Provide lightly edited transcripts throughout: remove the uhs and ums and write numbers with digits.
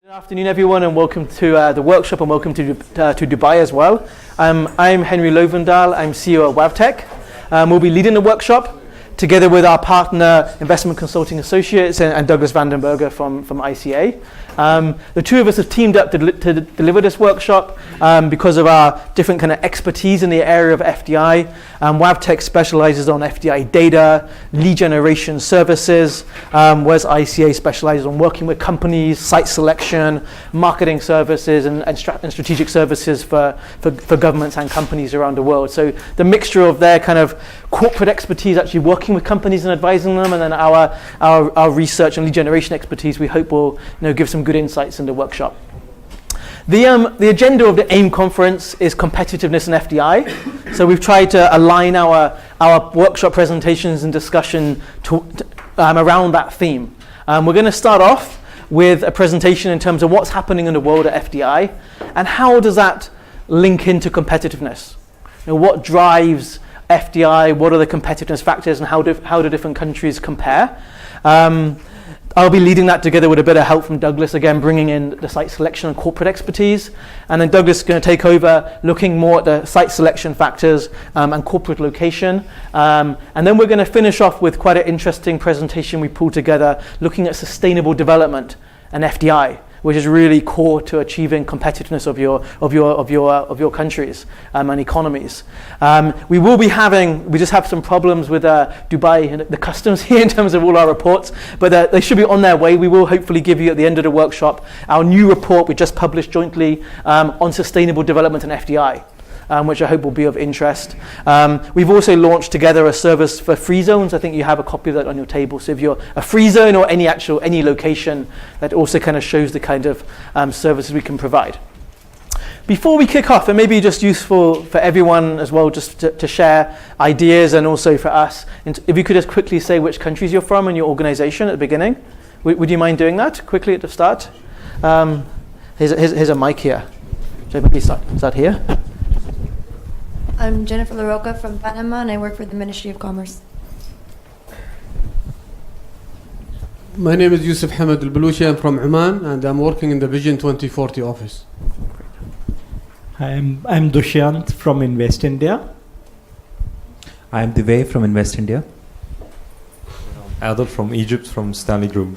Good afternoon, everyone, and welcome to the workshop, and welcome to Dubai as well. I'm Henry Lovendahl. I'm CEO at Wavtec. We'll be leading the workshop together with our partner, Investment Consulting Associates, and Douglas Vandenberger from ICA. The two of us have teamed up to deliver this workshop because of our different kind of expertise in the area of FDI. Wavtec specializes on FDI data, lead generation services, whereas ICA specializes on working with companies, site selection, marketing services, and strategic services for governments and companies around the world. So the mixture of their kind of corporate expertise, actually working with companies and advising them, and then our research and lead generation expertise, we hope will give some good insights in the workshop. The agenda of the AIM conference is competitiveness in FDI. So we've tried to align our workshop presentations and discussion around that theme. We're going to start off with a presentation in terms of what's happening in the world of FDI and how does that link into competitiveness. What drives FDI, what are the competitiveness factors, and how do different countries compare? I'll be leading that together with a bit of help from Douglas, again bringing in the site selection and corporate expertise. And then Douglas is going to take over looking more at the site selection factors and corporate location. And then we're going to finish off with quite an interesting presentation we pulled together looking at sustainable development and FDI, which is really core to achieving competitiveness of your countries and economies. We just have some problems with Dubai and the customs here in terms of all our reports, but they should be on their way. We will hopefully give you at the end of the workshop our new report we just published jointly on sustainable development and FDI. Which I hope will be of interest. We've also launched together a service for free zones. I think you have a copy of that on your table. So if you're a free zone or any location, that also kind of shows the kind of services we can provide. Before we kick off, it may be just useful for everyone as well just to share ideas, and also for us, if you could just quickly say which countries you're from and your organization at the beginning. Would you mind doing that quickly at the start? Here's a mic here. So maybe start here. I'm Jennifer LaRocca from Panama, and I work for the Ministry of Commerce. My name is Yusuf Hamad Al-Baluchi. I'm from Oman, and I'm working in the Vision 2040 office. I'm Dushyant from Invest India. I'm Divay from Invest India. Adel from Egypt, from Stanley Group.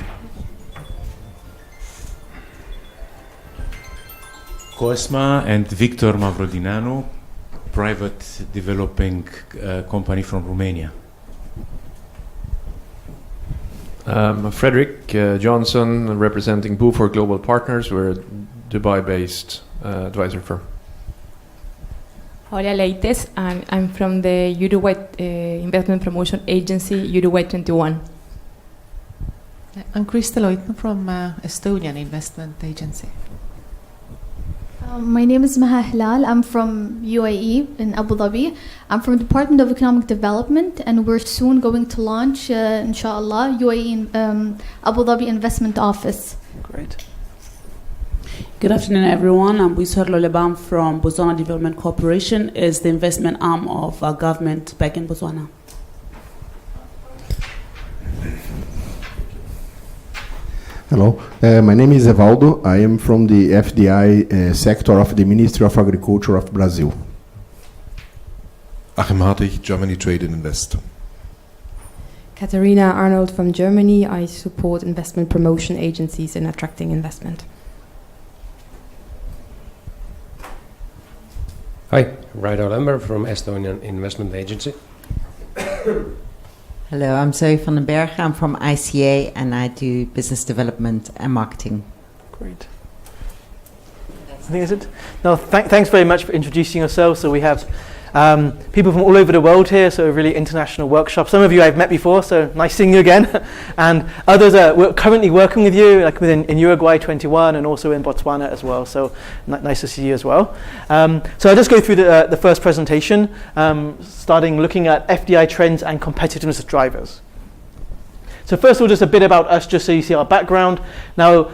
Cosma and Victor Mavrodinanu, private developing company from Romania. Frederick Johnson, representing Buford Global Partners. We're a Dubai-based advisor firm. Hola Leites, and I'm from the Uruguay Investment Promotion Agency, Uruguay 21. I'm Krista Leutner from Estonian Investment Agency. My name is Maha Hilal. I'm from UAE in Abu Dhabi. I'm from the Department of Economic Development, and we're soon going to launch, inshallah, UAE Abu Dhabi Investment Office. Great. Good afternoon, everyone. I'm Wisarlo Leban from Botswana Development Corporation, is the investment arm of our government back in Botswana. Hello, my name is Evaldo. I am from the FDI sector of the Ministry of Agriculture of Brazil. Achim Hartig, Germany Trade and Invest. Katharina Arnold from Germany. I support investment promotion agencies in attracting investment. Hi, Raido Lember from Estonian Investment Agency. Hello, I'm Zoe van den Berg. I'm from ICA, and I do business development and marketing. Great. I think that's it. No, thanks very much for introducing yourselves. So we have people from all over the world here, so a really international workshop. Some of you I've met before, so nice seeing you again. And others we're currently working with you, like in Uruguay 21 and also in Botswana as well. So nice to see you as well. So I'll just go through the first presentation, starting looking at FDI trends and competitiveness drivers. So first of all, just a bit about us, just so you see our background. Now,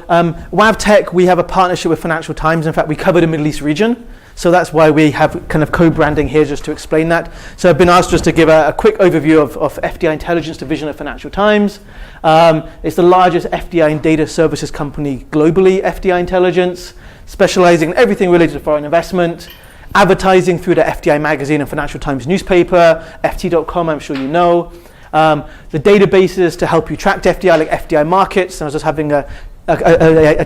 Wavtec, we have a partnership with Financial Times. In fact, we cover the Middle East region. So that's why we have kind of co-branding here just to explain that. So I've been asked just to give a quick overview of FDI Intelligence Division of Financial Times. It's the largest FDI and data services company globally, FDI Intelligence, specializing in everything related to foreign investment, advertising through the FDI magazine and Financial Times newspaper, ft.com, I'm sure you know. The databases to help you track FDI, like FDI Markets. And I was just having a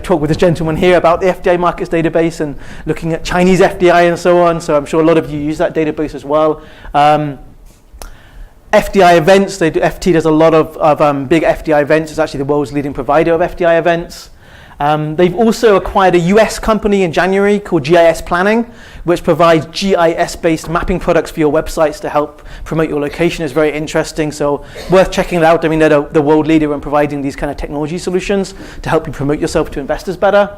talk with this gentleman here about the FDI Markets database and looking at Chinese FDI and so on. So I'm sure a lot of you use that database as well. FDI events, FT does a lot of big FDI events. It's actually the world's leading provider of FDI events. They've also acquired a US company in January called GIS Planning, which provides GIS-based mapping products for your websites to help promote your location. It's very interesting, so worth checking it out. I mean, they're the world leader in providing these kind of technology solutions to help you promote yourself to investors better.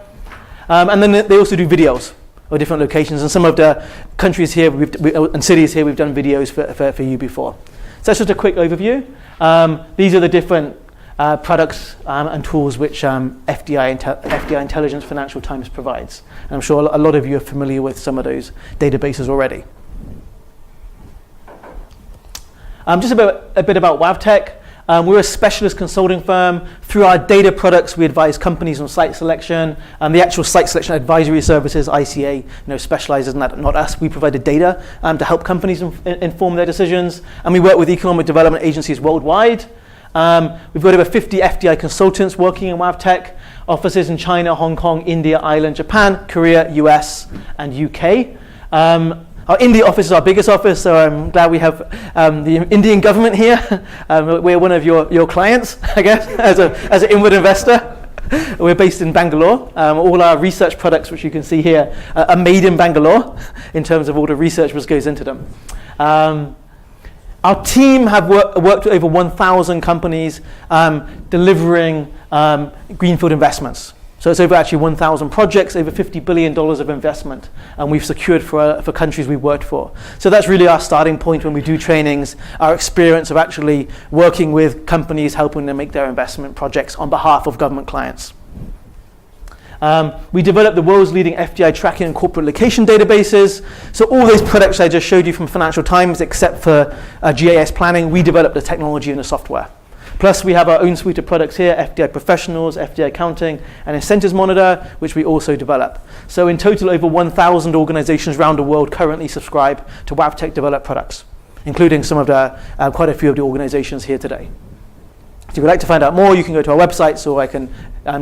And then they also do videos of different locations. And some of the countries here and cities here, we've done videos for you before. So that's just a quick overview. These are the different products and tools which FDI Intelligence Financial Times provides. And I'm sure a lot of you are familiar with some of those databases already. Just a bit about WavTech. We're a specialist consulting firm. Through our data products, we advise companies on site selection. The actual site selection advisory services, ICA, specializes in that, not us. We provide the data to help companies inform their decisions. And we work with economic development agencies worldwide. We've got over 50 FDI consultants working in WavTech, offices in China, Hong Kong, India, Ireland, Japan, Korea, US, and UK. Our India office is our biggest office, so I'm glad we have the Indian government here. We're one of your clients, I guess, as an inward investor. We're based in Bangalore. All our research products, which you can see here, are made in Bangalore in terms of all the research which goes into them. Our team have worked with over 1,000 companies delivering greenfield investments. So it's over actually 1,000 projects, over $50 billion of investment, and we've secured for countries we've worked for. So that's really our starting point when we do trainings, our experience of actually working with companies, helping them make their investment projects on behalf of government clients. We developed the world's leading FDI tracking and corporate location databases. So all those products I just showed you from Financial Times, except for GIS Planning, we developed the technology and the software. Plus, we have our own suite of products here, FDI Professionals, FDI Accounting, and Incentives Monitor, which we also develop. So in total, over 1,000 organizations around the world currently subscribe to WavTech developed products, including some of quite a few of the organizations here today. If you would like to find out more, you can go to our website so I can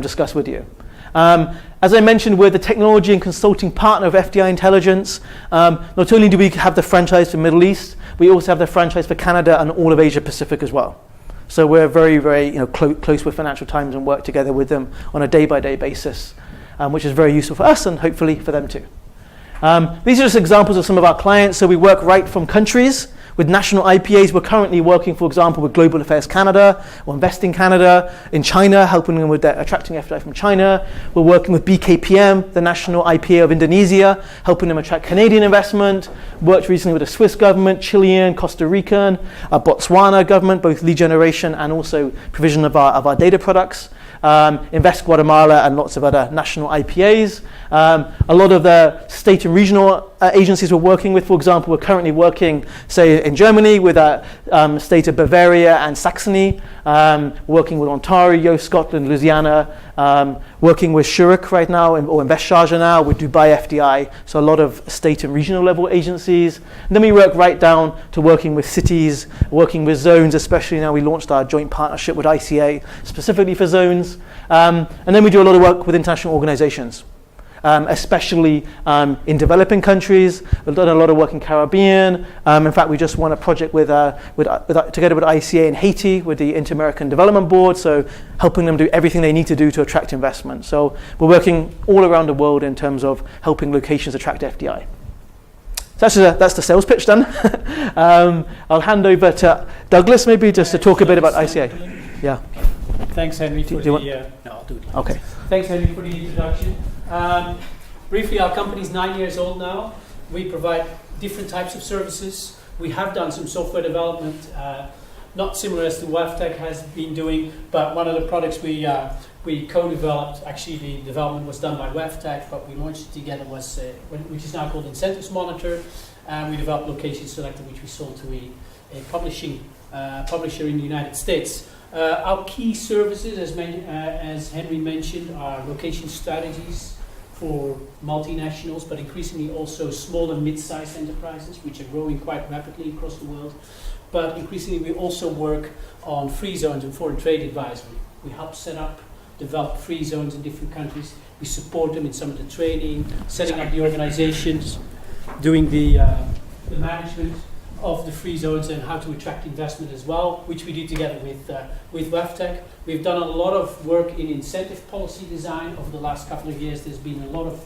discuss with you. As I mentioned, we're the technology and consulting partner of FDI Intelligence. Not only do we have the franchise for Middle East, we also have the franchise for Canada and all of Asia Pacific as well. So we're very, very close with Financial Times and work together with them on a day-by-day basis, which is very useful for us and hopefully for them too. These are just examples of some of our clients. So we work right from countries with national IPAs. We're currently working, for example, with Global Affairs Canada or Investing Canada in China, helping them with attracting FDI from China. We're working with BKPM, the national IPA of Indonesia, helping them attract Canadian investment. Worked recently with the Swiss government, Chilean, Costa Rican, Botswana government, both lead generation and also provision of our data products. Invest Guatemala and lots of other national IPAs. A lot of the state and regional agencies we're working with, for example, we're currently working, say, in Germany with state of Bavaria and Saxony, working with Ontario, Scotland, Louisiana, working with Zurich right now, or InvestCharge now, with Dubai FDI, so a lot of state and regional level agencies. And then we work right down to working with cities, working with zones, especially now we launched our joint partnership with ICA, specifically for zones. And then we do a lot of work with international organizations. Especially in developing countries. We've done a lot of work in Caribbean. In fact, we just won a project together with ICA in Haiti with the Inter-American Development Board, so helping them do everything they need to do to attract investment. So we're working all around the world in terms of helping locations attract FDI. So that's the sales pitch done. I'll hand over to Douglas maybe just to talk a bit about ICA. Yeah. Thanks, Henry, for No, I'll do it. Okay. Thanks, Henry, for the introduction. Briefly, our company is 9 years old now. We provide different types of services. We have done some software development, not similar as to WavTech has been doing, but one of the products we We co-developed, actually the development was done by WEFTEC, but we launched it together, which is now called Incentives Monitor, and we developed Location Selector, which we sold to a publisher in the United States. Our key services, as Henry mentioned, are location strategies for multinationals, but increasingly also small and mid-sized enterprises, which are growing quite rapidly across the world. But increasingly we also work on free zones and foreign trade advisory. We help set up, develop free zones in different countries. We support them in some of the training, setting up the organizations, doing the management of the free zones and how to attract investment as well, which we do together with WEFTEC. We've done a lot of work in incentive policy design over the last couple of years. There's been a lot of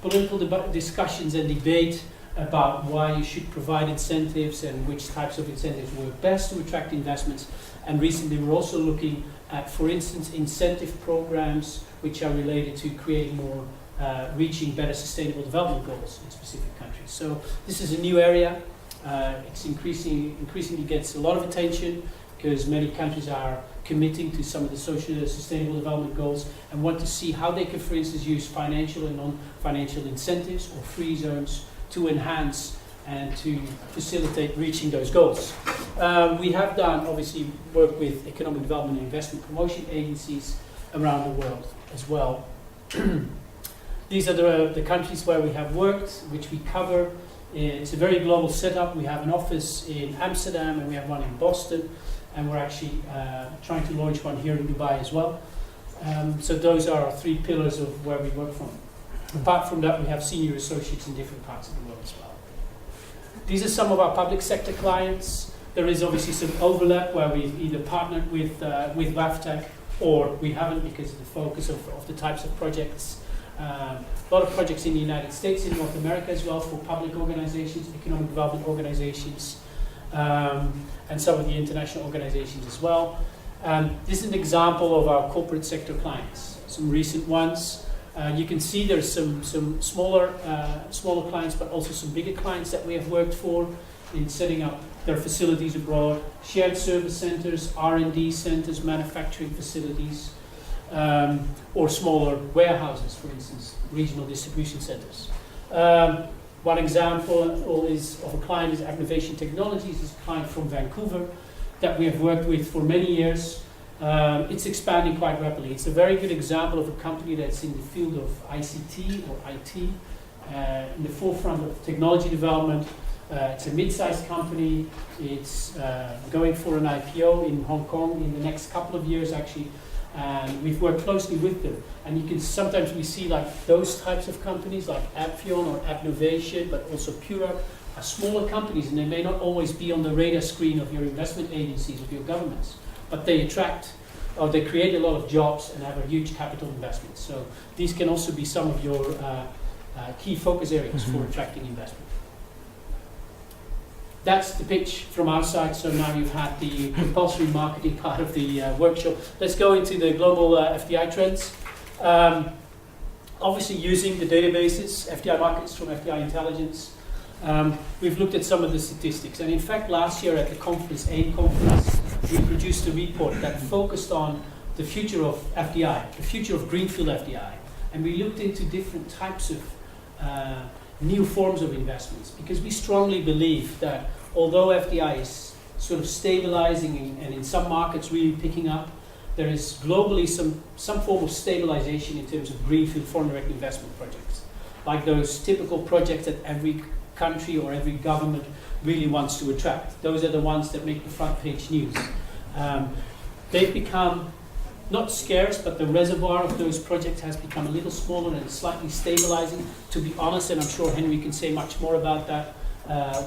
political discussions and debate about why you should provide incentives and which types of incentives work best to attract investments. And recently we're also looking at, for instance, incentive programs which are related to creating more, reaching better sustainable development goals in specific countries. So this is a new area. It's increasingly gets a lot of attention because many countries are committing to some of the social sustainable development goals and want to see how they can, for instance, use financial and non-financial incentives or free zones to enhance and to facilitate reaching those goals. We have done, obviously, work with economic development and investment promotion agencies around the world as well. These are the countries where we have worked, which we cover. It's a very global setup. We have an office in Amsterdam and we have one in Boston, and we're actually trying to launch one here in Dubai as well. So those are our three pillars of where we work from. Apart from that, we have senior associates in different parts of the world as well. These are some of our public sector clients. There is obviously some overlap where we've either partnered with WEFTEC or we haven't because of the focus of the types of projects. A lot of projects in the United States, in North America as well, for public organizations, economic development organizations, and some of the international organizations as well. This is an example of our corporate sector clients, some recent ones. You can see there's some smaller clients, but also some bigger clients that we have worked for in setting up their facilities abroad, shared service centers, R&D centers, manufacturing facilities, or smaller warehouses, for instance, regional distribution centers. One example is of a client is Agnovation Technologies. It's a client from Vancouver that we have worked with for many years. It's expanding quite rapidly. It's a very good example of a company that's in the field of ICT or IT, in the forefront of technology development. It's a mid-sized company. It's going for an IPO in Hong Kong in the next couple of years, actually. And we've worked closely with them. And you can sometimes we see like those types of companies like Appion or Agnovation, but also Pura, are smaller companies, and they may not always be on the radar screen of your investment agencies, of your governments, but they attract or they create a lot of jobs and have a huge capital investment. So these can also be some of your key focus areas for attracting investment. That's the pitch from our side. So now you've had the compulsory marketing part of the workshop. Let's go into the global FDI trends. Obviously using the databases, FDI Markets from FDI Intelligence. We've looked at some of the statistics. And in fact, last year at the conference, AIM conference, we produced a report that focused on the future of FDI, the future of Greenfield FDI. And we looked into different types of new forms of investments, because we strongly believe that although FDI is sort of stabilizing and in some markets really picking up, there is globally some form of stabilization in terms of greenfield foreign direct investment projects, like those typical projects that every country or every government really wants to attract. Those are the ones that make the front page news. They've become not scarce, but the reservoir of those projects has become a little smaller and slightly stabilizing, to be honest, and I'm sure Henry can say much more about that,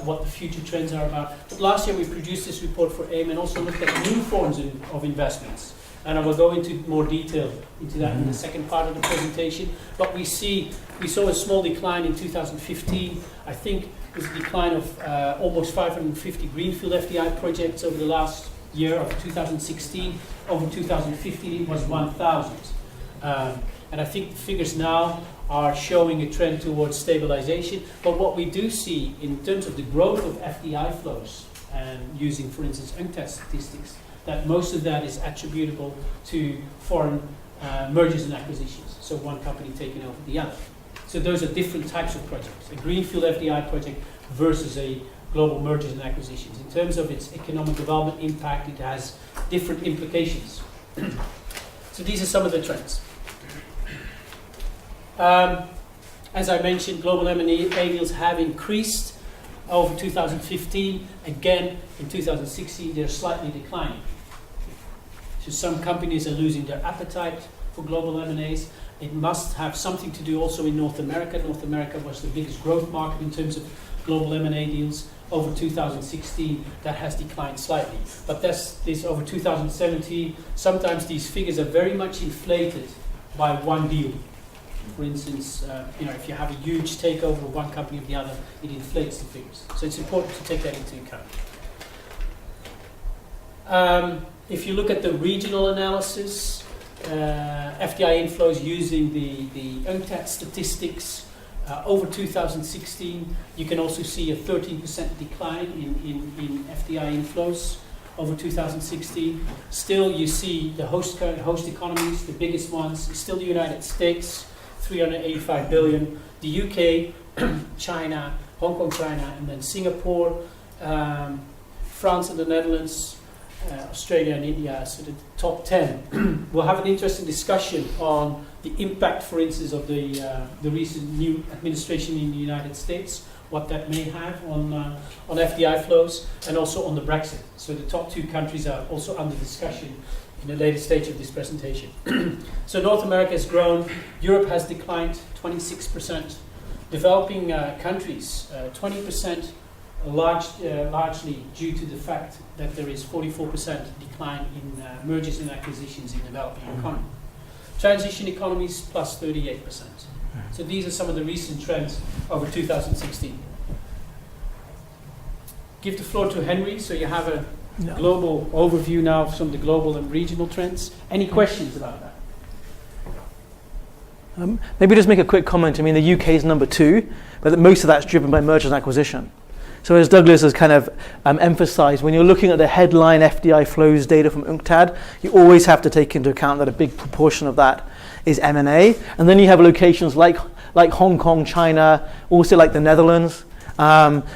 what the future trends are about. But last year we produced this report for AIM and also looked at new forms of investments. And I will go into more detail into that in the second part of the presentation. But we saw a small decline in 2015. I think it was a decline of almost 550 greenfield FDI projects over the last year of 2016. Over 2015 it was 1,000. And I think the figures now are showing a trend towards stabilization. But what we do see in terms of the growth of FDI flows, and using, for instance, UNCTAD statistics, that most of that is attributable to foreign mergers and acquisitions, so one company taking over the other. So those are different types of projects. A greenfield FDI project versus a global mergers and acquisitions. In terms of its economic development impact, it has different implications. So these are some of the trends. As I mentioned, global M&A deals have increased over 2015. Again, in 2016, they're slightly declining. So some companies are losing their appetite for global M&As. It must have something to do also in North America. North America was the biggest growth market in terms of global M&A deals. Over 2016, that has declined slightly. But this over 2017, sometimes these figures are very much inflated by one deal. For instance, if you have a huge takeover of one company or the other, it inflates the figures. So it's important to take that into account. If you look at the regional analysis, FDI inflows using the UNCTAD statistics over 2016, you can also see a 13% decline in FDI inflows over 2016. Still, you see the host economies, the biggest ones, still the United States, 385 billion, the UK, China, Hong Kong, China, and then Singapore, France and the Netherlands, Australia and India, so the top 10. We'll have an interesting discussion on the impact, for instance, of the recent new administration in the United States, what that may have on FDI flows, and also on the Brexit. So the top 2 countries are also under discussion in the later stage of this presentation. So North America has grown, Europe has declined 26%, developing countries 20%, largely due to the fact that there is 44% decline in mergers and acquisitions in developing economy. Transition economies plus 38%. So these are some of the recent trends over 2016. Give the floor to Henry, so you have a global overview now of some of the global and regional trends. Any questions about that? Maybe just make a quick comment. I mean, the UK is number 2, but most of that's driven by mergers and acquisition. So as Douglas has kind of emphasized, when you're looking at the headline FDI flows data from UNCTAD, you always have to take into account that a big proportion of that is M&A. And then you have locations like Hong Kong, China, also like the Netherlands,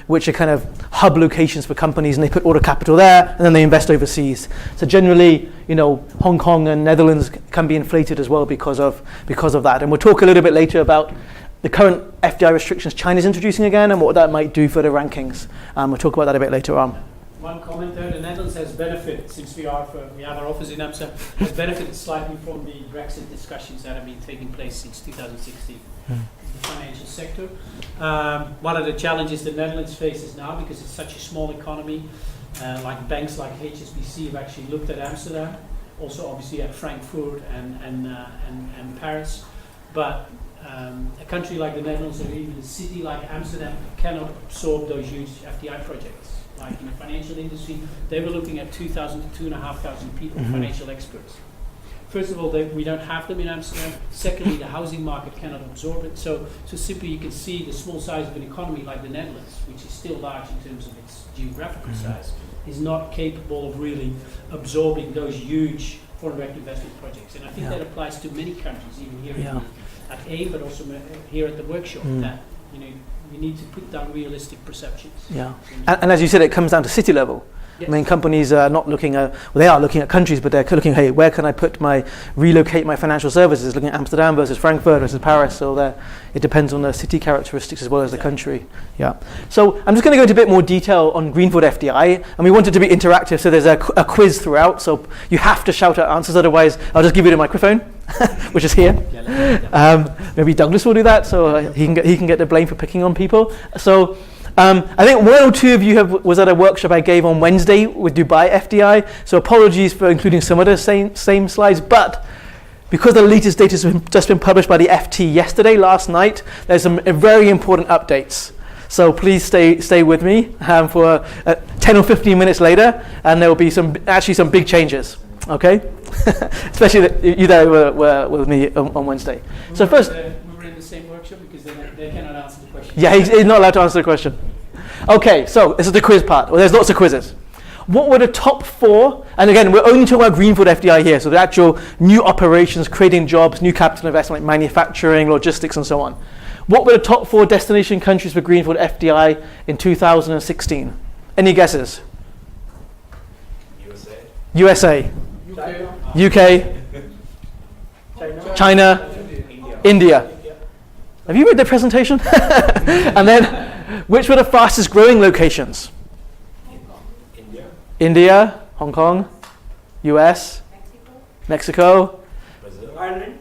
which are kind of hub locations for companies, and they put all the capital there, and then they invest overseas. So generally, Hong Kong and Netherlands can be inflated as well because of that. And we'll talk a little bit later about the current FDI restrictions China's introducing again and what that might do for the rankings. We'll talk about that a bit later on. One comment there, the Netherlands has benefited, since we have our office in Amsterdam, has benefited slightly from the Brexit discussions that have been taking place since 2016. The financial sector. One of the challenges the Netherlands faces now, because it's such a small economy, like banks like HSBC have actually looked at Amsterdam, also obviously at Frankfurt and Paris, but a country like the Netherlands or even a city like Amsterdam cannot absorb those huge FDI projects. Like in the financial industry, they were looking at 2,000 to 2,500 people, financial experts. First of all, we don't have them in Amsterdam. Secondly, the housing market cannot absorb it. So simply you can see the small size of an economy like the Netherlands, which is still large in terms of its geographical size, is not capable of really absorbing those huge foreign direct investment projects. And I think that applies to many countries, even here at AIM, but also here at the workshop, that you need to put down realistic perceptions. Yeah, and as you said, it comes down to city level. Yes. I mean, companies are not looking at, they are looking at countries, but they're looking, hey, where can I relocate my financial services? Looking at Amsterdam versus Frankfurt versus Paris, so it depends on the city characteristics as well as the country. Yeah. So I'm just going to go into a bit more detail on Greenfield FDI, and we want it to be interactive, so there's a quiz throughout, so you have to shout out answers, otherwise I'll just give you the microphone, which is here. Maybe Douglas will do that, so he can get the blame for picking on people. So I think one or two of you was at a workshop I gave on Wednesday with Dubai FDI, so apologies for including some of the same slides, but because the latest data has just been published by the FT last night, there's some very important updates. So please stay with me for 10 or 15 minutes later, and there will be some big changes, okay? Especially you that were with me on Wednesday. So first, we were in the same workshop because they cannot answer the question. Yeah, he's not allowed to answer the question. Okay, so this is the quiz part. Well, there's lots of quizzes. What were the top 4? And again, we're only talking about greenfield FDI here, so the actual new operations, creating jobs, new capital investment, like manufacturing, logistics, and so on. What were the top 4 destination countries for greenfield FDI in 2016? Any guesses? USA. UK. China. India. Have you read the presentation? And then, which were the fastest growing locations? India, Hong Kong, US, Mexico.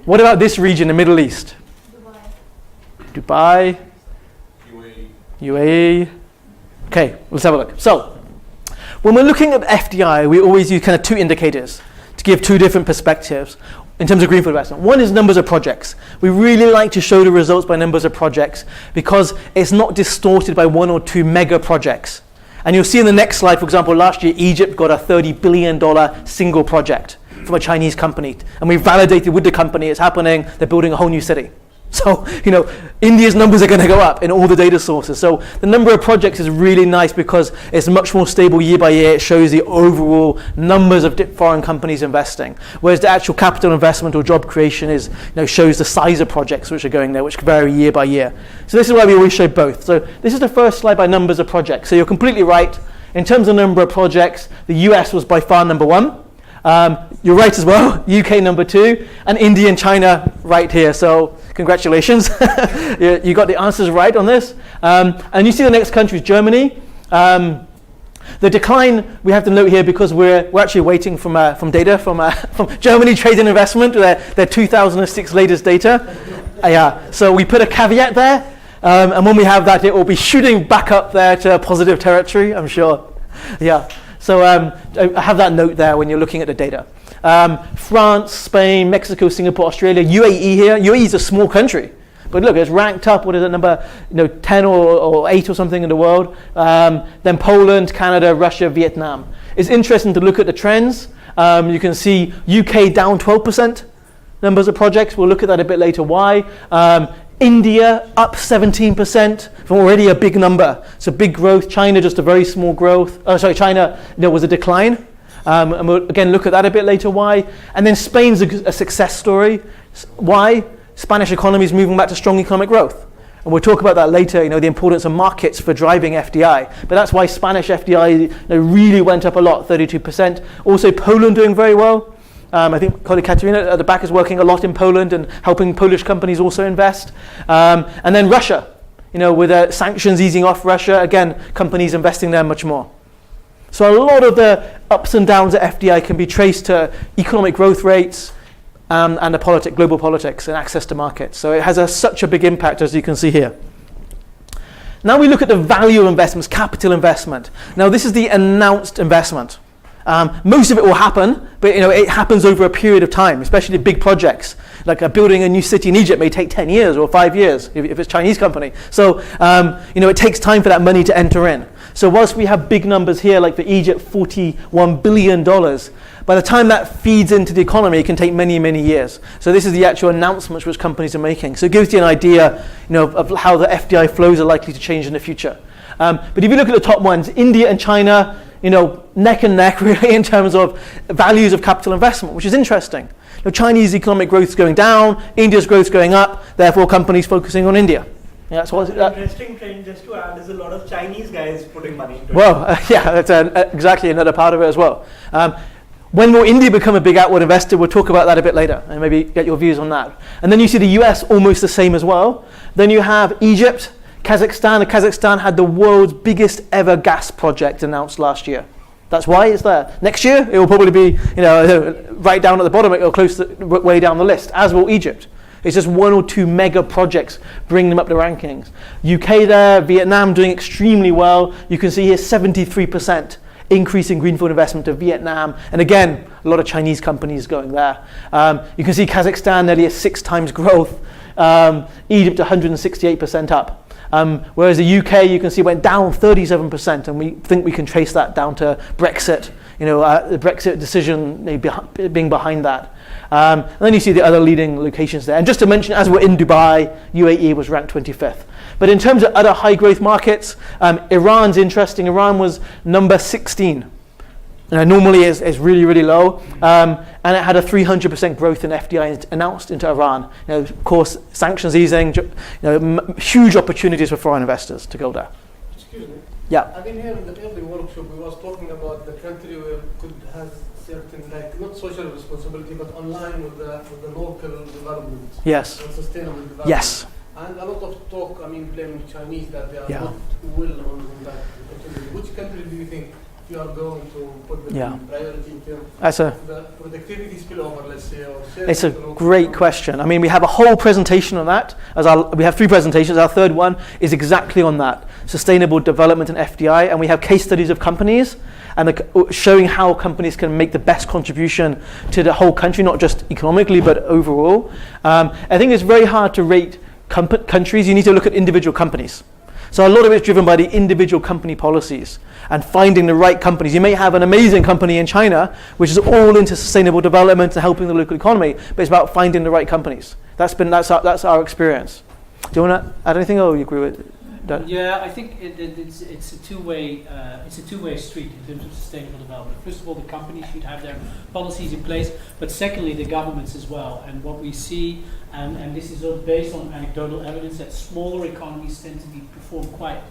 What about this region, the Middle East? Dubai, UAE. Okay, let's have a look. So, when we're looking at FDI, we always use kind of 2 indicators to give 2 different perspectives in terms of greenfield investment. One is numbers of projects. We really like to show the results by numbers of projects because it's not distorted by 1 or 2 mega projects. And you'll see in the next slide, for example, last year Egypt got a $30 billion single project from a Chinese company. And we validated with the company it's happening, they're building a whole new city. So, India's numbers are going to go up in all the data sources. So the number of projects is really nice because it's much more stable year by year. It shows the overall numbers of foreign companies investing. Whereas the actual capital investment or job creation is, shows the size of projects which are going there, which vary year by year. So this is why we always show both. So this is the first slide by numbers of projects. So you're completely right. In terms of number of projects, the US was by far number 1. You're right as well, UK number 2, and India and China right here. So congratulations, you got the answers right on this. And you see the next country is Germany. The decline we have to note here because we're actually waiting from data from Germany Trade and Investment, their 2006 latest data. So we put a caveat there, and when we have that, it will be shooting back up there to positive territory, I'm sure. So I have that note there when you're looking at the data. France, Spain, Mexico, Singapore, Australia, UAE here. UAE is a small country, but look, it's ranked up. What is it, number 10 or 8 or something in the world? Then Poland, Canada, Russia, Vietnam. It's interesting to look at the trends. You can see UK down 12% numbers of projects. We'll look at that a bit later. Why? India up 17% from already a big number. So big growth. China just a very small growth. China was a decline. And we'll again look at that a bit later. Why? And then Spain's a success story. Why? Spanish economy is moving back to strong economic growth. And we'll talk about that later, the importance of markets for driving FDI. But that's why Spanish FDI really went up a lot, 32%. Also Poland doing very well. I think colleague Katerina at the back is working a lot in Poland and helping Polish companies also invest. And then Russia, with sanctions easing off Russia, again, companies investing there much more. So a lot of the ups and downs at FDI can be traced to economic growth rates and the global politics and access to markets. So it has such a big impact, as you can see here. Now we look at the value of investments, capital investment. Now this is the announced investment. Most of it will happen, but it happens over a period of time, especially big projects. Like building a new city in Egypt may take 10 years or 5 years if it's a Chinese company. So, it takes time for that money to enter in. So whilst we have big numbers here, like for Egypt, $41 billion, by the time that feeds into the economy, it can take many, many years. So this is the actual announcements which companies are making. So it gives you an idea, of how the FDI flows are likely to change in the future. But if you look at the top ones, India and China, neck and neck really in terms of values of capital investment, which is interesting. Chinese economic growth is going down, India's growth is going up, therefore companies focusing on India. Yeah, that's what. Interesting trend, just to add, is a lot of Chinese guys putting money into it. Well, that's exactly another part of it as well. When will India become a big outward investor? We'll talk about that a bit later and maybe get your views on that. And then you see the US almost the same as well. Then you have Egypt, Kazakhstan. Kazakhstan had the world's biggest ever gas project announced last year. That's why it's there. Next year, it will probably be, right down at the bottom, or close to, way down the list, as will Egypt. It's just 1 or 2 mega projects bringing them up the rankings. UK there, Vietnam doing extremely well. You can see here 73% increase in greenfield investment to Vietnam. And again, a lot of Chinese companies going there. You can see Kazakhstan nearly a 6 times growth. Egypt 168% up. Whereas the UK, you can see, went down 37%, and we think we can trace that down to Brexit, the Brexit decision being behind that. And then you see the other leading locations there. And just to mention, as we're in Dubai, UAE was ranked 25th. But in terms of other high growth markets, Iran's interesting. Iran was number 16 Normally it's really, really low. And it had a 300% growth in FDI announced into Iran. Of course, sanctions easing, huge opportunities for foreign investors to go there. Excuse me. Yeah. I've been here in the early workshop. We was talking about the country where could have certain, like, not social responsibility, but online with the local development. Yes. And sustainable development. Yes. And a lot of talk, blaming Chinese that they are Yeah. not well on that. Which country do you think you are going to put the priority in terms That's of the productivity spillover, let's say? Or It's a great question. I mean, we have a whole presentation on that. We have 3 presentations. Our third one is exactly on that, sustainable development and FDI. And we have case studies of companies and showing how companies can make the best contribution to the whole country, not just economically, but overall. I think it's very hard to rate countries. You need to look at individual companies. So a lot of it's driven by the individual company policies and finding the right companies. You may have an amazing company in China, which is all into sustainable development and helping the local economy, but it's about finding the right companies. That's our experience. Do you want to add anything, or you agree with that? Yeah, I think it's a two-way street in terms of sustainable development. First of all, the companies should have their policies in place, but secondly, the governments as well. And what we see, and this is all based on anecdotal evidence, that smaller economies tend to perform quite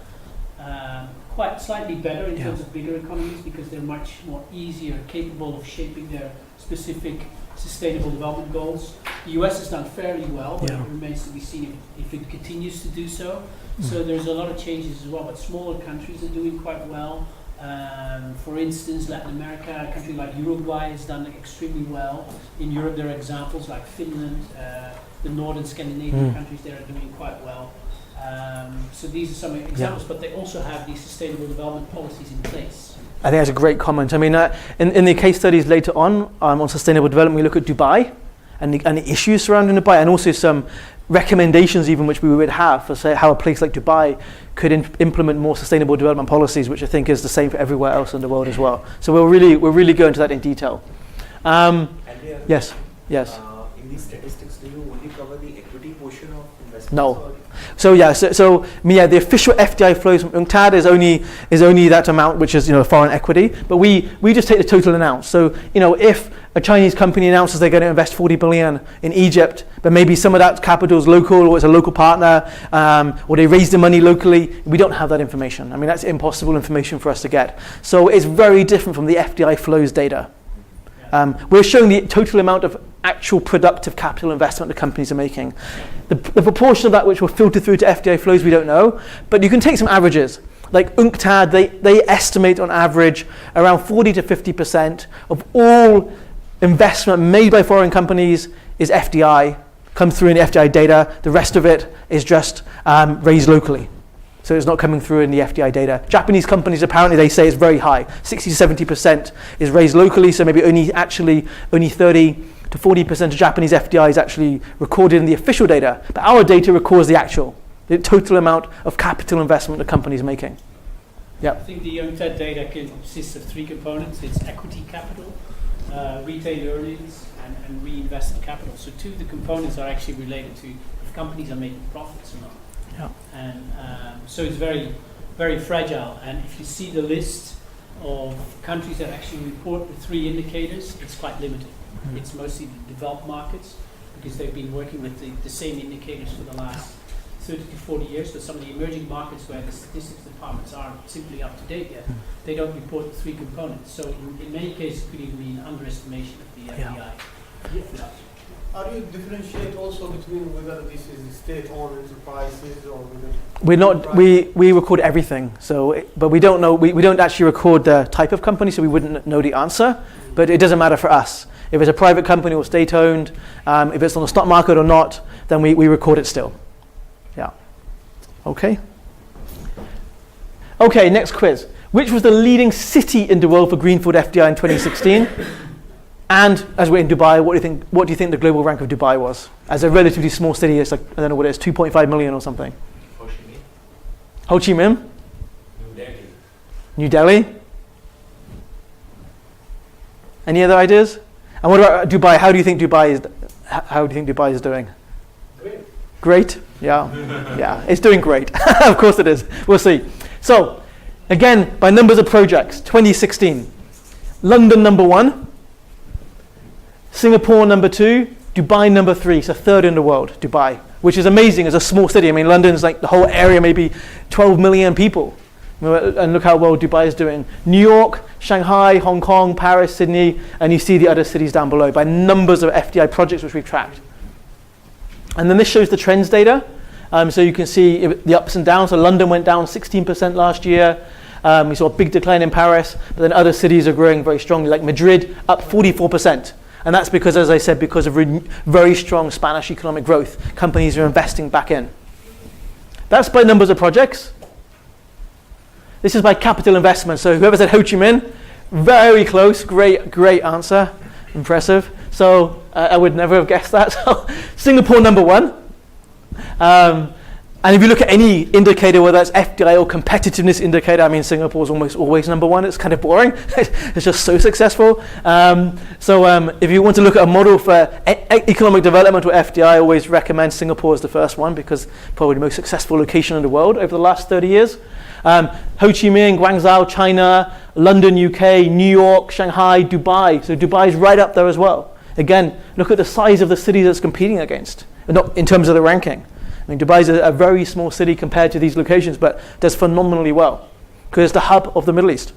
slightly better in terms of bigger economies, because they're much more easier, capable of shaping their specific sustainable development goals. The US has done fairly well, but it remains to be seen if it continues to do so. So there's a lot of changes as well, but smaller countries are doing quite well. For instance, Latin America, a country like Uruguay has done extremely well. In Europe, there are examples like Finland, the northern Scandinavian countries, they are doing quite well. So these are some examples, but they also have these sustainable development policies in place. I think that's a great comment. I mean, in the case studies later on sustainable development, we look at Dubai and the issues surrounding Dubai, and also some recommendations even which we would have for, say, how a place like Dubai could implement more sustainable development policies, which I think is the same for everywhere else in the world as well. So we'll really go into that in detail. Yes. In these statistics, do you only cover the equity portion of investments? No. So the official FDI flows from UNCTAD is only that amount, which is foreign equity. But we just take the total announced. So if a Chinese company announces they're going to invest 40 billion in Egypt, but maybe some of that capital is local, or it's a local partner, or they raise the money locally, we don't have that information. I mean, that's impossible information for us to get. So it's very different from the FDI flows data. We're showing the total amount of actual productive capital investment the companies are making. The proportion of that which will filter through to FDI flows, we don't know, but you can take some averages. Like UNCTAD, they estimate on average around 40 to 50% of all investment made by foreign companies is FDI, comes through in the FDI data. The rest of it is just raised locally. So it's not coming through in the FDI data. Japanese companies, apparently they say it's very high. 60 to 70% is raised locally, so maybe only 30 to 40% of Japanese FDI is actually recorded in the official data. But our data records the total amount of capital investment the company is making. I think the UNCTAD data consists of 3 components. It's equity capital, retained earnings, and reinvested capital. So 2 of the components are actually related to if companies are making profits or not. And so it's very, very fragile. And if you see the list of countries that actually report the 3 indicators, it's quite limited. It's mostly the developed markets, because they've been working with the same indicators for the last 30 to 40 years. But some of the emerging markets where the statistics departments aren't simply up to date yet, they don't report the 3 components. So in many cases, it could even be an underestimation of the FDI. Are you differentiate also between whether this is state-owned enterprises or we're not. We record everything. But we don't know. We don't actually record the type of company, so we wouldn't know the answer. But it doesn't matter for us. If it's a private company or state-owned, if it's on the stock market or not, then we record it still. Yeah. Okay. Okay. Next quiz. Which was the leading city in the world for Greenfield FDI in 2016? And as we're in Dubai, what do you think the global rank of Dubai was? As a relatively small city, it's like, I don't know what it is, 2.5 million or something. Ho Chi Minh? New Delhi. New Delhi? Any other ideas? And what about Dubai? How do you think Dubai is doing? Great? Yeah. Yeah, it's doing great. Of course it is. We'll see. So, again, by numbers of projects, 2016. London number 1, Singapore number 2, Dubai number 3, so third in the world, Dubai, which is amazing as a small city. I mean, London's like the whole area, maybe 12 million people. And look how well Dubai is doing. New York, Shanghai, Hong Kong, Paris, Sydney, and you see the other cities down below by numbers of FDI projects which we've tracked. And then this shows the trends data. So you can see the ups and downs. So London went down 16% last year. We saw a big decline in Paris, but then other cities are growing very strongly, like Madrid, up 44%. And that's because, as I said, because of very strong Spanish economic growth. Companies are investing back in. That's by numbers of projects. This is by capital investment. So whoever said Ho Chi Minh, very close, great answer, impressive. So I would never have guessed that. So Singapore number 1. And if you look at any indicator, whether that's FDI or competitiveness indicator, I mean, Singapore is almost always number 1. It's kind of boring. It's just so successful. So if you want to look at a model for economic development or FDI, I always recommend Singapore as the first one because probably the most successful location in the world over the last 30 years. Ho Chi Minh, Guangzhou, China, London, UK, New York, Shanghai, Dubai. So Dubai is right up there as well. Again, look at the size of the city that's competing against, not in terms of the ranking. I mean, Dubai is a very small city compared to these locations, but does phenomenally well because it's the hub of the Middle East.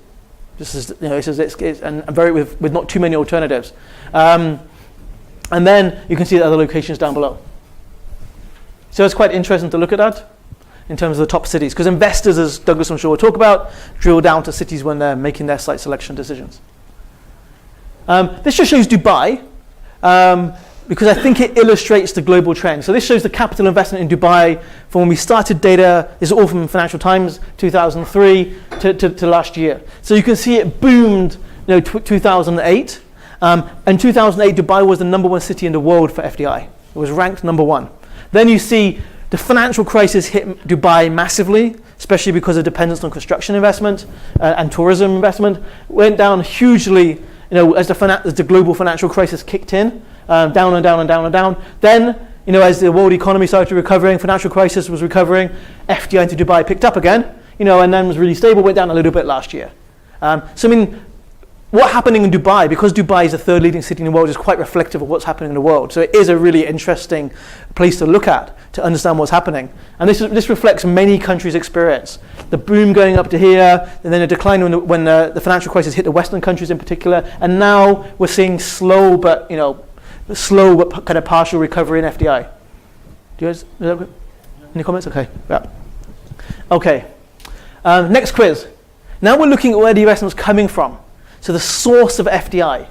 This is, it's and very with not too many alternatives. And then you can see the other locations down below. So it's quite interesting to look at that in terms of the top cities, because investors, as Douglas I'm sure will talk about, drill down to cities when they're making their site selection decisions. This just shows Dubai, because I think it illustrates the global trend. So this shows the capital investment in Dubai from when we started data. This is all from Financial Times, 2003 to last year. So you can see it boomed, 2008. And 2008, Dubai was the number 1 city in the world for FDI. It was ranked number 1. Then you see the financial crisis hit Dubai massively, especially because of dependence on construction investment and tourism investment. Went down hugely, as the global financial crisis kicked in, down and down and down and down. Then, as the world economy started recovering, financial crisis was recovering, FDI into Dubai picked up again, and then was really stable, went down a little bit last year. So I mean, what's happening in Dubai, because Dubai is the 3rd leading city in the world, is quite reflective of what's happening in the world. So it is a really interesting place to look at to understand what's happening. And this reflects many countries' experience. The boom going up to here, and then a decline when the financial crisis hit the Western countries in particular. And now we're seeing slow but kind of partial recovery in FDI. Do you guys, any comments? Okay. Yeah. Okay. Next quiz. Now we're looking at where the investment's coming from. So the source of FDI.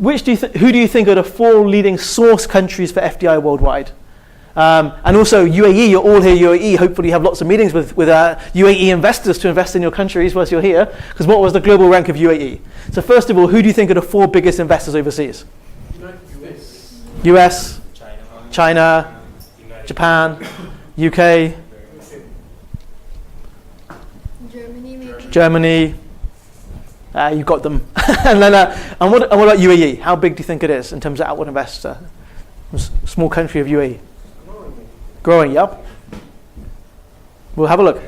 Who do you think are the 4 leading source countries for FDI worldwide? And also UAE, you're all here UAE. Hopefully you have lots of meetings with UAE investors to invest in your countries whilst you're here. Because what was the global rank of UAE? So first of all, who do you think are the 4 biggest investors overseas? US, China, Japan, UK, Germany. You got them. and what about UAE? How big do you think it is in terms of outward investor? Small country of UAE. Growing, yep. We'll have a look.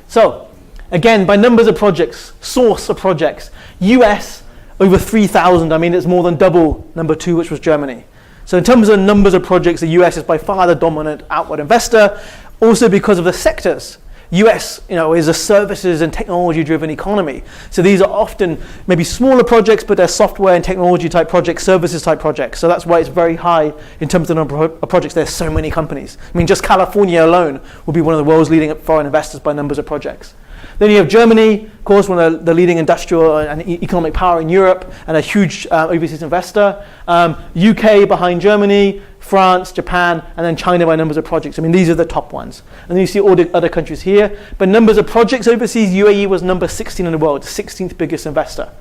So, again, by numbers of projects, source of projects, US over 3,000. I mean, it's more than double number 2, which was Germany. So in terms of numbers of projects, the US is by far the dominant outward investor. Also because of the sectors. US, is a services and technology-driven economy. So these are often maybe smaller projects, but they're software and technology type projects, services type projects. So that's why it's very high in terms of the number of projects. There's so many companies. I mean, just California alone will be one of the world's leading foreign investors by numbers of projects. Then you have Germany, of course, one of the leading industrial and economic power in Europe, and a huge overseas investor. UK behind Germany, France, Japan, and then China by numbers of projects. I mean, these are the top ones. And then you see all the other countries here. But numbers of projects overseas, UAE was number 16 in the world, 16th biggest investor.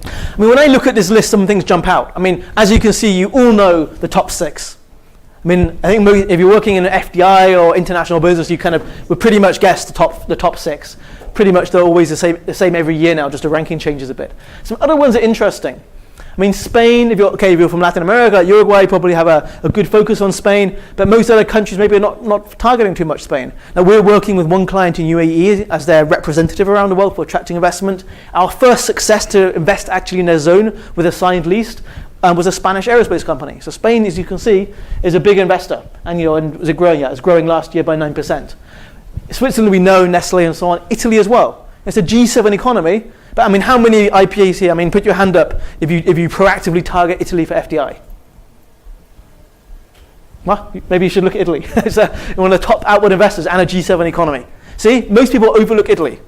I mean, when I look at this list, some things jump out. I mean, as you can see, you all know the top 6. I mean, I think if you're working in an FDI or international business, you kind of would pretty much guess the top 6. Pretty much they're always the same every year now, just the ranking changes a bit. Some other ones are interesting. I mean, Spain, if you're from Latin America, like Uruguay, you probably have a good focus on Spain, but most other countries maybe are not targeting too much Spain. Now, we're working with one client in UAE as their representative around the world for attracting investment. Our first success to invest actually in their zone with a signed lease was a Spanish aerospace company. So Spain, as you can see, is a big investor. And, and was it growing? Yeah, it's growing last year by 9%. Switzerland, we know, Nestle and so on. Italy as well. It's a G7 economy. But I mean, how many IPAs here? I mean, put your hand up if you proactively target Italy for FDI. Well, maybe you should look at Italy. It's one of the top outward investors and a G7 economy. See, most people overlook Italy.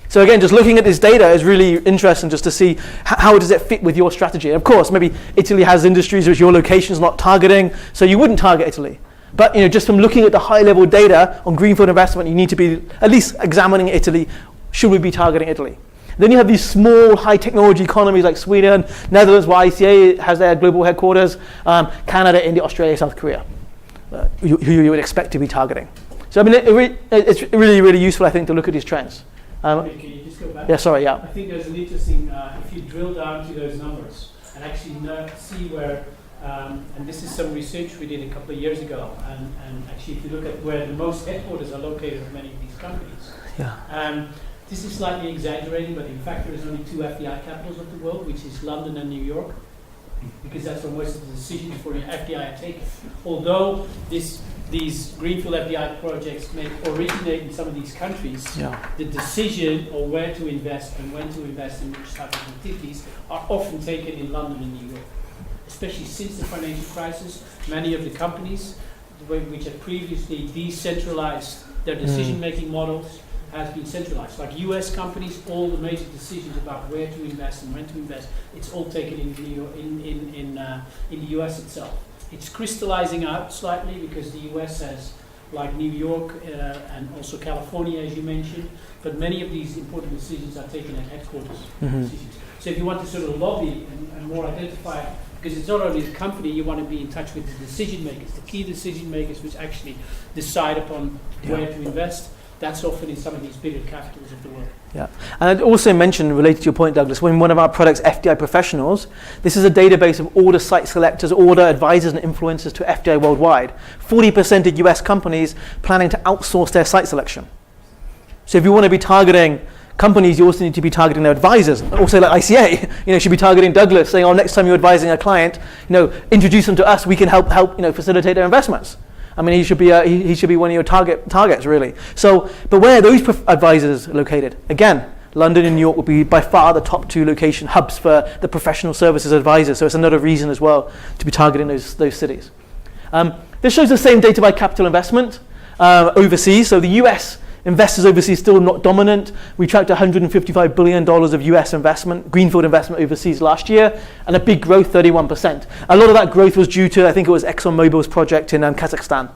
So again, just looking at this data is really interesting just to see how does it fit with your strategy. And of course, maybe Italy has industries which your location is not targeting, so you wouldn't target Italy. But just from looking at the high-level data on greenfield investment, you need to be at least examining Italy. Should we be targeting Italy? Then you have these small, high-technology economies like Sweden, Netherlands, where ICA has their global headquarters, Canada, India, Australia, South Korea, who you would expect to be targeting. So I mean, it's really, really useful, I think, to look at these trends. Can you just go back? Yeah, sorry, yeah. I think there's an interesting, if you drill down to those numbers and actually see where, and this is some research we did a couple of years ago, and actually if you look at where the most headquarters are located of many of these companies. Yeah. This is slightly exaggerating, but in fact there is only 2 FDI capitals of the world, which is London and New York, because that's where most of the decisions for FDI are taken. Although these greenfield FDI projects may originate in some of these countries, the decision on where to invest and when to invest in which type of activities are often taken in London and New York. Especially since the financial crisis, many of the companies which had previously decentralized their decision-making models has been centralized. Like US companies, all the major decisions about where to invest and when to invest, it's all taken in the US itself. It's crystallizing out slightly because the US has, like New York and also California, as you mentioned, but many of these important decisions are taken at headquarters decisions. So if you want to sort of lobby and more identify, because it's not only the company, you want to be in touch with the decision makers, the key decision makers which actually decide upon where to invest. That's often in some of these bigger capitals of the world. Yeah, and I'd also mention, related to your point, Douglas, when one of our products, FDI Professionals, this is a database of all the site selectors, all the advisors and influencers to FDI worldwide. 40% of US companies planning to outsource their site selection. So if you want to be targeting companies, you also need to be targeting their advisors. Also like ICA, you should be targeting Douglas, saying, oh, next time you're advising a client, introduce them to us, we can help facilitate their investments. I mean, he should be one of your targets, really. So, but where are those advisors located? Again, London and New York will be by far the top 2 location hubs for the professional services advisors. So it's another reason as well to be targeting those cities. This shows the same data by capital investment overseas. So the US investors overseas still not dominant. We tracked $155 billion of US investment, greenfield investment overseas last year, and a big growth, 31%. A lot of that growth was due to, I think it was ExxonMobil's project in Kazakhstan.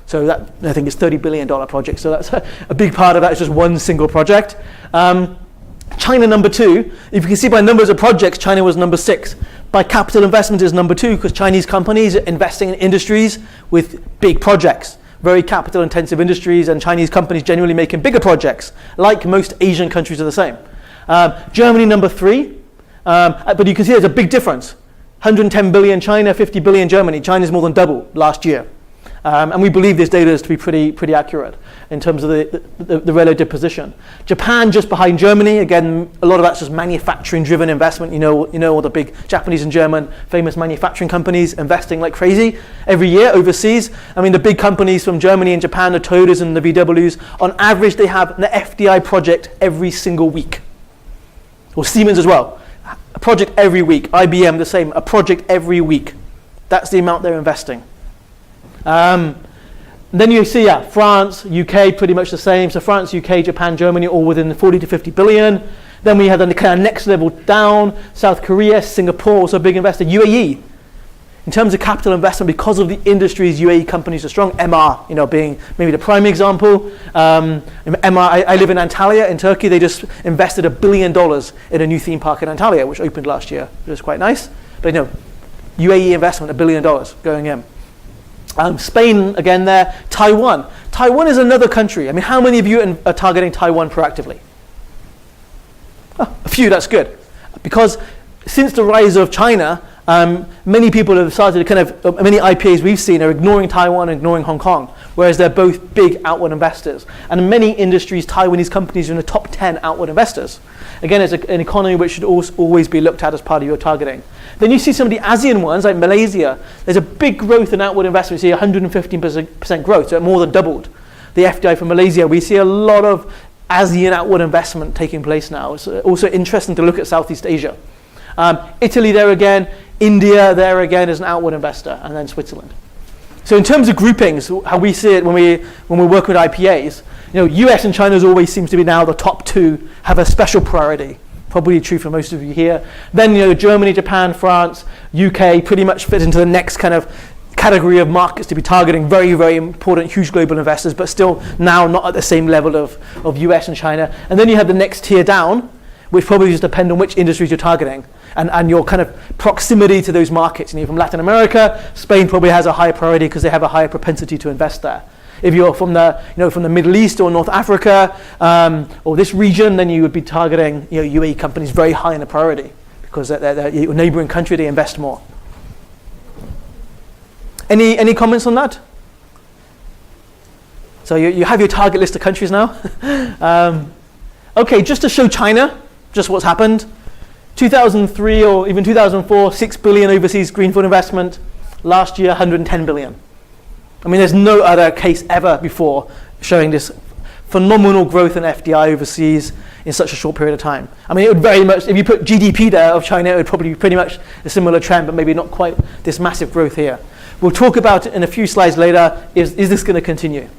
So that, I think it's $30 billion project. So that's a big part of that is just one single project. China number 2. If you can see by numbers of projects, China was number 6. By capital investment is number 2 because Chinese companies are investing in industries with big projects. Very capital intensive industries, and Chinese companies generally making bigger projects, like most Asian countries are the same. Germany number 3, but you can see there's a big difference. 110 billion China, 50 billion Germany. China's more than double last year. And we believe this data is to be pretty accurate in terms of the relative position. Japan just behind Germany. Again, a lot of that's just manufacturing driven investment. You know all the big Japanese and German famous manufacturing companies investing like crazy every year overseas. I mean, the big companies from Germany and Japan, the Toyotas and the VWs, on average they have an FDI project every single week. Or Siemens as well. A project every week. IBM the same, a project every week. That's the amount they're investing. Then you see, France, UK, pretty much the same. So France, UK, Japan, Germany, all within the 40 to 50 billion. Then we have the kind of next level down, South Korea, Singapore, also a big investor. UAE, in terms of capital investment, because of the industries UAE companies are strong, MR, being maybe the prime example. MR, I live in Antalya in Turkey. They just invested $1 billion in a new theme park in Antalya, which opened last year. It was quite nice. But UAE investment, $1 billion going in. Spain, again there. Taiwan. Taiwan is another country. I mean, how many of you are targeting Taiwan proactively? Oh, a few, that's good. Because since the rise of China, many people have started to many IPAs we've seen are ignoring Taiwan and ignoring Hong Kong, whereas they're both big outward investors. And in many industries, Taiwanese companies are in the top 10 outward investors. Again, it's an economy which should always be looked at as part of your targeting. Then you see some of the ASEAN ones, like Malaysia. There's a big growth in outward investment. You see 115% growth, so it more than doubled. The FDI for Malaysia, we see a lot of ASEAN outward investment taking place now. It's also interesting to look at Southeast Asia. Italy there again, India there again as an outward investor, and then Switzerland. So in terms of groupings, how we see it when we work with IPAs, US and China always seems to be now the top two, have a special priority. Probably true for most of you here. Then Germany, Japan, France, UK pretty much fit into the next kind of category of markets to be targeting. Very, very important, huge global investors, but still now not at the same level of US and China. And then you have the next tier down, which probably just depend on which industries you're targeting and your kind of proximity to those markets. From Latin America, Spain probably has a higher priority because they have a higher propensity to invest there. If you're from the Middle East or North Africa or this region, then you would be targeting UAE companies very high in the priority because they're your neighboring country, they invest more. Any comments on that? So you have your target list of countries now. Okay, just to show China, just what's happened. 2003 or even 2004, 6 billion overseas greenfield investment. Last year, 110 billion. I mean, there's no other case ever before showing this phenomenal growth in FDI overseas in such a short period of time. I mean, it would very much, if you put GDP there of China, it would probably be pretty much a similar trend, but maybe not quite this massive growth here. We'll talk about it in a few slides later. Is this going to continue?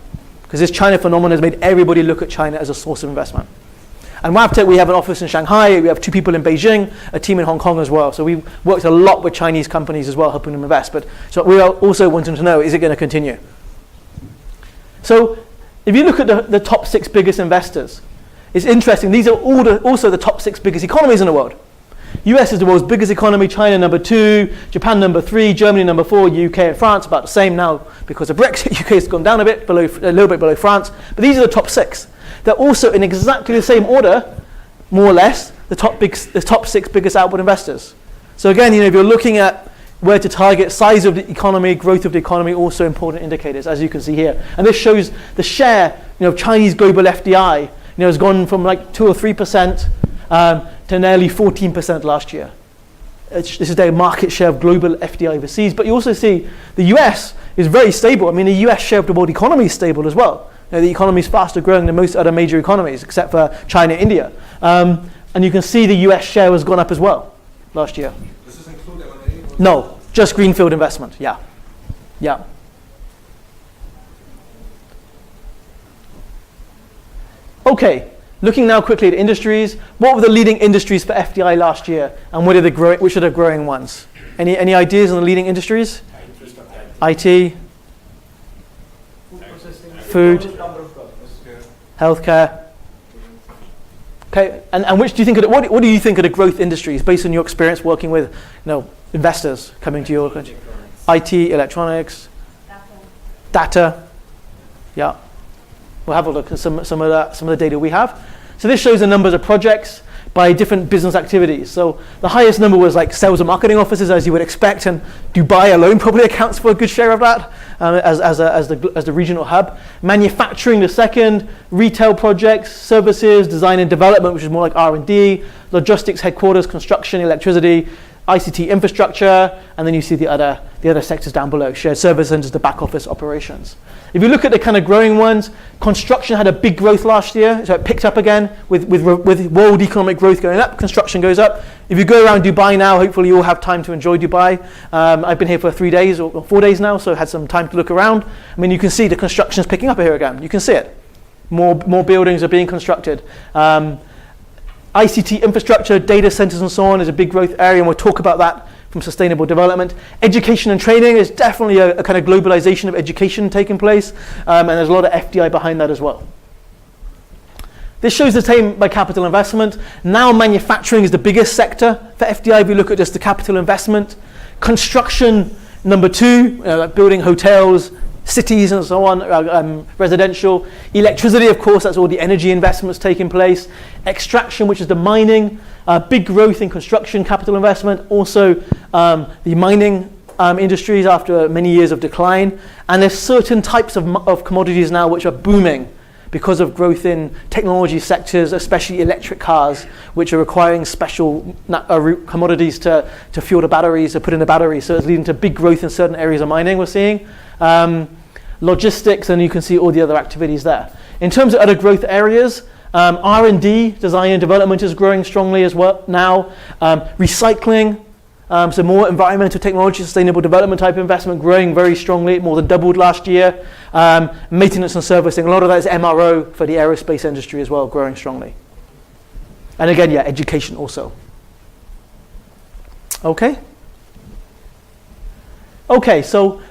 Because this China phenomenon has made everybody look at China as a source of investment. And Wavtec, we have an office in Shanghai, we have 2 people in Beijing, a team in Hong Kong as well. So we've worked a lot with Chinese companies as well, helping them invest. But so we are also wanting to know, is it going to continue? So if you look at the top 6 biggest investors, it's interesting. These are also the top 6 biggest economies in the world. US is the world's biggest economy, China number 2, Japan number 3, Germany number 4, UK and France about the same now because of Brexit. UK has gone down a little bit below France. But these are the top 6. They're also in exactly the same order, more or less, the top 6 biggest outward investors. So again, if you're looking at where to target, size of the economy, growth of the economy, also important indicators, as you can see here. And this shows the share, of Chinese global FDI, has gone from like 2 or 3% to nearly 14% last year. This is their market share of global FDI overseas. But you also see the US is very stable. I mean, the US share of the world economy is stable as well. The economy is faster growing than most other major economies, except for China, India. And you can see the US share has gone up as well last year. Does this include M&A? No, just greenfield investment, yeah. Okay, looking now quickly at industries. What were the leading industries for FDI last year, and which are the growing ones? Any ideas on the leading industries? IT, food, healthcare. Okay, and which do you think? What do you think are the growth industries based on your experience working with, investors coming to your country? IT, electronics, data. Yeah, we'll have a look at some of the data we have. So this shows the numbers of projects by different business activities. So the highest number was like sales and marketing offices, as you would expect, and Dubai alone probably accounts for a good share of that as the regional hub. Manufacturing the second, retail projects, services, design and development, which is more like R&D, logistics, headquarters, construction, electricity, ICT infrastructure, and then you see the other sectors down below, shared service centers, the back office operations. If you look at the kind of growing ones, construction had a big growth last year, so it picked up again with world economic growth going up, construction goes up. If you go around Dubai now, hopefully you'll have time to enjoy Dubai. I've been here for 3 days or 4 days now, so had some time to look around. I mean, you can see the construction is picking up here again. You can see it. More buildings are being constructed. ICT infrastructure, data centers and so on is a big growth area, and we'll talk about that from sustainable development. Education and training is definitely a kind of globalization of education taking place, and there's a lot of FDI behind that as well. This shows the same by capital investment. Now manufacturing is the biggest sector for FDI if you look at just the capital investment. Construction, number 2, like building hotels, cities and so on, residential. Electricity, of course, that's all the energy investments taking place. Extraction, which is the mining, Big growth in construction capital investment, also the mining industries after many years of decline, and there's certain types of commodities now which are booming because of growth in technology sectors, especially electric cars, which are requiring special commodities to fuel the batteries, to put in the batteries. So it's leading to big growth in certain areas of mining we're seeing. Logistics, and you can see all the other activities there. In terms of other growth areas, R&D, design and development, is growing strongly as well now. Recycling, so more environmental technology, sustainable development type investment growing very strongly, more than doubled last year. Maintenance and servicing, a lot of that is MRO for the aerospace industry as well, growing strongly. And again, yeah, education also. Okay. Okay, so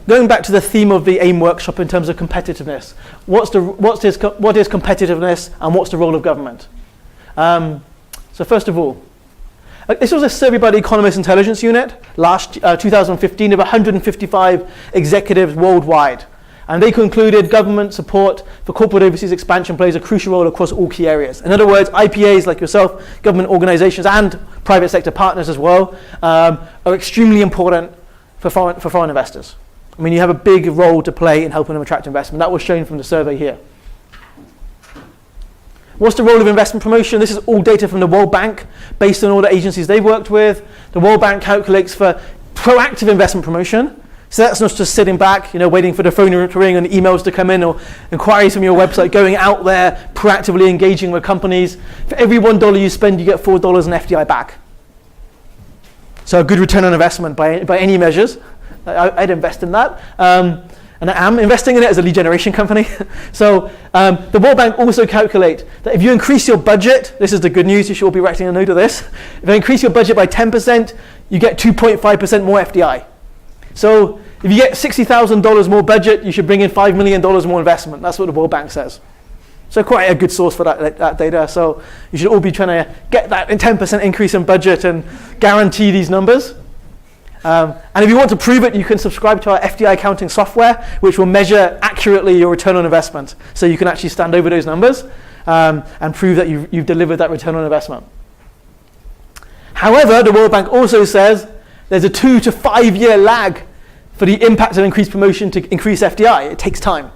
going back to the theme of the AIM workshop in terms of competitiveness, what is competitiveness and what's the role of government? So first of all, this was a survey by the Economist Intelligence Unit last 2015 of 155 executives worldwide. And they concluded government support for corporate overseas expansion plays a crucial role across all key areas. In other words, IPAs like yourself, government organizations and private sector partners as well, are extremely important for foreign investors. I mean, you have a big role to play in helping them attract investment. That was shown from the survey here. What's the role of investment promotion? This is all data from the World Bank based on all the agencies they've worked with. The World Bank calculates for proactive investment promotion. So that's not just sitting back, waiting for the phone to ring and emails to come in or inquiries from your website, going out there, proactively engaging with companies. For every $1 you spend, you get $4 in FDI back. So a good return on investment by any measures. I'd invest in that. And I am investing in it as a lead generation company. So the World Bank also calculate that if you increase your budget, this is the good news, you should all be writing a note of this. If you increase your budget by 10%, you get 2.5% more FDI. So if you get $60,000 more budget, you should bring in $5 million more investment. That's what the World Bank says. So quite a good source for that data. So you should all be trying to get that 10% increase in budget and guarantee these numbers. And if you want to prove it, you can subscribe to our FDI accounting software, which will measure accurately your return on investment. So you can actually stand over those numbers and prove that you've delivered that return on investment. However, the World Bank also says there's a 2 to 5 year lag for the impact of increased promotion to increase FDI. It takes time.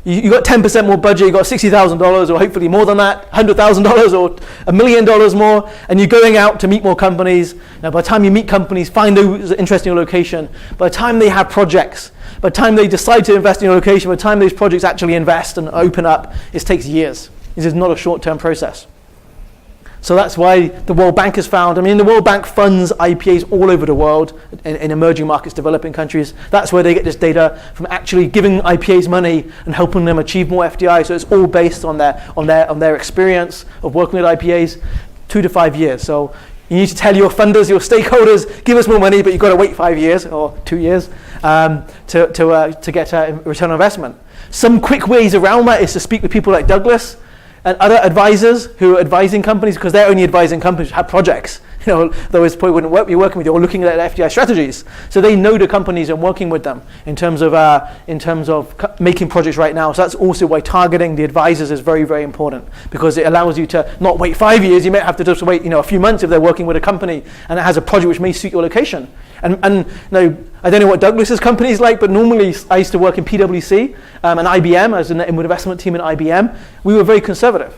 You got 10% more budget, you got $60,000 or hopefully more than that, $100,000 or $1 million more, and you're going out to meet more companies. Now by the time you meet companies, find those interested in your location, by the time they have projects, by the time they decide to invest in your location, by the time those projects actually invest and open up, it takes years. This is not a short-term process. So that's why the World Bank has found, the World Bank funds IPAs all over the world in emerging markets, developing countries. That's where they get this data from, actually giving IPAs money and helping them achieve more FDI. So it's all based on their experience of working with IPAs, 2 to 5 years. So you need to tell your funders, your stakeholders, give us more money, but you've got to wait 5 years or 2 years to get a return on investment. Some quick ways around that is to speak with people like Douglas and other advisors who are advising companies, because they're only advising companies who have projects. Those probably wouldn't be working with you or looking at FDI strategies. So they know the companies and working with them in terms of making projects right now. So that's also why targeting the advisors is very, very important, because it allows you to not wait 5 years. You may have to just wait a few months if they're working with a company and it has a project which may suit your location. And I don't know what Douglas's company is like, but normally I used to work in PwC and IBM. I was in the inward investment team in IBM. We were very conservative.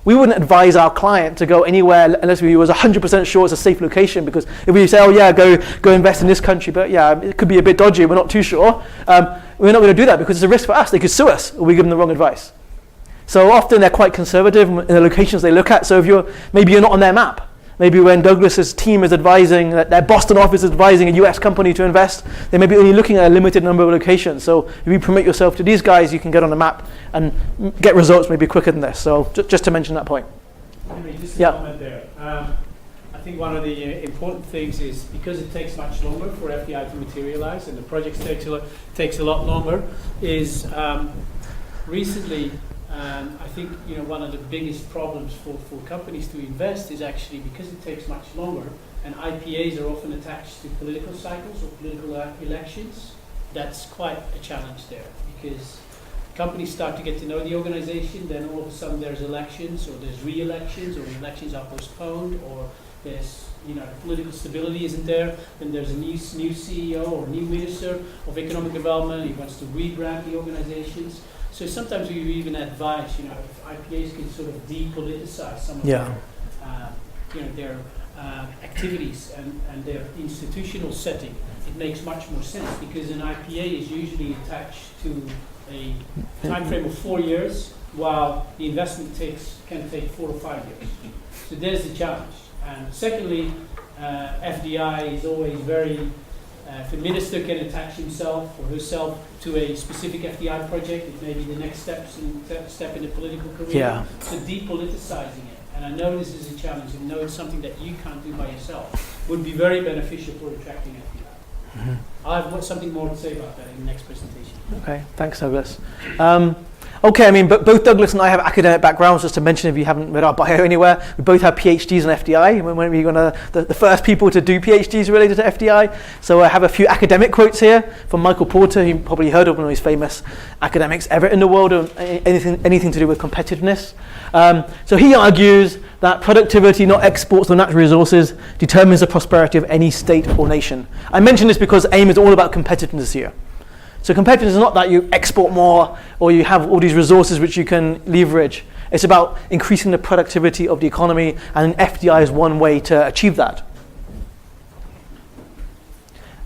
We wouldn't advise our client to go anywhere unless we was 100% sure it's a safe location, because if we say, oh yeah, go invest in this country, but yeah, it could be a bit dodgy, we're not too sure, we're not going to do that because it's a risk for us. They could sue us or we give them the wrong advice. So often they're quite conservative in the locations they look at. So if maybe you're not on their map. Maybe when Douglas's team is advising, that their Boston office is advising a US company to invest, they may be only looking at a limited number of locations. So if you promote yourself to these guys, you can get on the map and get results maybe quicker than this. So just to mention that point. Just a comment there. I think one of the important things is, because it takes much longer for FDI to materialize and the project takes a lot longer, is recently I think one of the biggest problems for companies to invest is actually because it takes much longer, and IPAs are often attached to political cycles or political elections. That's quite a challenge there, because companies start to get to know the organization, then all of a sudden there's elections, or there's re-elections, or the elections are postponed, or there's, political stability isn't there, then there's a new CEO or new minister of economic development, he wants to rebrand the organizations. So sometimes we even advise, if IPAs can sort of depoliticize some of their activities and their institutional setting, it makes much more sense, because an IPA is usually attached to a time frame of 4 years, while the investment can take 4 or 5 years. So there's the challenge. And secondly, FDI is always very, if a minister can attach himself or herself to a specific FDI project, it may be the next step in the political career. Yeah. So depoliticizing it, and I know this is a challenge, and I know it's something that you can't do by yourself, would be very beneficial for attracting FDI. Mm-hmm. I'll have something more to say about that in the next presentation. Okay, thanks, Douglas. Okay, I mean, both Douglas and I have academic backgrounds, just to mention if you haven't read our bio anywhere. We both have PhDs in FDI. We're the first people to do PhDs related to FDI. So I have a few academic quotes here from Michael Porter, who you probably heard of, one of those famous academics ever in the world, on anything to do with competitiveness. So he argues that productivity, not exports or natural resources, determines the prosperity of any state or nation. I mention this because AIM is all about competitiveness here. So competitiveness is not that you export more or you have all these resources which you can leverage. It's about increasing the productivity of the economy, and FDI is one way to achieve that.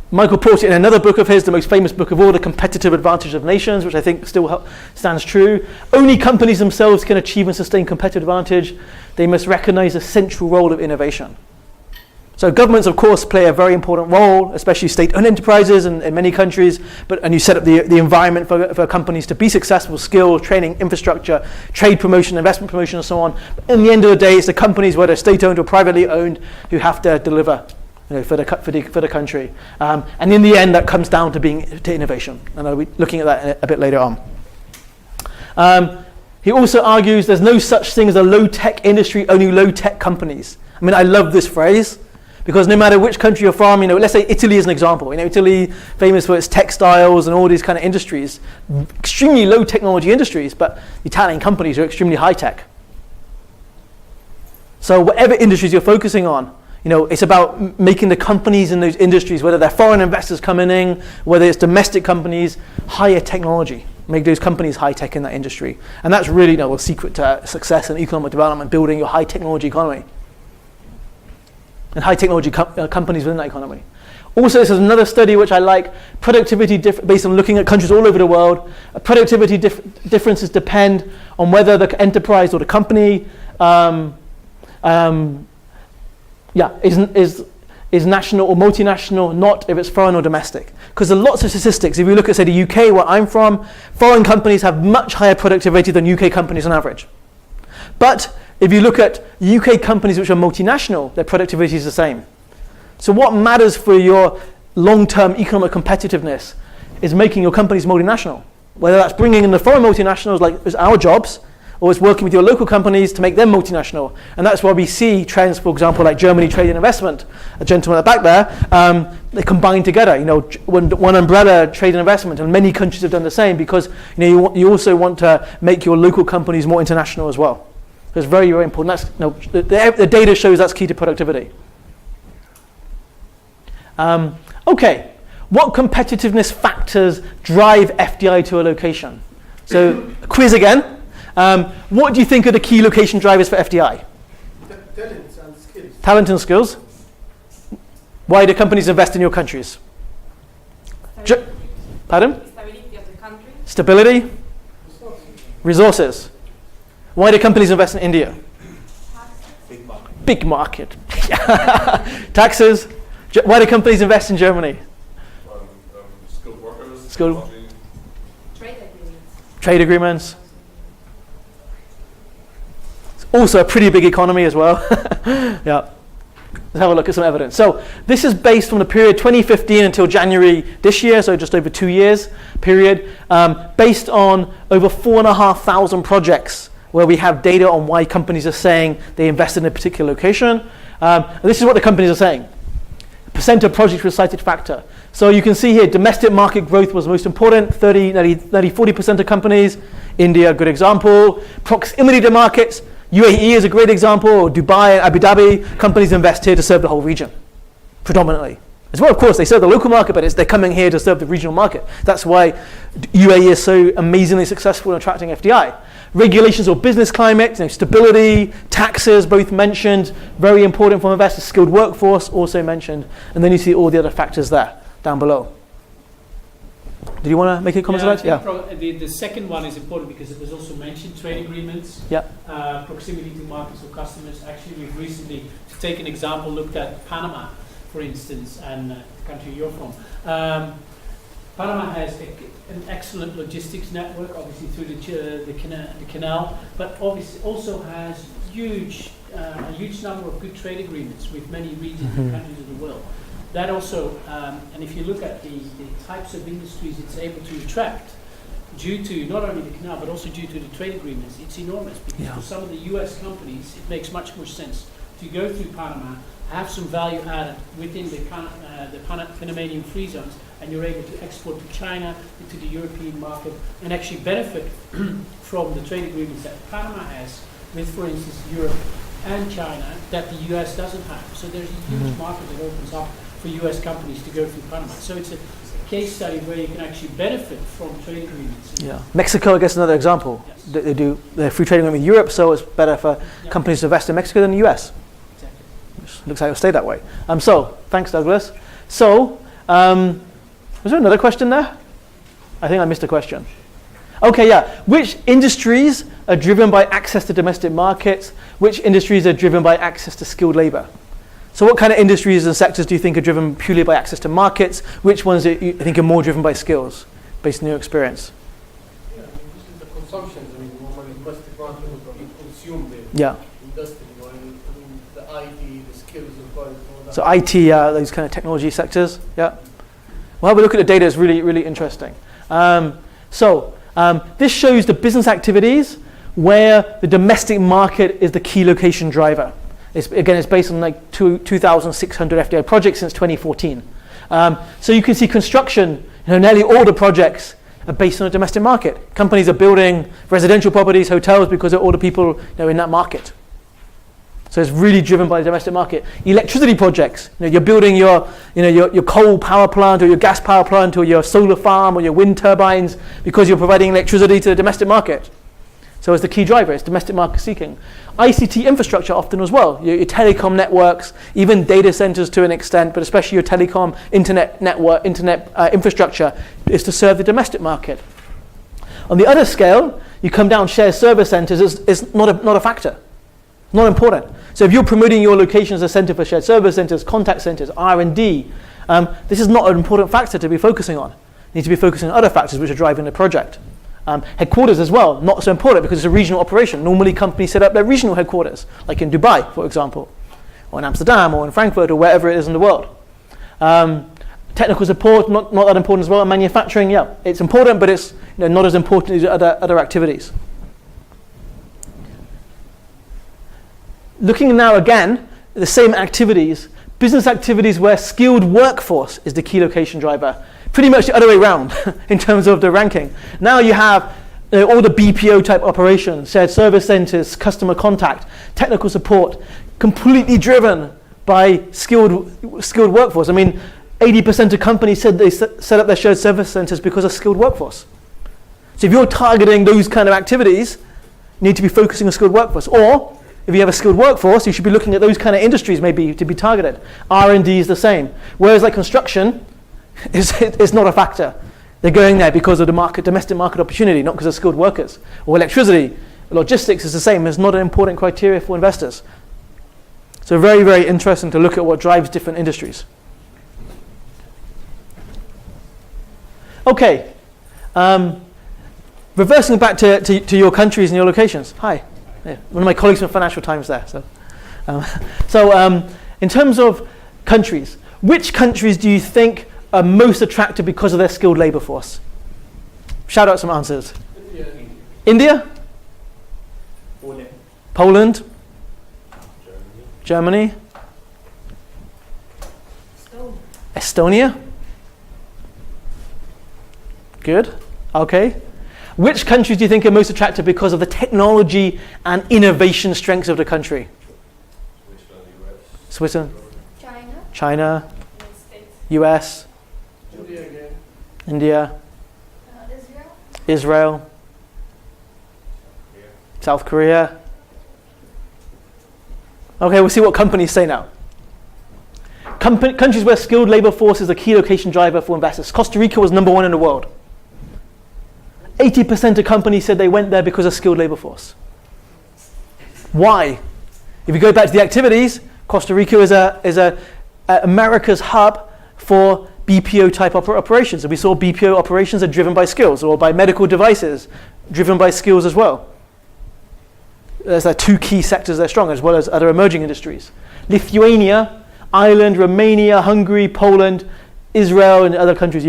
Michael Porter, in another book of his, the most famous book of all, The Competitive Advantage of Nations, which I think still stands true, only companies themselves can achieve and sustain competitive advantage. They must recognize the central role of innovation. So governments, of course, play a very important role, especially state-owned enterprises in many countries, and you set up the environment for companies to be successful, skill, training, infrastructure, trade promotion, investment promotion, and so on. But in the end of the day, it's the companies, whether state-owned or privately owned, who have to deliver for the country. And in the end, that comes down to innovation. And I'll be looking at that a bit later on. He also argues there's no such thing as a low-tech industry, only low-tech companies. I mean, I love this phrase, because no matter which country you're from, let's say Italy as an example. Italy, famous for its textiles and all these kind of industries, extremely low technology industries, but Italian companies are extremely high tech. So whatever industries you're focusing on, it's about making the companies in those industries, whether they're foreign investors coming in, whether it's domestic companies, higher technology. Make those companies high tech in that industry. And that's really a secret to success in economic development, building your high technology economy. And high technology companies within that economy. Also, this is another study which I like, productivity based on looking at countries all over the world. Productivity differences depend on whether the enterprise or the company is national or multinational, not if it's foreign or domestic. Because there are lots of statistics. If you look at, say, the UK, where I'm from, foreign companies have much higher productivity than UK companies on average. But if you look at UK companies which are multinational, their productivity is the same. So what matters for your long-term economic competitiveness is making your companies multinational. Whether that's bringing in the foreign multinationals like it's our jobs, or it's working with your local companies to make them multinational. And that's why we see trends, for example, like Germany Trade and Investment, a gentleman at the back there, they combine together, one umbrella trade and investment, and many countries have done the same because you also want to make your local companies more international as well. So it's very, very important. The data shows that's key to productivity. Okay, what competitiveness factors drive FDI to a location? So, quiz again. What do you think are the key location drivers for FDI? Talent and skills. Talent and skills. Why do companies invest in your countries? Pardon? Stability of the country. Stability. Resources. Why do companies invest in India? Big market. Taxes. Why do companies invest in Germany? Skilled workers. Skilled. Trade agreements. Trade agreements. It's also a pretty big economy as well. Yeah. Let's have a look at some evidence. So this is based from the period 2015 until January this year, so just over 2 years period, based on over 4,500 projects where we have data on why companies are saying they invested in a particular location. And this is what the companies are saying. Percent of projects with cited factor. So you can see here, domestic market growth was most important, nearly 40% of companies. India, a good example. Proximity to markets, UAE is a great example, or Dubai and Abu Dhabi, companies invest here to serve the whole region, predominantly. As well, of course, they serve the local market, but they're coming here to serve the regional market. That's why UAE is so amazingly successful in attracting FDI. Regulations or business climate, stability, taxes, both mentioned, very important for investors. Skilled workforce, also mentioned. And then you see all the other factors there, down below. Did you want to make a comment on that? Yeah. The second one is important because it was also mentioned, trade agreements, proximity to markets or customers. Actually, we've recently, to take an example, looked at Panama, for instance, and the country you're from. Panama has an excellent logistics network, obviously through the canal, but obviously also has a huge number of good trade agreements with many regions and countries of the world. That also, and if you look at the types of industries it's able to attract, due to not only the canal but also due to the trade agreements, it's enormous. Because for some of the US companies, it makes much more sense to go through Panama, have some value added within the Panamanian free zones, and you're able to export to China, into the European market, and actually benefit from the trade agreements that Panama has with, for instance, Europe and China, that the US doesn't have. So there's a huge market that opens up for US companies to go through Panama. So it's a case study where you can actually benefit from trade agreements. Yeah. Mexico, I guess, another example. Yes. They do their free trade agreement with Europe, so it's better for companies to invest in Mexico than the US. Exactly. Which looks like it'll stay that way. So, thanks, Douglas. So, was there another question there? I think I missed a question. Okay, yeah. Which industries are driven by access to domestic markets? Which industries are driven by access to skilled labor? So what kind of industries and sectors do you think are driven purely by access to markets? Which ones do you think are more driven by skills, based on your experience? Yeah, this is the consumption. Normally domestic market will consume the industry, the IT, the skills required. So IT, those kind of technology sectors, yeah. We'll have a look at the data. It's really, really interesting. This shows the business activities where the domestic market is the key location driver. It's based on like 2,600 FDI projects since 2014. So you can see construction, nearly all the projects are based on the domestic market. Companies are building residential properties, hotels, because of all the people in that market. So it's really driven by the domestic market. Electricity projects, you're building your coal power plant or your gas power plant or your solar farm or your wind turbines because you're providing electricity to the domestic market. So it's the key driver, it's domestic market seeking. ICT infrastructure often as well, your telecom networks, even data centers to an extent, but especially your telecom internet network, infrastructure is to serve the domestic market. On the other scale, you come down shared service centers, it's not a factor, not important. So if you're promoting your location as a center for shared service centers, contact centers, R&D, this is not an important factor to be focusing on. You need to be focusing on other factors which are driving the project. Headquarters as well, not so important because it's a regional operation. Normally companies set up their regional headquarters, like in Dubai, for example, or in Amsterdam, or in Frankfurt, or wherever it is in the world. Technical support, not that important as well. And manufacturing, yeah, it's important, but it's not as important as other activities. Looking now again, the same activities, business activities where skilled workforce is the key location driver. Pretty much the other way around in terms of the ranking. Now you have all the BPO type operations, shared service centers, customer contact, technical support, completely driven by skilled workforce. 80% of companies said they set up their shared service centers because of skilled workforce. So if you're targeting those kind of activities, you need to be focusing on skilled workforce. Or if you have a skilled workforce, you should be looking at those kind of industries maybe to be targeted. R&D is the same. Whereas like construction, it's not a factor. They're going there because of the domestic market opportunity, not because of skilled workers. Or electricity, logistics is the same. It's not an important criteria for investors. So very, very interesting to look at what drives different industries. Okay, reversing back to your countries and your locations. Hi, yeah, one of my colleagues from Financial Times there. So in terms of countries, which countries do you think are most attractive because of their skilled labor force? Shout out some answers. India? Poland? Germany? Estonia? Good. Okay. Which countries do you think are most attractive because of the technology and innovation strengths of the country? Switzerland. China. US. India. Israel. South Korea. Okay, we'll see what companies say now. Countries where skilled labor force is a key location driver for investors. Costa Rica was number 1 in the world. 80% of companies said they went there because of skilled labor force. Why? If you go back to the activities, Costa Rica is America's hub for BPO type operations. And we saw BPO operations are driven by skills, or by medical devices, driven by skills as well. There's like 2 key sectors that are strong, as well as other emerging industries. Lithuania, Ireland, Romania, Hungary, Poland, Israel, and other countries.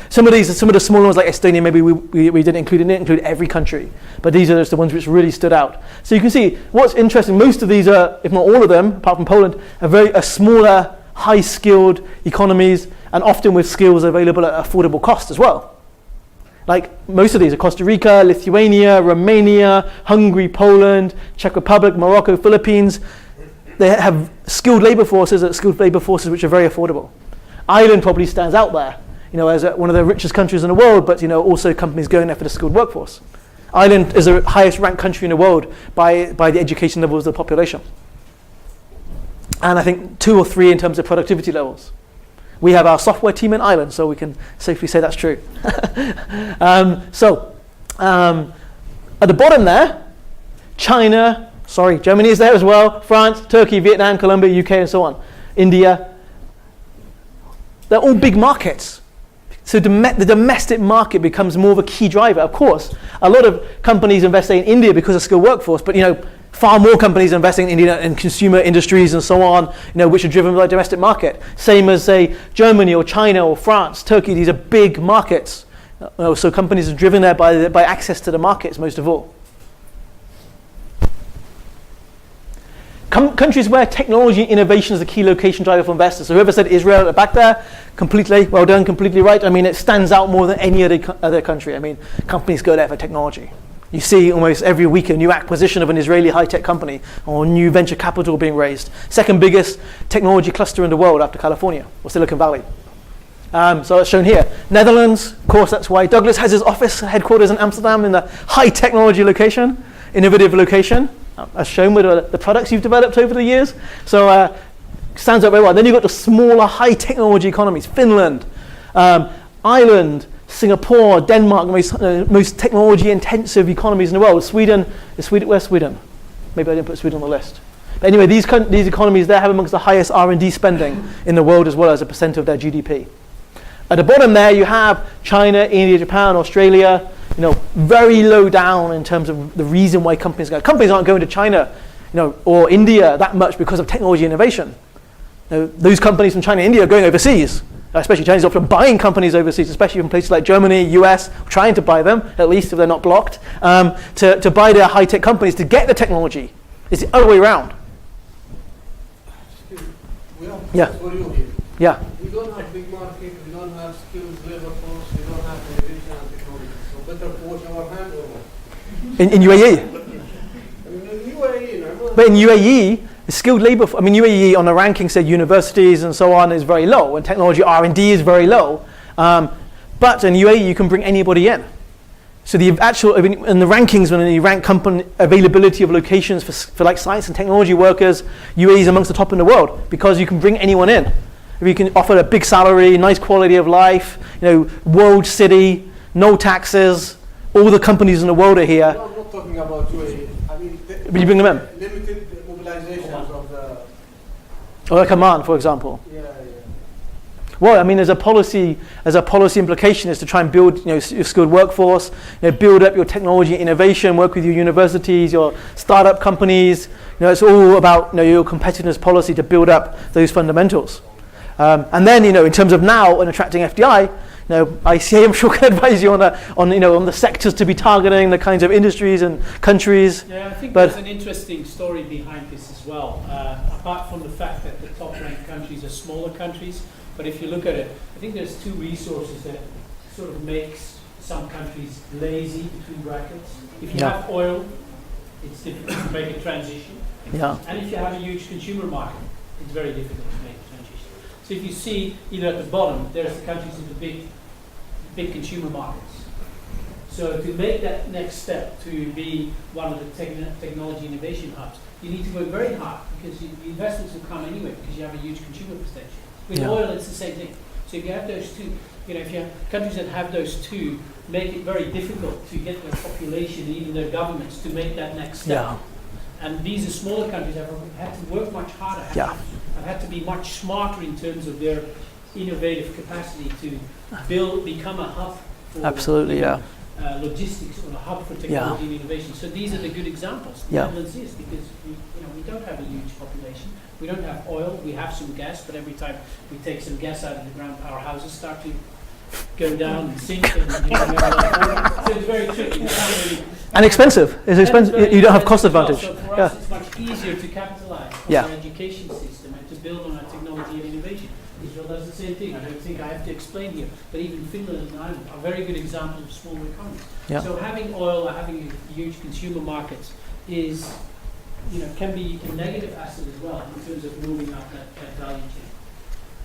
Some of the smaller ones like Estonia, maybe we didn't include every country, but these are just the ones which really stood out. So you can see what's interesting. Most of these are, if not all of them, apart from Poland, are smaller, high-skilled economies, and often with skills available at affordable cost as well. Like most of these are Costa Rica, Lithuania, Romania, Hungary, Poland, Czech Republic, Morocco, Philippines. They have skilled labor forces which are very affordable. Ireland probably stands out there, as one of the richest countries in the world, but also companies going there for the skilled workforce. Ireland is the highest ranked country in the world by the education levels of the population. And I think 2 or 3 in terms of productivity levels. We have our software team in Ireland, so we can safely say that's true. At the bottom there, China, Germany is there as well, France, Turkey, Vietnam, Colombia, UK, and so on. India. They're all big markets. So the domestic market becomes more of a key driver. Of course, a lot of companies invest in India because of skilled workforce, but far more companies are investing in India in consumer industries and so on, which are driven by the domestic market. Same as, say, Germany or China or France, Turkey. These are big markets. So companies are driven there by access to the markets most of all. Countries where technology innovation is a key location driver for investors. So whoever said Israel at the back there, completely well done, completely right. I mean, it stands out more than any other country. I mean, companies go there for technology. You see almost every week a new acquisition of an Israeli high-tech company or new venture capital being raised. Second biggest technology cluster in the world after California or Silicon Valley. So it's shown here. Netherlands, of course, that's why Douglas has his office headquarters in Amsterdam in the high technology location, innovative location. As shown with the products you've developed over the years. So stands out very well. Then you've got the smaller high technology economies. Finland, Ireland, Singapore, Denmark, most technology intensive economies in the world. Where's Sweden? Maybe I didn't put Sweden on the list. But anyway, these economies there have amongst the highest R&D spending in the world as well as a percent of their GDP. At the bottom there you have China, India, Japan, Australia, very low down in terms of the reason why companies go. Companies aren't going to China, or India that much because of technology innovation. Those companies from China and India are going overseas, especially Chinese often buying companies overseas, especially from places like Germany, US, trying to buy them, at least if they're not blocked, to buy their high-tech companies to get the technology. It's the other way around. Yeah. Yeah. We don't have big market, we don't have skilled labor force, we don't have innovation and technology. So better to wash our hands or what? In UAE? In UAE, But in UAE, the skilled labor, UAE on the ranking said universities and so on is very low, and technology R&D is very low. But in UAE, you can bring anybody in. So the actual, in the rankings, when you rank company availability of locations for like science and technology workers, UAE is amongst the top in the world because you can bring anyone in. If you can offer a big salary, nice quality of life, world city, no taxes, all the companies in the world are here. No, I'm not talking about UAE. But you bring them in. Limited mobilizations of the... Or like Oman, for example. Yeah. Well, there's a policy implication is to try and build, your skilled workforce, build up your technology innovation, work with your universities, your startup companies. It's all about, your competitiveness policy to build up those fundamentals. And then, in terms of now and attracting FDI, ICA I'm sure can advise you on the sectors to be targeting, the kinds of industries and countries. Yeah, I think there's an interesting story behind this as well. Apart from the fact that the top-ranked countries are smaller countries, but if you look at it, I think there's 2 resources that sort of makes some countries lazy, between brackets. If you Yeah. have oil, it's difficult to make a transition. Yeah. And if you have a huge consumer market, it's very difficult to make a transition. So if you see, either at the bottom, there's the countries with the big consumer markets. So to make that next step to be one of the technology innovation hubs, you need to work very hard because the investments will come anyway because you have a huge consumer potential. With Yeah. oil, it's the same thing. So if you have those two, if you have countries that have those two, make it very difficult to get their population, even their governments, to make that next step. Yeah. And these are smaller countries that have had to work much harder, have had to be much smarter in terms of their innovative capacity to become a hub for Absolutely, yeah. Logistics, or a hub for technology and innovation. So these are the good examples. The Yeah. Netherlands is because we don't have a huge population. We don't have oil. We have some gas, but every time we take some gas out of the ground, our houses start to go down and sink. And, so it's very tricky. You can't really And expensive. It's expensive. You don't have cost advantage. So for Yeah. us, it's much easier to capitalize on Yeah. our education system and to build on our technology and innovation. Israel does the same thing. I don't think I have to explain here, but even Finland and Ireland are very good examples of smaller economies. Yeah. So having oil or having a huge consumer markets is, can be a negative asset as well in terms of moving up that value chain.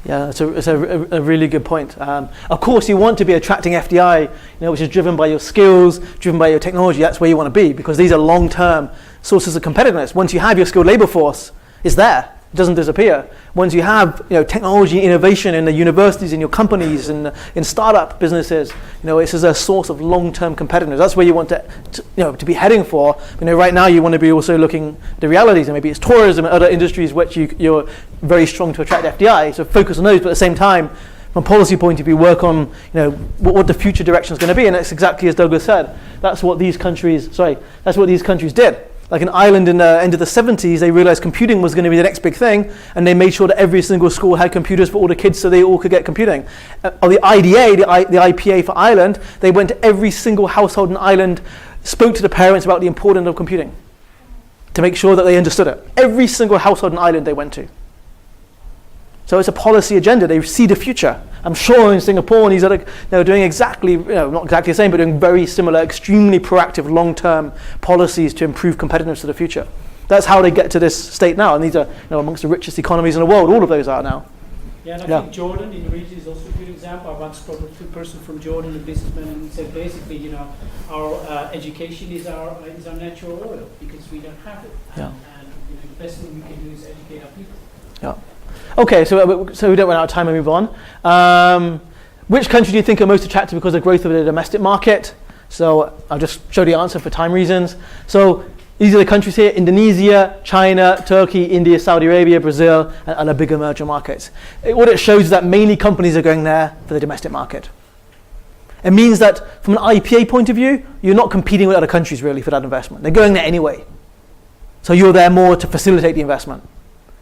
Yeah, it's a really good point. Of course, you want to be attracting FDI, which is driven by your skills, driven by your technology. That's where you want to be because these are long-term sources of competitiveness. Once you have your skilled labor force, it's there. It doesn't disappear. Once you have technology innovation in the universities, in your companies, in startup businesses, this is a source of long-term competitiveness. That's where you want to be heading for. Right now you want to be also looking at the realities, and maybe it's tourism and other industries which you're very strong to attract FDI. So focus on those, but at the same time, from a policy point of view, work on what the future direction is going to be, and that's exactly as Douglas said. That's what these countries did. Like in Ireland in the end of the 70s, they realized computing was going to be the next big thing, and they made sure that every single school had computers for all the kids so they all could get computing. On the IDA, the IPA for Ireland, they went to every single household in Ireland, spoke to the parents about the importance of computing to make sure that they understood it. Every single household in Ireland they went to. So it's a policy agenda. They see the future. I'm sure in Singapore and they're doing exactly, not exactly the same, but doing very similar, extremely proactive, long-term policies to improve competitiveness for the future. That's how they get to this state now. And these are amongst the richest economies in the world. All of those are now. Yeah, and I think Jordan in the region is also a good example. I once spoke to a person from Jordan, a businessman, and he said basically, our education is our natural oil because we don't have it. Yeah. And the best thing we can do is educate our people. Yeah. Okay, so we don't run out of time and move on. Which country do you think are most attractive because of growth of the domestic market? So I'll just show the answer for time reasons. So these are the countries here: Indonesia, China, Turkey, India, Saudi Arabia, Brazil, and other big emerging markets. What it shows is that mainly companies are going there for the domestic market. It means that from an IPA point of view, you're not competing with other countries really for that investment. They're going there anyway. So you're there more to facilitate the investment.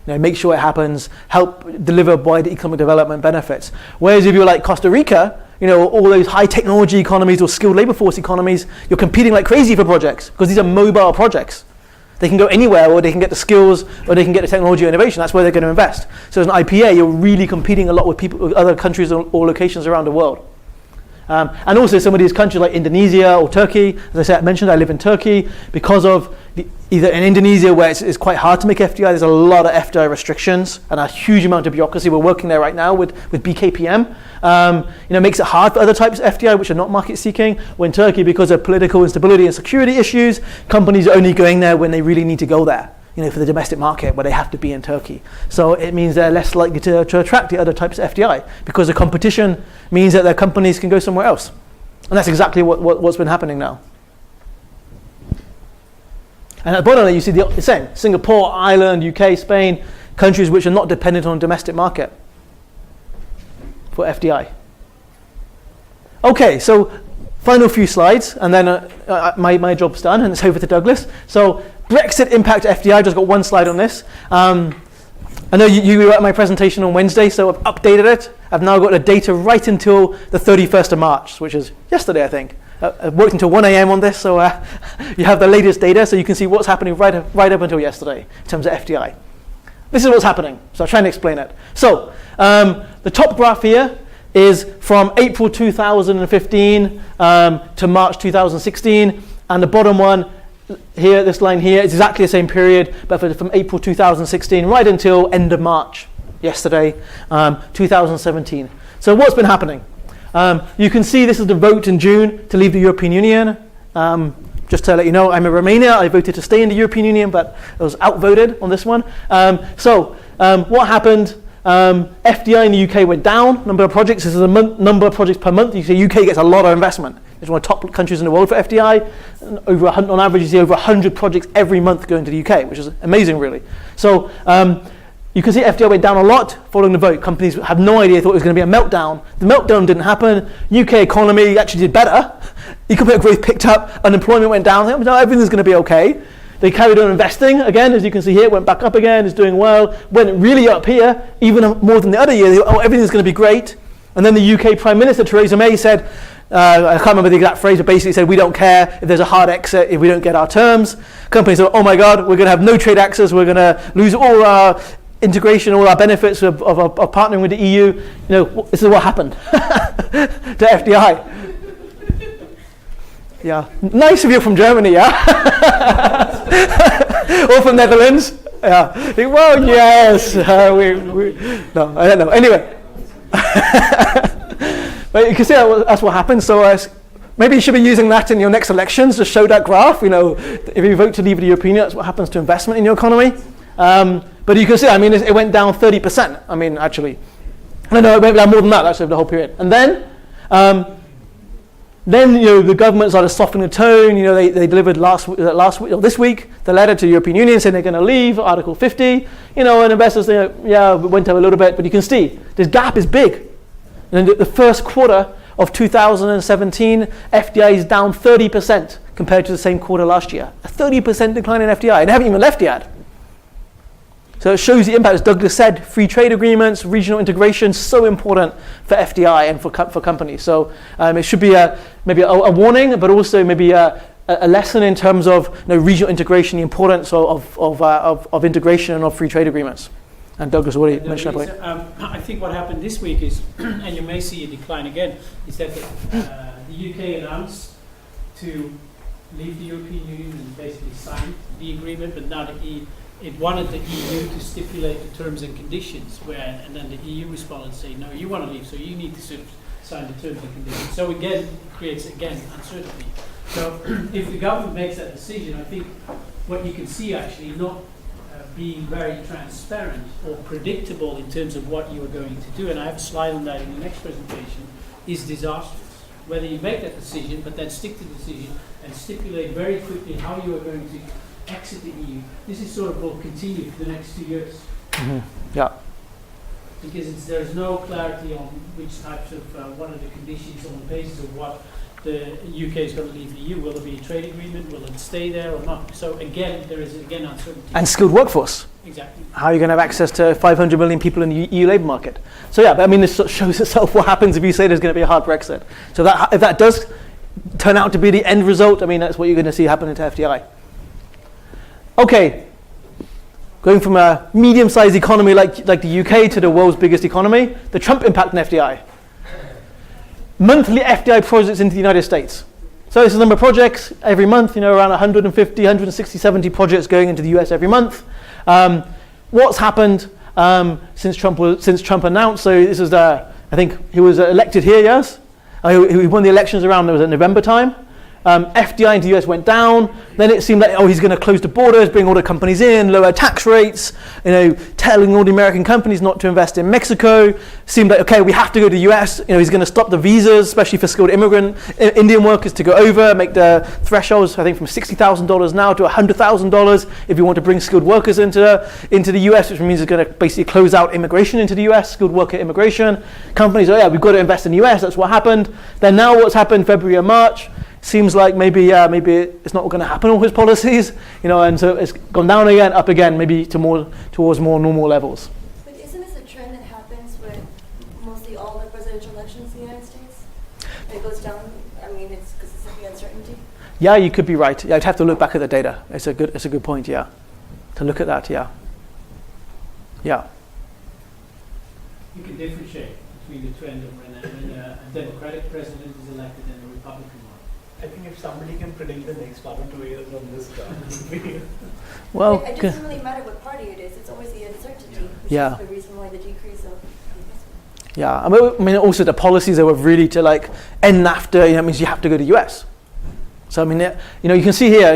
Make sure it happens, help deliver wider economic development benefits. Whereas if you're like Costa Rica, all those high technology economies or skilled labor force economies, you're competing like crazy for projects because these are mobile projects. They can go anywhere, or they can get the skills, or they can get the technology or innovation. That's where they're going to invest. So as an IPA, you're really competing a lot with people, with other countries or locations around the world. And also some of these countries like Indonesia or Turkey, as I mentioned, I live in Turkey, because of either in Indonesia where it's quite hard to make FDI, there's a lot of FDI restrictions and a huge amount of bureaucracy. We're working there right now with BKPM. Makes it hard for other types of FDI which are not market seeking. When Turkey, because of political instability and security issues, companies are only going there when they really need to go there. For the domestic market where they have to be in Turkey. So it means they're less likely to attract the other types of FDI because the competition means that their companies can go somewhere else. And that's exactly what's been happening now. And at the bottom there you see the same. Singapore, Ireland, UK, Spain, countries which are not dependent on the domestic market for FDI. Okay, so final few slides, and then my job's done, and it's over to Douglas. So Brexit impact FDI, I've just got one slide on this. I know you were at my presentation on Wednesday, so I've updated it. I've now got the data right until the 31st of March, which is yesterday, I think. I've worked until 1 a.m. on this, so you have the latest data, so you can see what's happening right up until yesterday in terms of FDI. This is what's happening, so I'll try and explain it. So the top graph here is from April 2015 to March 2016, and the bottom one here, this line here, is exactly the same period, but from April 2016 right until end of March, yesterday, 2017. So what's been happening? You can see this is the vote in June to leave the European Union. Just to let you know, I'm in Romania. I voted to stay in the European Union, but I was outvoted on this one. What happened? FDI in the UK went down. Number of projects. This is the number of projects per month. You see, UK gets a lot of investment. It's one of the top countries in the world for FDI. Over on average, you see over 100 projects every month going to the UK, which is amazing, really. So you can see FDI went down a lot following the vote. Companies had no idea, thought it was going to be a meltdown. The meltdown didn't happen. UK economy actually did better. Economic growth picked up. Unemployment went down. No, everything's going to be okay. They carried on investing again, as you can see here. Went back up again. Is doing well. Went really up here, even more than the other year. Everything's going to be great. And then the UK Prime Minister Theresa May said, I can't remember the exact phrase, but basically said, we don't care if there's a hard exit if we don't get our terms. Companies said, oh my God, we're going to have no trade access. We're going to lose all our integration, all our benefits of partnering with the EU. This is what happened to FDI. Yeah, nice of you from Germany, yeah? Or from Netherlands. Yeah. Well, yes. No, I don't know. Anyway. But you can see that's what happened. So maybe you should be using that in your next elections to show that graph. If you vote to leave the European Union, that's what happens to investment in your economy. But you can see, it went down 30%. Actually. No, it went down more than that. That's over the whole period. And then the government started softening the tone. They delivered this week the letter to the European Union saying they're going to leave Article 50. And investors say, yeah, we went up a little bit, but you can see this gap is big. And the first quarter of 2017, FDI is down 30% compared to the same quarter last year. A 30% decline in FDI, and they haven't even left yet. So it shows the impact, as Douglas said, free trade agreements, regional integration, so important for FDI and for companies. So it should be maybe a warning, but also maybe a lesson in terms of regional integration, the importance of integration and of free trade agreements. And Douglas already mentioned that point. I think what happened this week is, and you may see a decline again, is that the UK announced to leave the European Union and basically signed the agreement, but now it wanted the EU to stipulate the terms and conditions, and then the EU responded saying, no, you want to leave, so you need to sort of sign the terms and conditions. So again, it creates uncertainty. So if the government makes that decision, I think what you can see actually not being very transparent or predictable in terms of what you are going to do, and I have a slide on that in the next presentation, is disastrous. Whether you make that decision, but then stick to the decision and stipulate very quickly how you are going to exit the EU, this is sort of will continue for the next 2 years. Mm-hmm. Yeah. Because there's no clarity on which types of, what are the conditions on the basis of what the UK is going to leave the EU. Will there be a trade agreement? Will it stay there or not? So again, there is uncertainty. And skilled workforce. Exactly. How are you going to have access to 500 million people in the EU labour market? So yeah, but this shows itself what happens if you say there's going to be a hard Brexit. So if that does turn out to be the end result, that's what you're going to see happening to FDI. Okay, going from a medium-sized economy like the UK to the world's biggest economy, the Trump impact on FDI. Monthly FDI projects into the United States. So this is the number of projects every month, around 150, 160, 70 projects going into the US every month. What's happened since Trump announced? So this is I think he was elected here, yes? He won the elections around, November time. FDI into the US went down. Then it seemed like, he's going to close the borders, bring all the companies in, lower tax rates, telling all the American companies not to invest in Mexico. Seemed like, okay, we have to go to the US. He's going to stop the visas, especially for skilled Indian workers to go over, make the thresholds, I think, from $60,000 now to $100,000 if you want to bring skilled workers into the US, which means it's going to basically close out immigration into the US, skilled worker immigration. Companies, we've got to invest in the US. That's what happened. Then now what's happened February and March? Seems like maybe it's not going to happen, all his policies, and so it's gone down again, up again, maybe towards more normal levels. But isn't this a trend that happens with mostly all the presidential elections in the United States? It goes down. It's because it's the uncertainty. Yeah, you could be right. Yeah, I'd have to look back at the data. It's a good point. Yeah, to look at that. Yeah. You can differentiate between the trend of when a Democratic president is elected and a Republican one. I think if somebody can predict the next 1 or 2 years on this ground, it would be. Well, it doesn't really matter what party it is. It's always the uncertainty, which Yeah. is the reason why the decrease of investment. Yeah, I mean, also the policies that were really to like end NAFTA, that means you have to go to US. So I mean, you can see here,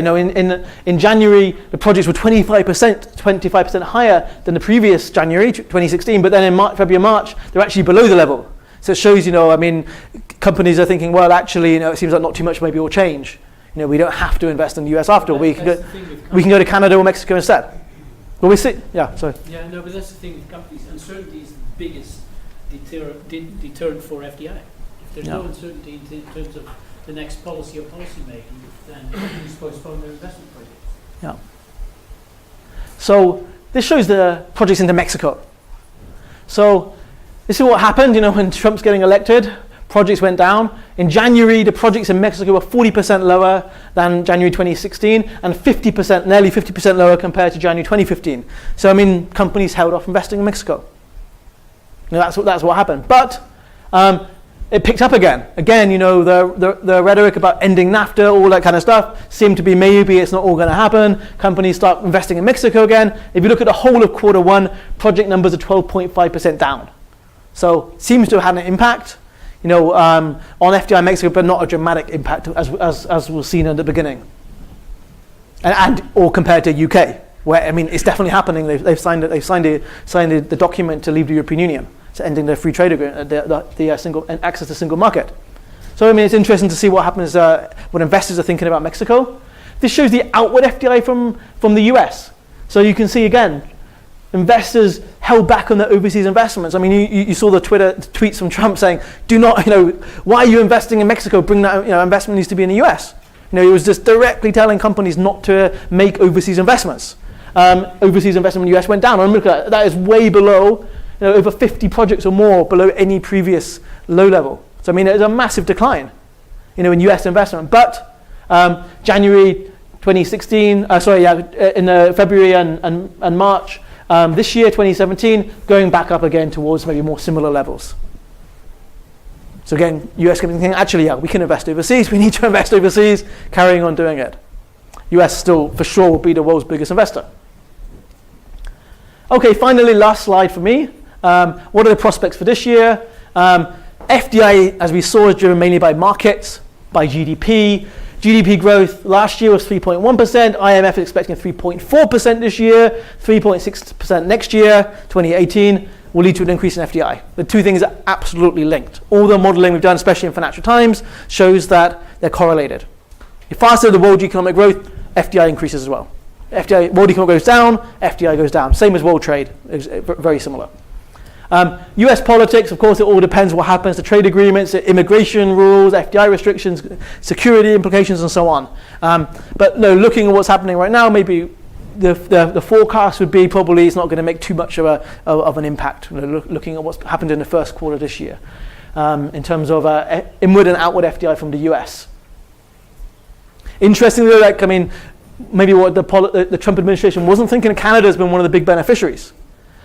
in January the projects were 25% higher than the previous January 2016, but then in February, March they're actually below the level. So it shows, I mean, companies are thinking, well, actually, it seems like not too much maybe will change. We don't have to invest in the US after all. We can go to Canada or Mexico instead. But we see, yeah. Sorry. Yeah, no, but that's the thing with companies. Uncertainty is the biggest deterrent for FDI. If there's no uncertainty in terms of the next policy or policy making, then companies postpone their investment projects. Yeah. So this shows the projects into Mexico. So this is what happened, when Trump's getting elected. Projects went down. In January, the projects in Mexico were 40% lower than January 2016 and nearly 50% lower compared to January 2015. So, I mean, companies held off investing in Mexico. That's what happened. But it picked up again. Again, the rhetoric about ending NAFTA, all that kind of stuff, seemed to be maybe it's not all going to happen. Companies start investing in Mexico again. If you look at the whole of Q1, project numbers are 12.5% down. So, it seems to have had an impact. On FDI Mexico, but not a dramatic impact as was seen at the beginning, or compared to UK, where I mean it's definitely happening. They've signed the document to leave the European Union, so ending their free trade agreement, the single and access to single market. So I mean it's interesting to see what happens when investors are thinking about Mexico. This shows the outward FDI from the US. So you can see again. Investors held back on their overseas investments. I mean, you saw the Twitter tweets from Trump saying, "Do not, why are you investing in Mexico? Bring that, investment needs to be in the U.S." He was just directly telling companies not to make overseas investments. Overseas investment in the U.S. went down. And look at that; that is way below, over 50 projects or more below any previous low level. So I mean, it's a massive decline, in U.S. investment. But January 2016, in February and March. This year, 2017, going back up again towards maybe more similar levels. So again, US companies thinking, actually, we can invest overseas. We need to invest overseas, carrying on doing it. US still, for sure, will be the world's biggest investor. Okay, finally, last slide for me. What are the prospects for this year? FDI, as we saw, is driven mainly by markets, by GDP. GDP growth last year was 3.1%. IMF is expecting 3.4% this year, 3.6% next year, 2018, will lead to an increase in FDI. The two things are absolutely linked. All the modeling we've done, especially in Financial Times, shows that they're correlated. The faster the world economic growth, FDI increases as well. World economic goes down, FDI goes down. Same as world trade, very similar. US politics, of course, it all depends what happens to trade agreements, immigration rules, FDI restrictions, security implications, and so on. But no, looking at what's happening right now, maybe the forecast would be probably it's not going to make too much of an impact. Looking at what's happened in the first quarter this year, in terms of inward and outward FDI from the US. Interestingly, maybe what the Trump administration wasn't thinking, Canada has been one of the big beneficiaries.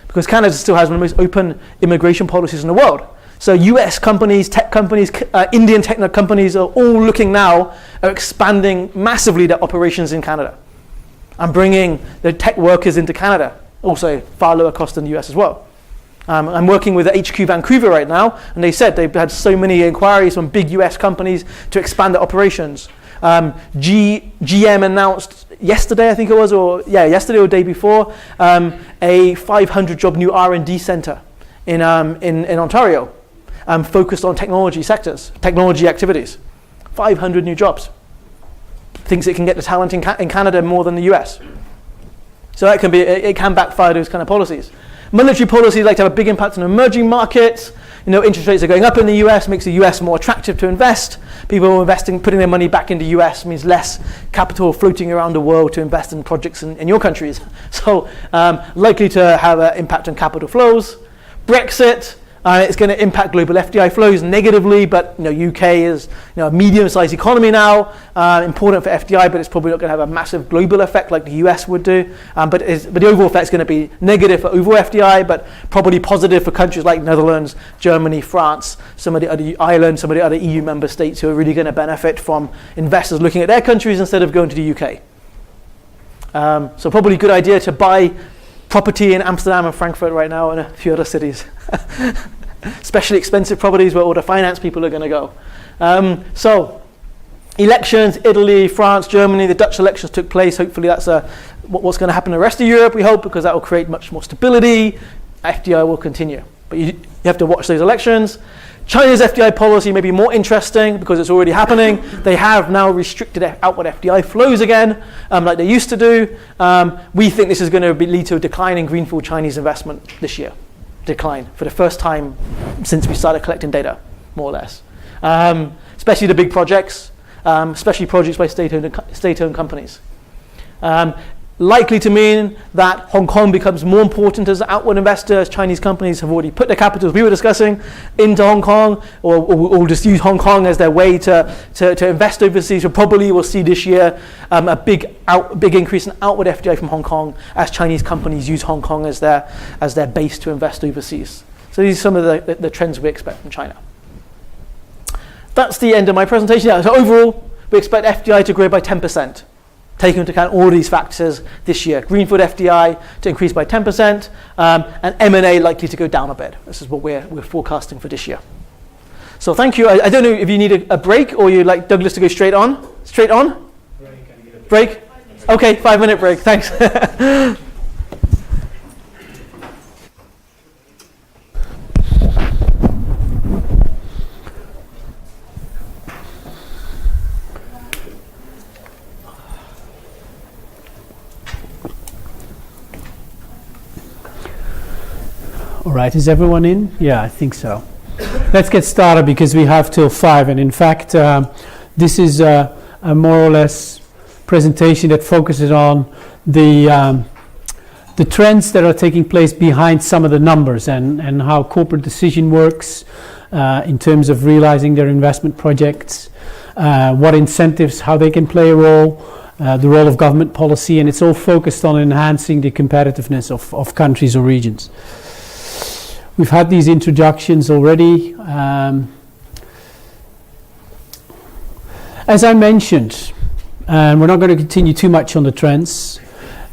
Because Canada still has one of the most open immigration policies in the world. So US companies, tech companies, Indian tech companies are all looking now at expanding massively their operations in Canada and bringing the tech workers into Canada, also far lower cost than the US as well. I'm working with the HQ Vancouver right now, and they said they've had so many inquiries from big US companies to expand their operations. GM announced yesterday, I think it was, yesterday or the day before, a 500 job new R&D center in Ontario, focused on technology sectors, technology activities. 500 new jobs. Thinks it can get the talent in Canada more than the US. So that it can backfire those kind of policies. Monetary policies like to have a big impact on emerging markets. Interest rates are going up in the US, makes the US more attractive to invest. People investing, putting their money back into the US means less capital floating around the world to invest in projects in your countries. So likely to have an impact on capital flows. Brexit, It's going to impact global FDI flows negatively, but UK is a medium-sized economy now, important for FDI, but it's probably not going to have a massive global effect like the US would do. But the overall effect is going to be negative for overall FDI, but probably positive for countries like Netherlands, Germany, France, some of the other Ireland, some of the other EU member states who are really going to benefit from investors looking at their countries instead of going to the UK. So probably a good idea to buy property in Amsterdam and Frankfurt right now and a few other cities. Especially expensive properties where all the finance people are going to go. So elections, Italy, France, Germany, the Dutch elections took place. Hopefully that's what's going to happen in the rest of Europe, we hope, because that will create much more stability. FDI will continue. But you have to watch those elections. China's FDI policy may be more interesting because it's already happening. They have now restricted outward FDI flows again, like they used to do. We think this is going to lead to a decline in greenfield Chinese investment this year. Decline for the first time since we started collecting data, more or less. Especially the big projects, especially projects by state-owned companies. Likely to mean that Hong Kong becomes more important as an outward investor, as Chinese companies have already put their capitals we were discussing into Hong Kong, or just use Hong Kong as their way to invest overseas. So probably we'll see this year a big increase in outward FDI from Hong Kong as Chinese companies use Hong Kong as their base to invest overseas. So these are some of the trends we expect from China. That's the end of my presentation. Yeah, so overall, we expect FDI to grow by 10%. Taking into account all these factors this year. Greenfield FDI to increase by 10%, and M&A likely to go down a bit. This is what we're forecasting for this year. So thank you. I don't know if you need a break or you'd like Douglas to go straight on. Straight on? Break? Okay, 5-minute break. Thanks. All right, is everyone in? Yeah, I think so. Let's get started because we have till 5. And in fact, this is a more or less presentation that focuses on the trends that are taking place behind some of the numbers and how corporate decision works in terms of realizing their investment projects, what incentives, how they can play a role, the role of government policy, and it's all focused on enhancing the competitiveness of countries or regions. We've had these introductions already. As I mentioned, and we're not going to continue too much on the trends,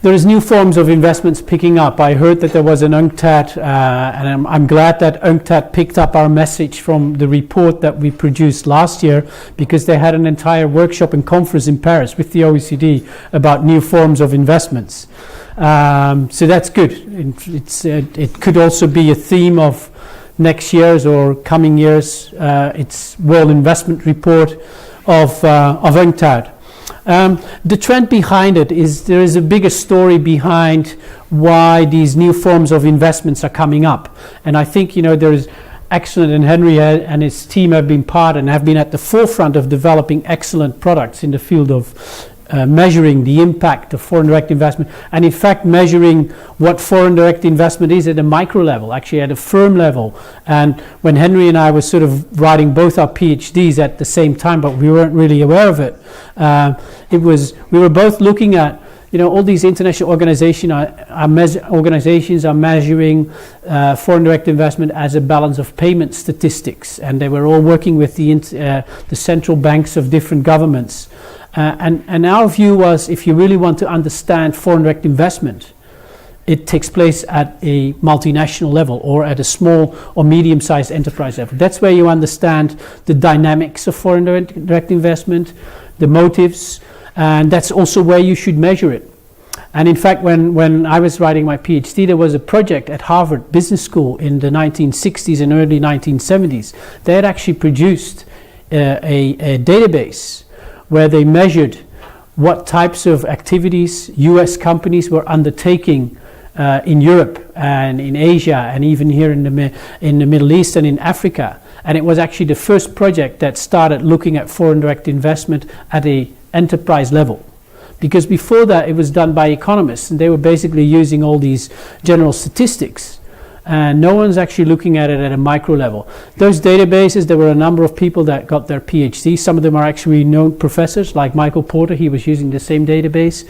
there is new forms of investments picking up. I heard that there was an UNCTAD, and I'm glad that UNCTAD picked up our message from the report that we produced last year, because they had an entire workshop and conference in Paris with the OECD about new forms of investments. So that's good. It could also be a theme of next year's or coming years. It's World Investment Report of UNCTAD. The trend behind it is there is a bigger story behind why these new forms of investments are coming up. And I think, there is excellent, and Henry and his team have been part and have been at the forefront of developing excellent products in the field of measuring the impact of foreign direct investment, and in fact measuring what foreign direct investment is at a micro level, actually at a firm level. And when Henry and I were sort of writing both our PhDs at the same time, but we weren't really aware of it, we were both looking at, all these international organizations are measuring foreign direct investment as a balance of payment statistics, and they were all working with the central banks of different governments. And our view was, if you really want to understand foreign direct investment, it takes place at a multinational level or at a small or medium-sized enterprise level. That's where you understand the dynamics of foreign direct investment, the motives, and that's also where you should measure it. And in fact, when I was writing my PhD, there was a project at Harvard Business School in the 1960s and early 1970s. They had actually produced a database where they measured what types of activities US companies were undertaking in Europe and in Asia and even here in the Middle East and in Africa. And it was actually the first project that started looking at foreign direct investment at an enterprise level. Because before that it was done by economists, and they were basically using all these general statistics and no one's actually looking at it at a micro level. Those databases, there were a number of people that got their PhD. Some of them are actually known professors, like Michael Porter. He was using the same database.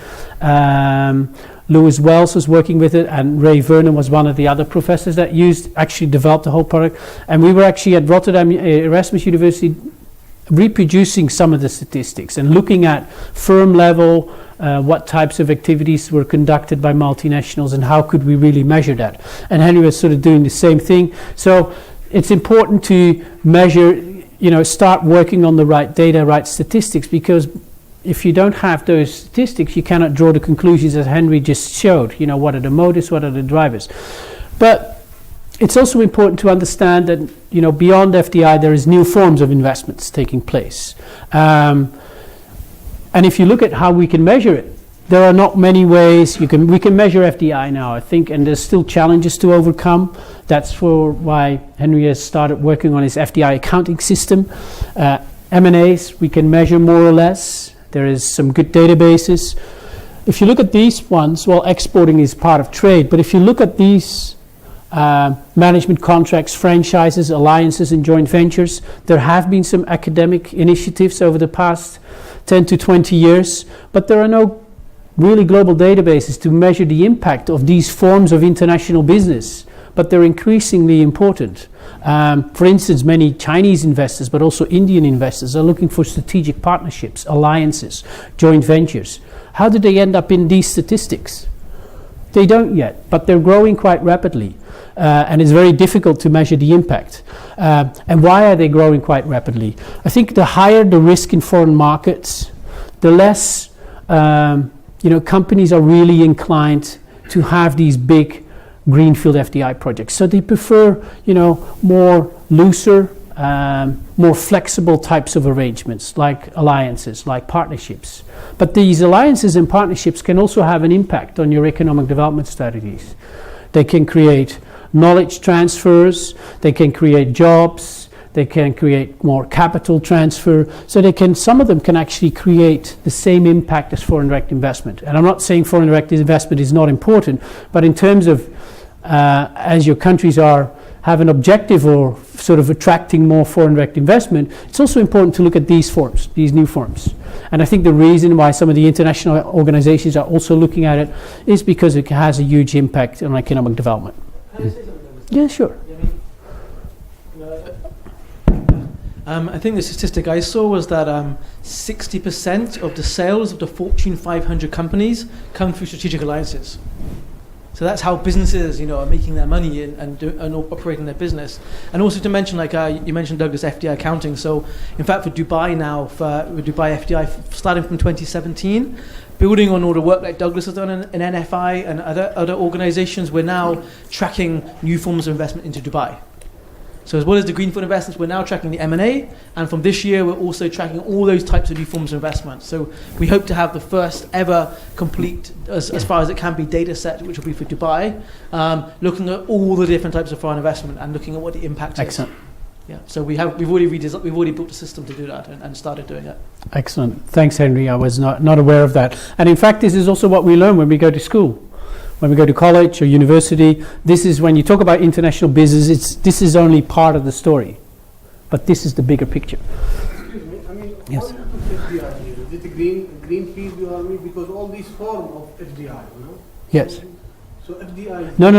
Lewis Wells was working with it, and Ray Vernon was one of the other professors that actually developed the whole product. And we were actually at Rotterdam Erasmus University reproducing some of the statistics and looking at firm level, what types of activities were conducted by multinationals and how could we really measure that. And Henry was sort of doing the same thing. So it's important to measure, start working on the right data, right statistics, because if you don't have those statistics, you cannot draw the conclusions as Henry just showed. What are the motives, what are the drivers. But it's also important to understand that, beyond FDI, there is new forms of investments taking place. And if you look at how we can measure it, there are not many ways we can measure FDI now, I think, and there's still challenges to overcome. That's why Henry has started working on his FDI accounting system. M&As, we can measure more or less. There is some good databases. If you look at these ones, well, exporting is part of trade, but if you look at these management contracts, franchises, alliances, and joint ventures, there have been some academic initiatives over the past 10 to 20 years, but there are no really global databases to measure the impact of these forms of international business, but they're increasingly important. For instance, many Chinese investors, but also Indian investors, are looking for strategic partnerships, alliances, joint ventures. How do they end up in these statistics? They don't yet, but they're growing quite rapidly. And it's very difficult to measure the impact. And why are they growing quite rapidly? I think the higher the risk in foreign markets, the less companies are really inclined to have these big greenfield FDI projects. So they prefer, more looser, more flexible types of arrangements, like alliances, like partnerships. But these alliances and partnerships can also have an impact on your economic development strategies. They can create knowledge transfers, they can create jobs, they can create more capital transfer. So some of them can actually create the same impact as foreign direct investment. And I'm not saying foreign direct investment is not important, but in terms of as your countries have an objective or sort of attracting more foreign direct investment, it's also important to look at these forms, these new forms. And I think the reason why some of the international organizations are also looking at it is because it has a huge impact on economic development. Can I say something? Yeah, sure. I think the statistic I saw was that 60% of the sales of the Fortune 500 companies come through strategic alliances. So that's how businesses, are making their money and operating their business. And also to mention, like you mentioned, Douglas, FDI accounting. So in fact, for Dubai now, with Dubai FDI, starting from 2017, building on all the work that Douglas has done in NFI and other organizations, we're now tracking new forms of investment into Dubai. So as well as the greenfield investments, we're now tracking the M&A, and from this year, we're also tracking all those types of new forms of investment. So we hope to have the first ever complete, as far as it can be, data set, which will be for Dubai, looking at all the different types of foreign investment and looking at what the impact is. Excellent. Yeah. So we've already built a system to do that and started doing it. Excellent. Thanks, Henry. I was not aware of that. And in fact, this is also what we learn when we go to school. When we go to college or university, this is when you talk about international business, this is only part of the story. But this is the bigger picture. Excuse me, Yes. how do you put FDI here? Is it a green field you are mean? Because all these form of FDI, Yes. So FDI. No.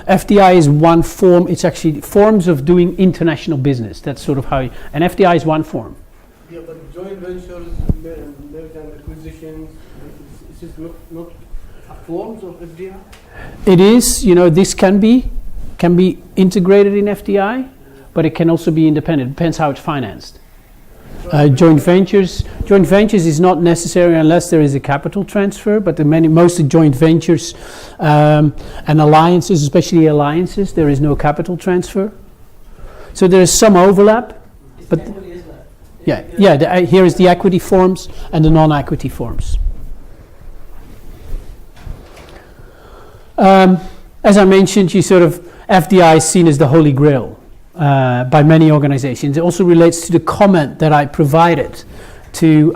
FDI is one form. It's actually forms of doing international business. That's sort of how. And FDI is one form. Yeah, but joint ventures, merger and acquisitions, is it not forms of FDI? It is. This can be integrated in FDI, but it can also be independent. It depends how it's financed. Joint ventures is not necessary unless there is a capital transfer, but most joint ventures and alliances, especially alliances, there is no capital transfer. So there is some overlap, but here is the equity forms and the non-equity forms. As I mentioned, FDI is seen as the holy grail by many organizations. It also relates to the comment that I provided to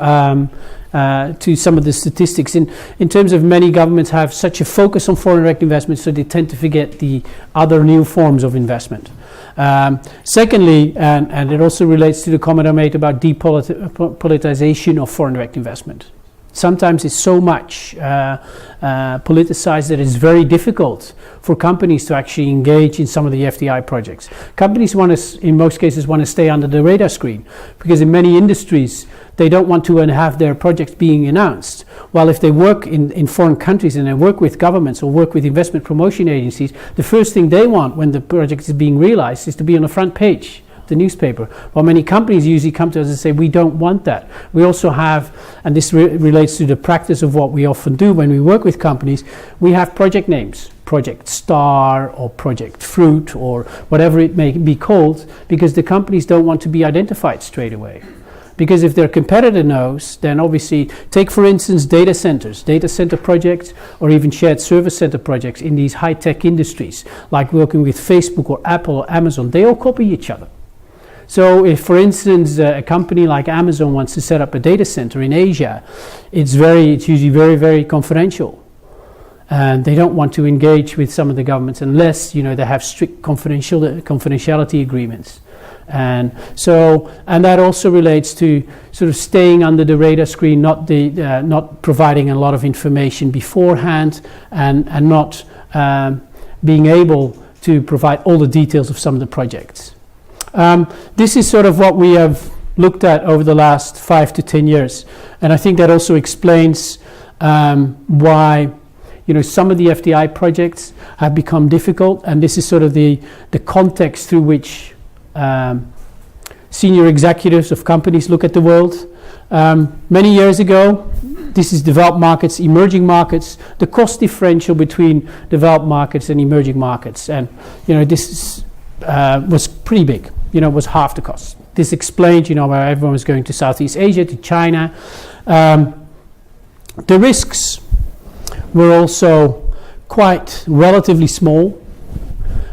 to some of the statistics. In terms of many governments have such a focus on foreign direct investment, so they tend to forget the other new forms of investment. Secondly, and it also relates to the comment I made about depoliticization of foreign direct investment. Sometimes it's so much politicized that it's very difficult for companies to actually engage in some of the FDI projects. Companies in most cases want to stay under the radar screen, because in many industries they don't want to have their projects being announced. While if they work in foreign countries and they work with governments or work with investment promotion agencies, the first thing they want when the project is being realized is to be on the front page of the newspaper. While many companies usually come to us and say, we don't want that. We also have, and this relates to the practice of what we often do when we work with companies, we have project names. Project Star or Project Fruit or whatever it may be called, because the companies don't want to be identified straight away. Because if their competitor knows, then obviously, take for instance data center projects, or even shared service center projects in these high-tech industries, like working with Facebook or Apple or Amazon, they all copy each other. So if, for instance, a company like Amazon wants to set up a data center in Asia, it's usually very, very confidential. And they don't want to engage with some of the governments unless, they have strict confidentiality agreements. And that also relates to sort of staying under the radar screen, not providing a lot of information beforehand, and not being able to provide all the details of some of the projects. This is sort of what we have looked at over the last 5 to 10 years, and I think that also explains why some of the FDI projects have become difficult, and this is sort of the context through which senior executives of companies look at the world. Many years ago, this is developed markets, emerging markets, the cost differential between developed markets and emerging markets, and this was pretty big. Was half the cost. This explained, where everyone was going to Southeast Asia, to China. The risks were also quite relatively small,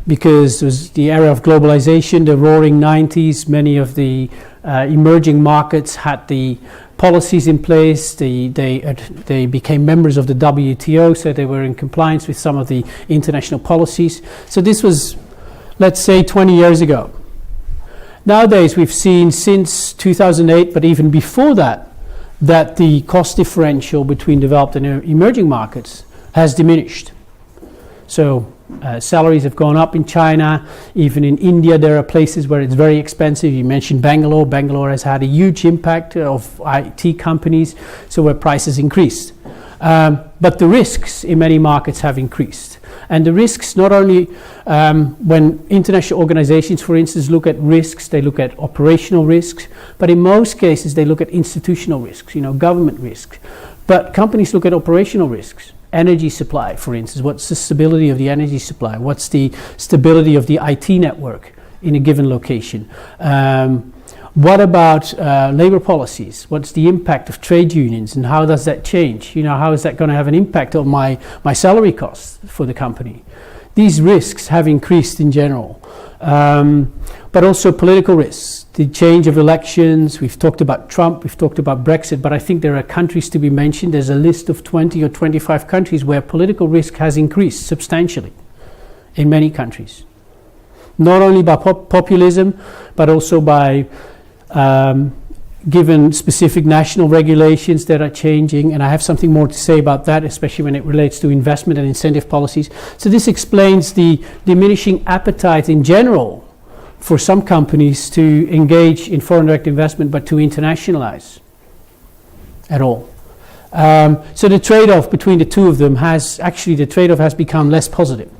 because it was the era of globalization, the roaring 90s. Many of the emerging markets had the policies in place. They became members of the WTO, so they were in compliance with some of the international policies. So this was, let's say, 20 years ago. Nowadays, we've seen since 2008, but even before that the cost differential between developed and emerging markets has diminished. So salaries have gone up in China. Even in India, there are places where it's very expensive. You mentioned Bangalore. Bangalore has had a huge impact of IT companies, so where prices increased. But the risks in many markets have increased. And the risks not only, when international organizations, for instance, look at risks, they look at operational risks, but in most cases they look at institutional risks, government risks. But companies look at operational risks. Energy supply, for instance, what's the stability of the energy supply? What's the stability of the IT network in a given location? What about labor policies? What's the impact of trade unions, and how does that change? How is that going to have an impact on my salary costs for the company? These risks have increased in general, but also political risks. The change of elections, we've talked about Trump, we've talked about Brexit, but I think there are countries to be mentioned. There's a list of 20 or 25 countries where political risk has increased substantially in many countries. Not only by populism, but also by given specific national regulations that are changing, and I have something more to say about that, especially when it relates to investment and incentive policies. So this explains the diminishing appetite in general for some companies to engage in foreign direct investment, but to internationalize at all. So the trade-off between the two of them has become less positive.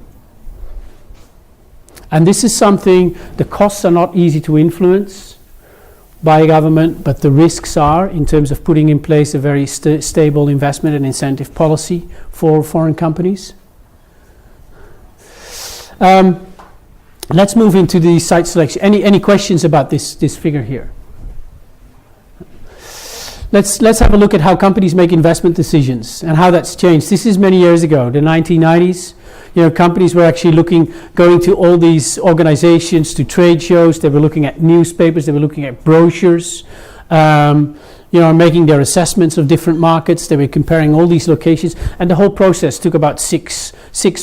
And this is something, the costs are not easy to influence by a government, but the risks are, in terms of putting in place a very stable investment and incentive policy for foreign companies. Let's move into the site selection. Any questions about this figure here? Let's have a look at how companies make investment decisions and how that's changed. This is many years ago, the 1990s. Companies were actually going to all these organizations, to trade shows. They were looking at newspapers. They were looking at brochures. making their assessments of different markets. They were comparing all these locations, and the whole process took about six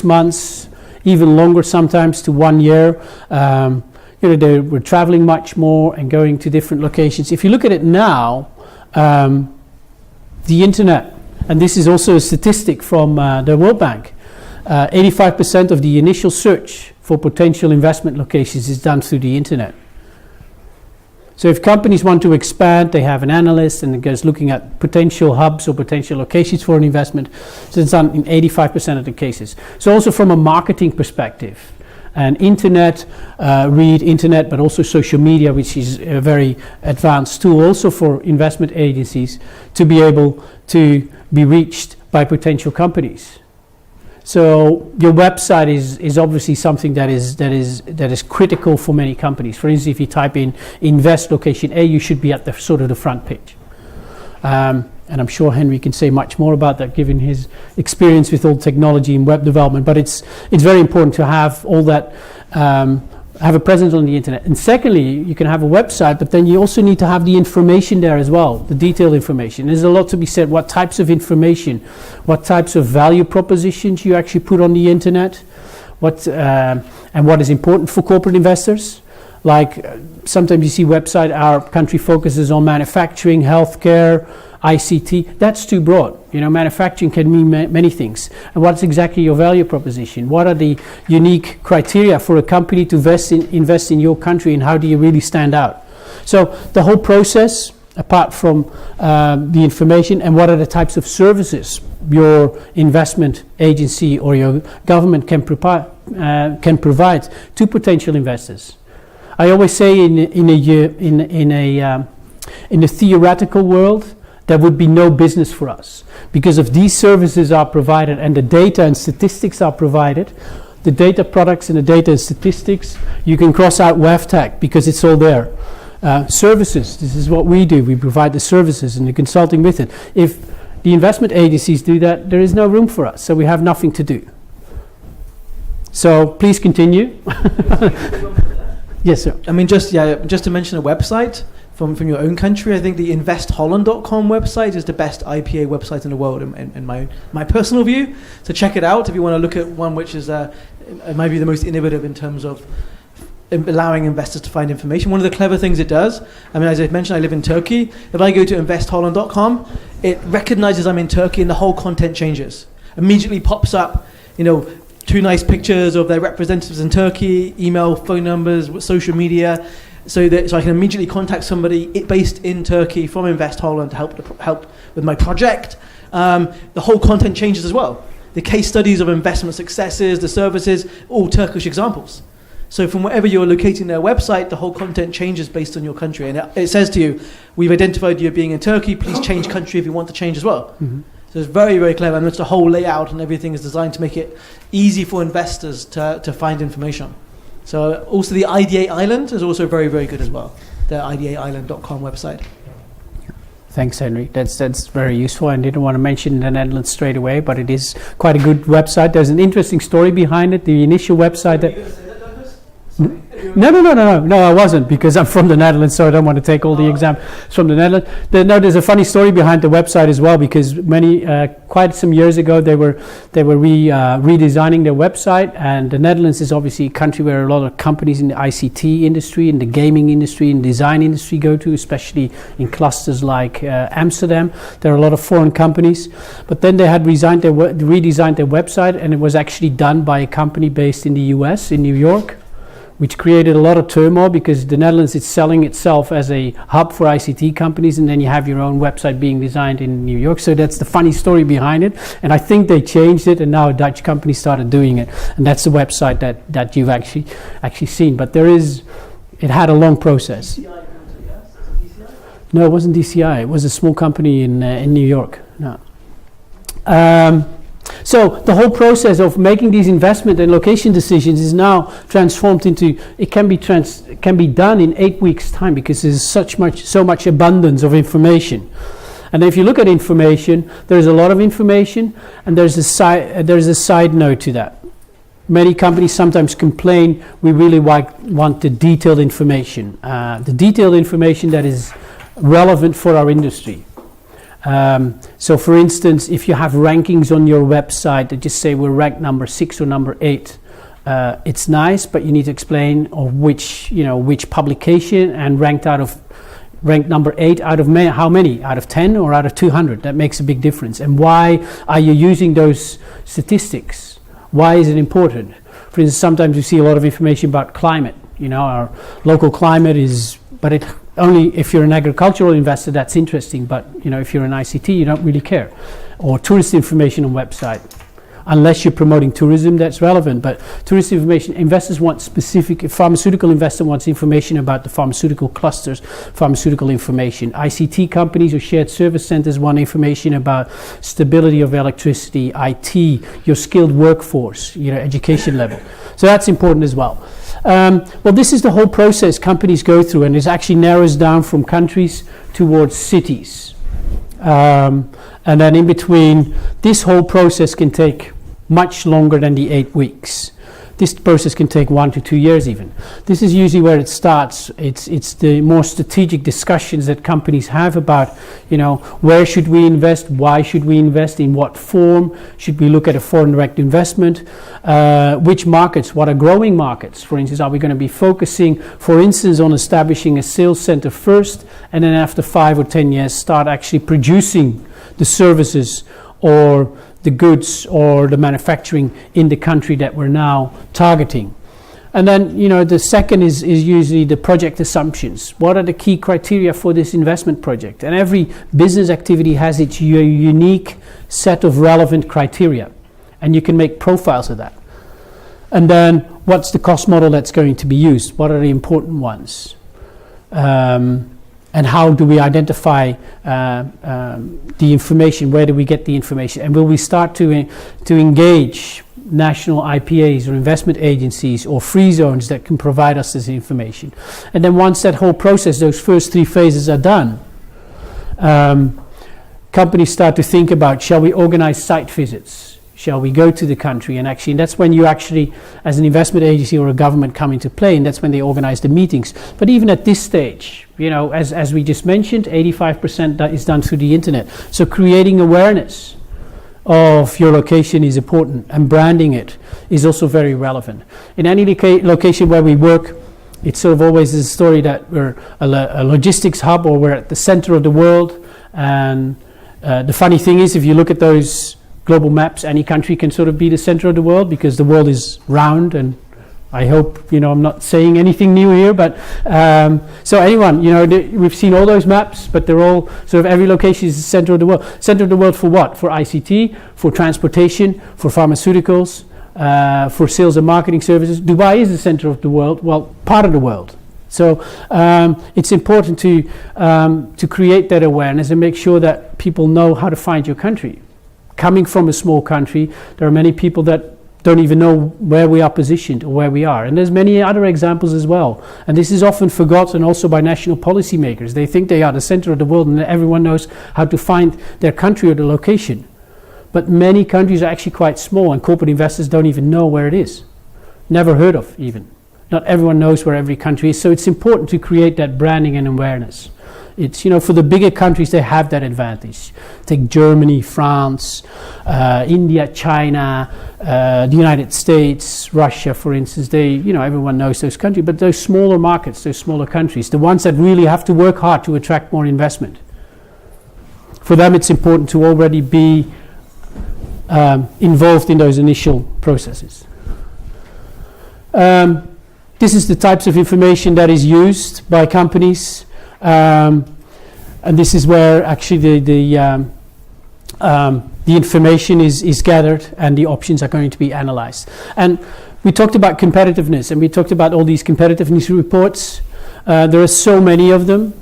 months, even longer sometimes, to 1 year. They were traveling much more and going to different locations. If you look at it now, the internet, and this is also a statistic from the World Bank, 85% of the initial search for potential investment locations is done through the internet. So if companies want to expand, they have an analyst and it goes looking at potential hubs or potential locations for an investment. So it's done in 85% of the cases. So also from a marketing perspective, and internet, but also social media, which is a very advanced tool also for investment agencies to be able to be reached by potential companies. So your website is obviously something that is critical for many companies. For instance, if you type in invest location A, you should be at the sort of the front page. And I'm sure Henry can say much more about that, given his experience with all technology and web development. But it's very important to have all that, have a presence on the internet. And secondly, you can have a website, but then you also need to have the information there as well, the detailed information. There's a lot to be said. What types of information, what types of value propositions you actually put on the internet, and what is important for corporate investors. Like sometimes you see website, our country focuses on manufacturing, healthcare, ICT. That's too broad. Manufacturing can mean many things. And what's exactly your value proposition? What are the unique criteria for a company to invest in your country, and how do you really stand out? So the whole process, apart from the information, and what are the types of services your investment agency or your government can provide to potential investors. I always say in a theoretical world, there would be no business for us, because if these services are provided and the data and statistics are provided, the data products and the data and statistics, you can cross out WEFTEC because it's all there. Services, this is what we do. We provide the services and the consulting with it. If the investment agencies do that, there is no room for us, so we have nothing to do. So please continue. Yes, sir. I mean, just to mention a website from your own country, I think the investholland.com website is the best IPA website in the world, in my personal view. So check it out if you want to look at one which is might be the most innovative in terms of allowing investors to find information. One of the clever things it does, I mean, as I mentioned, I live in Turkey. If I go to investholland.com, it recognizes I'm in Turkey and the whole content changes. Immediately pops up, 2 nice pictures of their representatives in Turkey, email, phone numbers, social media, so I can immediately contact somebody based in Turkey from Invest Holland to help with my project. The whole content changes as well. The case studies of investment successes, the services, all Turkish examples. So from wherever you're locating their website, the whole content changes based on your country. And it says to you, we've identified you being in Turkey, please change country if you want to change as well. Mm-hmm. So it's very, very clever, and it's the whole layout and everything is designed to make it easy for investors to find information. So also the IDA Island is also very, very good as well, the idaisland.com website. Thanks, Henry. That's very useful. I didn't want to mention the Netherlands straight away, but it is quite a good website. There's an interesting story behind it. The initial website that... No, I wasn't, because I'm from the Netherlands, so I don't want to take all the examples from the Netherlands. There's a funny story behind the website as well, because quite some years ago, they were redesigning their website, and the Netherlands is obviously a country where a lot of companies in the ICT industry, in the gaming industry, in the design industry go to, especially in clusters like Amsterdam. There are a lot of foreign companies, but then they had redesigned their website, and it was actually done by a company based in the US, in New York, which created a lot of turmoil, because the Netherlands is selling itself as a hub for ICT companies, and then you have your own website being designed in New York. So that's the funny story behind it. And I think they changed it, and now a Dutch company started doing it. And that's the website that you've actually seen. But it had a long process. No, it wasn't DCI. It was a small company in New York. No. So the whole process of making these investment and location decisions is now transformed into, it can be done in 8 weeks' time, because there's so much abundance of information. And if you look at information, there's a lot of information, and there's a side note to that. Many companies sometimes complain, we really want the detailed information. The detailed information that is relevant for our industry. So for instance, if you have rankings on your website that just say we're ranked number 6 or number 8, it's nice, but you need to explain of which publication, and ranked number 8 out of how many? Out of 10 or out of 200? That makes a big difference. And why are you using those statistics? Why is it important? For instance, sometimes you see a lot of information about climate. Our local climate but it only if you're an agricultural investor that's interesting, but if you're an ICT you don't really care. Or tourist information on website, unless you're promoting tourism, that's relevant. But tourist information, investors want specific. A pharmaceutical investor wants information about the pharmaceutical clusters, pharmaceutical information. ICT companies or shared service centers want information about stability of electricity, IT, your skilled workforce, education level. So that's important as well. Well, this is the whole process companies go through, and it actually narrows down from countries towards cities. And then in between, this whole process can take much longer than the 8 weeks. This process can take 1 to 2 years even. This is usually where it starts. It's the more strategic discussions that companies have about, where should we invest, why should we invest, in what form, should we look at a foreign direct investment, which markets, what are growing markets. For instance, are we going to be focusing, for instance, on establishing a sales center first, and then after 5 or 10 years start actually producing the services or the goods or the manufacturing in the country that we're now targeting. And then, the second is usually the project assumptions. What are the key criteria for this investment project? And every business activity has its unique set of relevant criteria, and you can make profiles of that. And then, what's the cost model that's going to be used? What are the important ones? And how do we identify the information? Where do we get the information? And will we start to engage national IPAs or investment agencies or free zones that can provide us this information? And then once that whole process, those first 3 phases are done, companies start to think about, shall we organize site visits? Shall we go to the country? And that's when you actually, as an investment agency or a government, come into play, and that's when they organize the meetings. But even at this stage, as we just mentioned, 85% is done through the internet. So creating awareness of your location is important, and branding it is also very relevant. In any location where we work, it's sort of always a story that we're a logistics hub, or we're at the center of the world. And the funny thing is, if you look at those global maps, any country can sort of be the center of the world, because the world is round. And I hope I'm not saying anything new here, but so anyone, we've seen all those maps, but they're all sort of, every location is the center of the world. Center of the world for what? For ICT, for transportation, for pharmaceuticals, for sales and marketing services. Dubai is the center of the world, well, part of the world. So it's important to create that awareness and make sure that people know how to find your country. Coming from a small country, there are many people that don't even know where we are positioned or where we are. And there's many other examples as well. And this is often forgotten also by national policymakers. They think they are the center of the world and everyone knows how to find their country or the location. But many countries are actually quite small, and corporate investors don't even know where it is. Never heard of even. Not everyone knows where every country is. So it's important to create that branding and awareness. It's, for the bigger countries, they have that advantage. Take Germany, France, India, China, the United States, Russia, for instance. Everyone knows those countries. But those smaller markets, those smaller countries, the ones that really have to work hard to attract more investment, for them it's important to already be involved in those initial processes. This is the types of information that is used by companies. And this is where actually the information is gathered and the options are going to be analyzed. And we talked about competitiveness, and we talked about all these competitiveness reports. There are so many of them,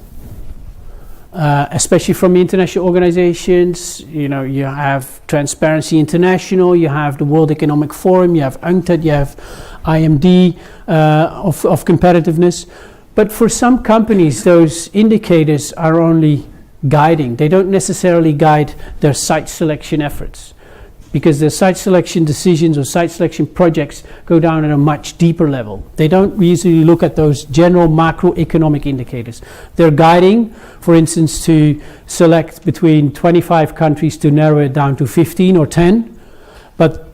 especially from the international organizations. You have Transparency International, you have the World Economic Forum, you have UNCTAD, you have IMD of competitiveness. But for some companies, those indicators are only guiding. They don't necessarily guide their site selection efforts, because the site selection decisions or site selection projects go down at a much deeper level. They don't usually look at those general macroeconomic indicators. They're guiding, for instance, to select between 25 countries to narrow it down to 15 or 10, but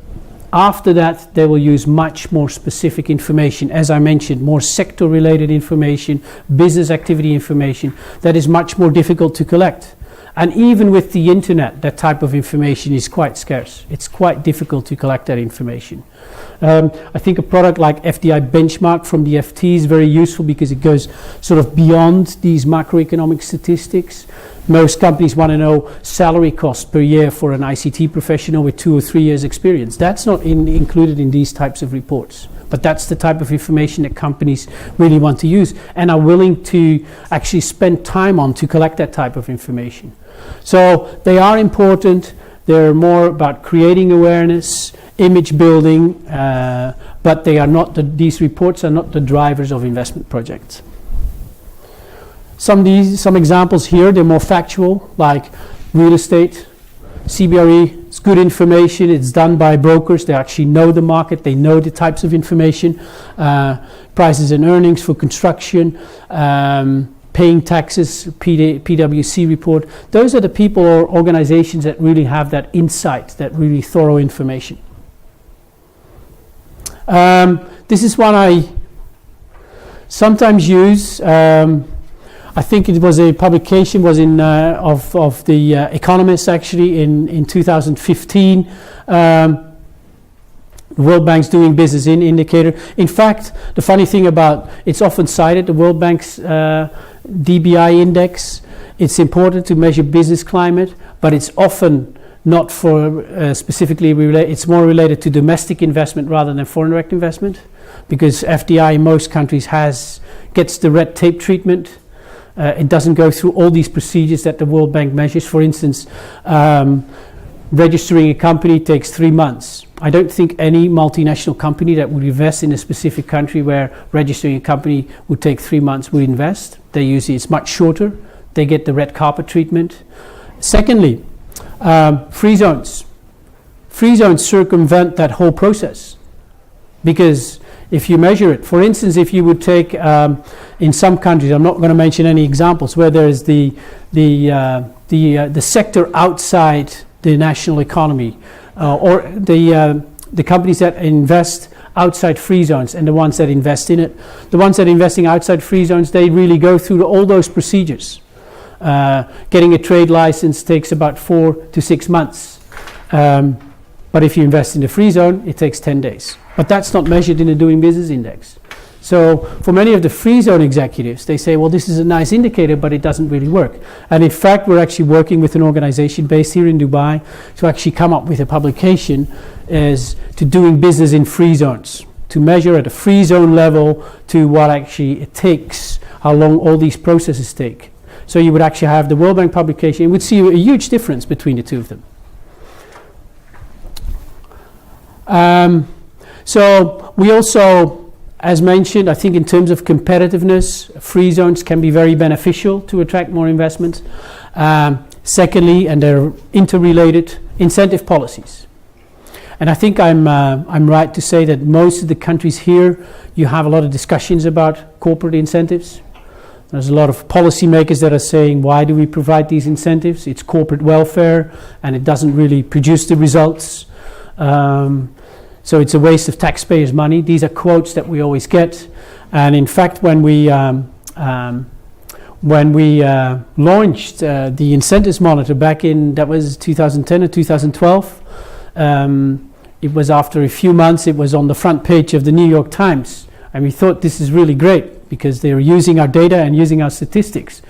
after that, they will use much more specific information. As I mentioned, more sector-related information, business activity information that is much more difficult to collect. And even with the internet, that type of information is quite scarce. It's quite difficult to collect that information. I think a product like FDI Benchmark from the FT is very useful because it goes sort of beyond these macroeconomic statistics. Most companies want to know salary costs per year for an ICT professional with 2 or 3 years experience. That's not included in these types of reports. But that's the type of information that companies really want to use and are willing to actually spend time on to collect that type of information. So they are important. They're more about creating awareness, image building, but they are not these reports are not the drivers of investment projects. Some examples here, they're more factual, like real estate, CBRE. It's good information. It's done by brokers. They actually know the market. They know the types of information, prices and earnings for construction, paying taxes, PwC report. Those are the people or organizations that really have that insight, that really thorough information. This is one I sometimes use. I think it was a publication of the Economist actually in 2015. World Bank's Doing Business indicator. In fact, the funny thing about it's often cited, the World Bank's DBI index. It's important to measure business climate, but it's often not for specifically related. It's more related to domestic investment rather than foreign direct investment, because FDI in most countries gets the red tape treatment. It doesn't go through all these procedures that the World Bank measures. For instance, registering a company takes 3 months. I don't think any multinational company that would invest in a specific country where registering a company would take 3 months would invest. It's much shorter. They get the red carpet treatment. Secondly, free zones. Free zones circumvent that whole process, because if you measure it, for instance, if you would take in some countries, I'm not going to mention any examples, where there is the sector outside the national economy, or the companies that invest outside free zones and the ones that invest in it. The ones that are investing outside free zones, they really go through all those procedures. Getting a trade license takes about 4 to 6 months. But if you invest in the free zone, it takes 10 days. But that's not measured in the Doing Business Index. So for many of the free zone executives, they say, well, this is a nice indicator, but it doesn't really work. And in fact, we're actually working with an organization based here in Dubai to actually come up with a publication as to doing business in free zones, to measure at a free zone level to what actually it takes, how long all these processes take. So you would actually have the World Bank publication. You would see a huge difference between the two of them. So we also, as mentioned, I think in terms of competitiveness, free zones can be very beneficial to attract more investments. Secondly, and they're interrelated, incentive policies. And I think I'm right to say that most of the countries here, you have a lot of discussions about corporate incentives. There's a lot of policymakers that are saying, why do we provide these incentives? It's corporate welfare, and it doesn't really produce the results. So it's a waste of taxpayers' money. These are quotes that we always get. And in fact, when we launched the incentives monitor back in, that was 2010 or 2012, it was after a few months, it was on the front page of the New York Times. And we thought this is really great because they were using our data and using our statistics.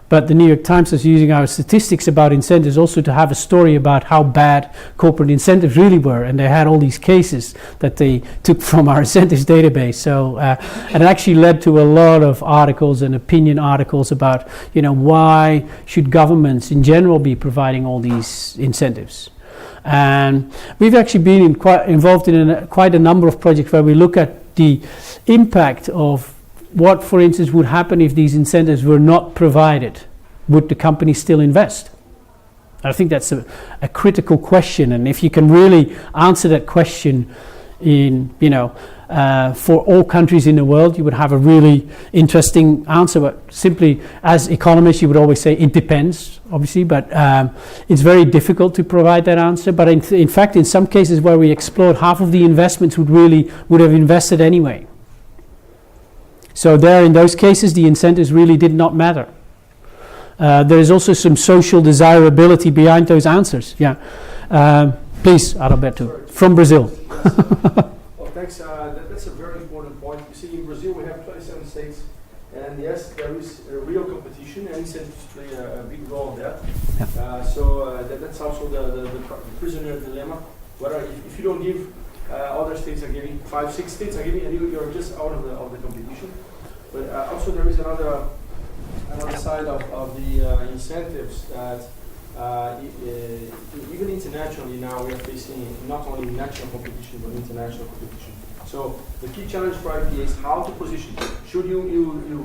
But the New York Times was using our statistics about incentives also to have a story about how bad corporate incentives really were. And they had all these cases that they took from our incentives database. So, and it actually led to a lot of articles and opinion articles about, why should governments in general be providing all these incentives. And we've actually been involved in quite a number of projects where we look at the impact of what, for instance, would happen if these incentives were not provided. Would the company still invest? I think that's a critical question, and if you can really answer that question for all countries in the world, you would have a really interesting answer. But simply, as economists, you would always say it depends, obviously, but it's very difficult to provide that answer. But in fact, in some cases where we explored, half of the investments would have invested anyway. So there, in those cases, the incentives really did not matter. There is also some social desirability behind those answers. Yeah, please, Adalberto, from Brazil. Well, thanks. That's a very important point. You see, in Brazil we have 27 states, and yes, there is a real competition, and incentives play a big role in that. So that's also the prisoner dilemma. Whether if you don't give, other states are giving, 5, 6 states are giving, and you're just out of the competition. But also there is another side of the incentives that even internationally now we are facing not only national competition but international competition. So the key challenge for IPA is how to position. Should you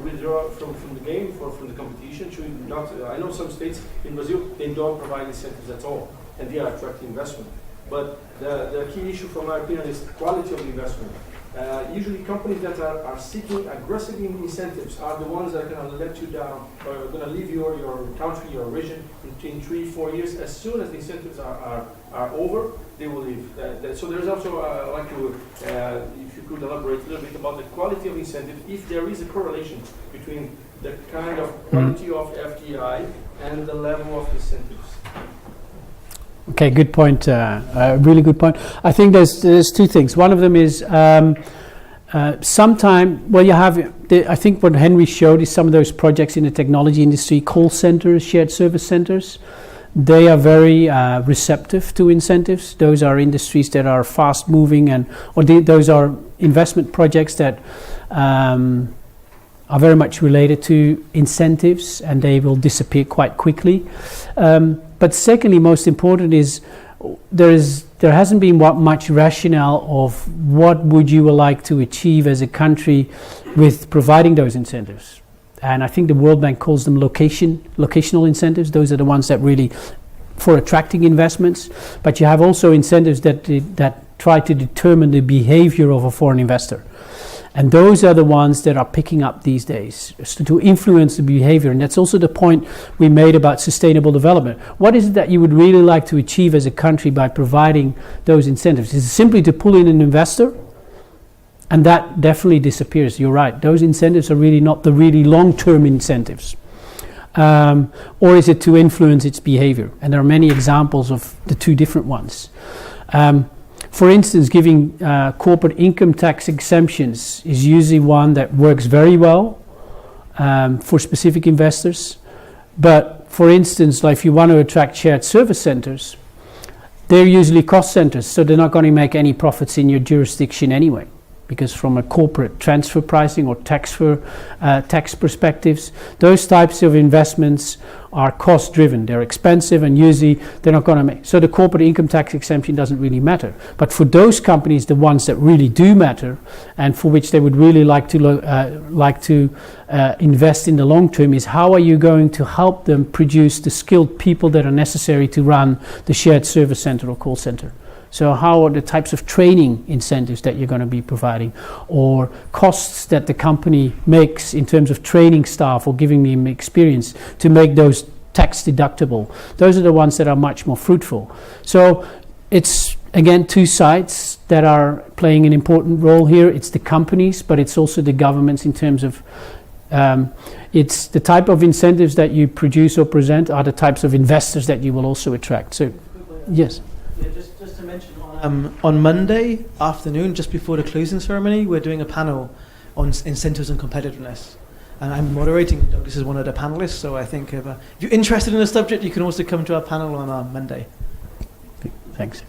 withdraw from the game, from the competition? Should you not? I know some states in Brazil, they don't provide incentives at all, and they are attracting investment. But the key issue from my opinion is quality of investment. Usually companies that are seeking aggressive incentives are the ones that are going to let you down, or are going to leave your country, your region in 3-4 years. As soon as the incentives are over, they will leave. So there's also, I'd like to, if you could elaborate a little bit about the quality of incentive, if there is a correlation between the kind of quality of FDI and the level of incentives. Okay, good point. Really good point. I think there's two things. One of them is you have. I think what Henry showed is some of those projects in the technology industry, call centers, shared service centers. They are very receptive to incentives. Those are industries that are fast moving, those are investment projects that are very much related to incentives, and they will disappear quite quickly. But secondly, most important is there hasn't been much rationale of what would you like to achieve as a country with providing those incentives. And I think the World Bank calls them locational incentives. Those are the ones that really for attracting investments. But you have also incentives that try to determine the behavior of a foreign investor. And those are the ones that are picking up these days to influence the behavior. And that's also the point we made about sustainable development. What is it that you would really like to achieve as a country by providing those incentives? Is it simply to pull in an investor? And that definitely disappears. You're right. Those incentives are really not the really long-term incentives. Or is it to influence its behavior? And there are many examples of the two different ones. For instance, giving corporate income tax exemptions is usually one that works very well for specific investors. But for instance, like if you want to attract shared service centers, they're usually cost centers, so they're not going to make any profits in your jurisdiction anyway. Because from a corporate transfer pricing or tax perspectives, those types of investments are cost driven. They're expensive, and usually they're not going to make. So the corporate income tax exemption doesn't really matter. But for those companies, the ones that really do matter, and for which they would really like to invest in the long term, is how are you going to help them produce the skilled people that are necessary to run the shared service center or call center? So how are the types of training incentives that you're going to be providing, or costs that the company makes in terms of training staff or giving them experience to make those tax deductible? Those are the ones that are much more fruitful. So it's, again, two sides that are playing an important role here. It's the companies, but it's also the governments in terms of it's the type of incentives that you produce or present are the types of investors that you will also attract. So, yes. Yeah, just to mention, on Monday afternoon, just before the closing ceremony, we're doing a panel on incentives and competitiveness. And I'm moderating. This is one of the panelists, so I think if you're interested in the subject, you can also come to our panel on Monday. Thanks.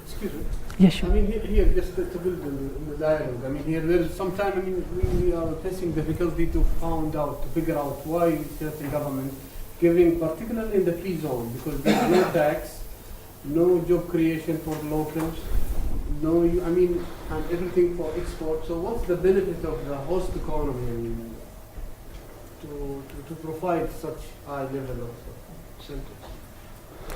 Excuse me. Yes, sure. I mean, here just to build in the dialogue. I mean, here there is sometimes, I mean, we are facing difficulty to figure out why certain government giving, particularly in the free zone, because there's no tax, no job creation for locals, and everything for export. So what's the benefit of the host economy to provide such high level of incentives?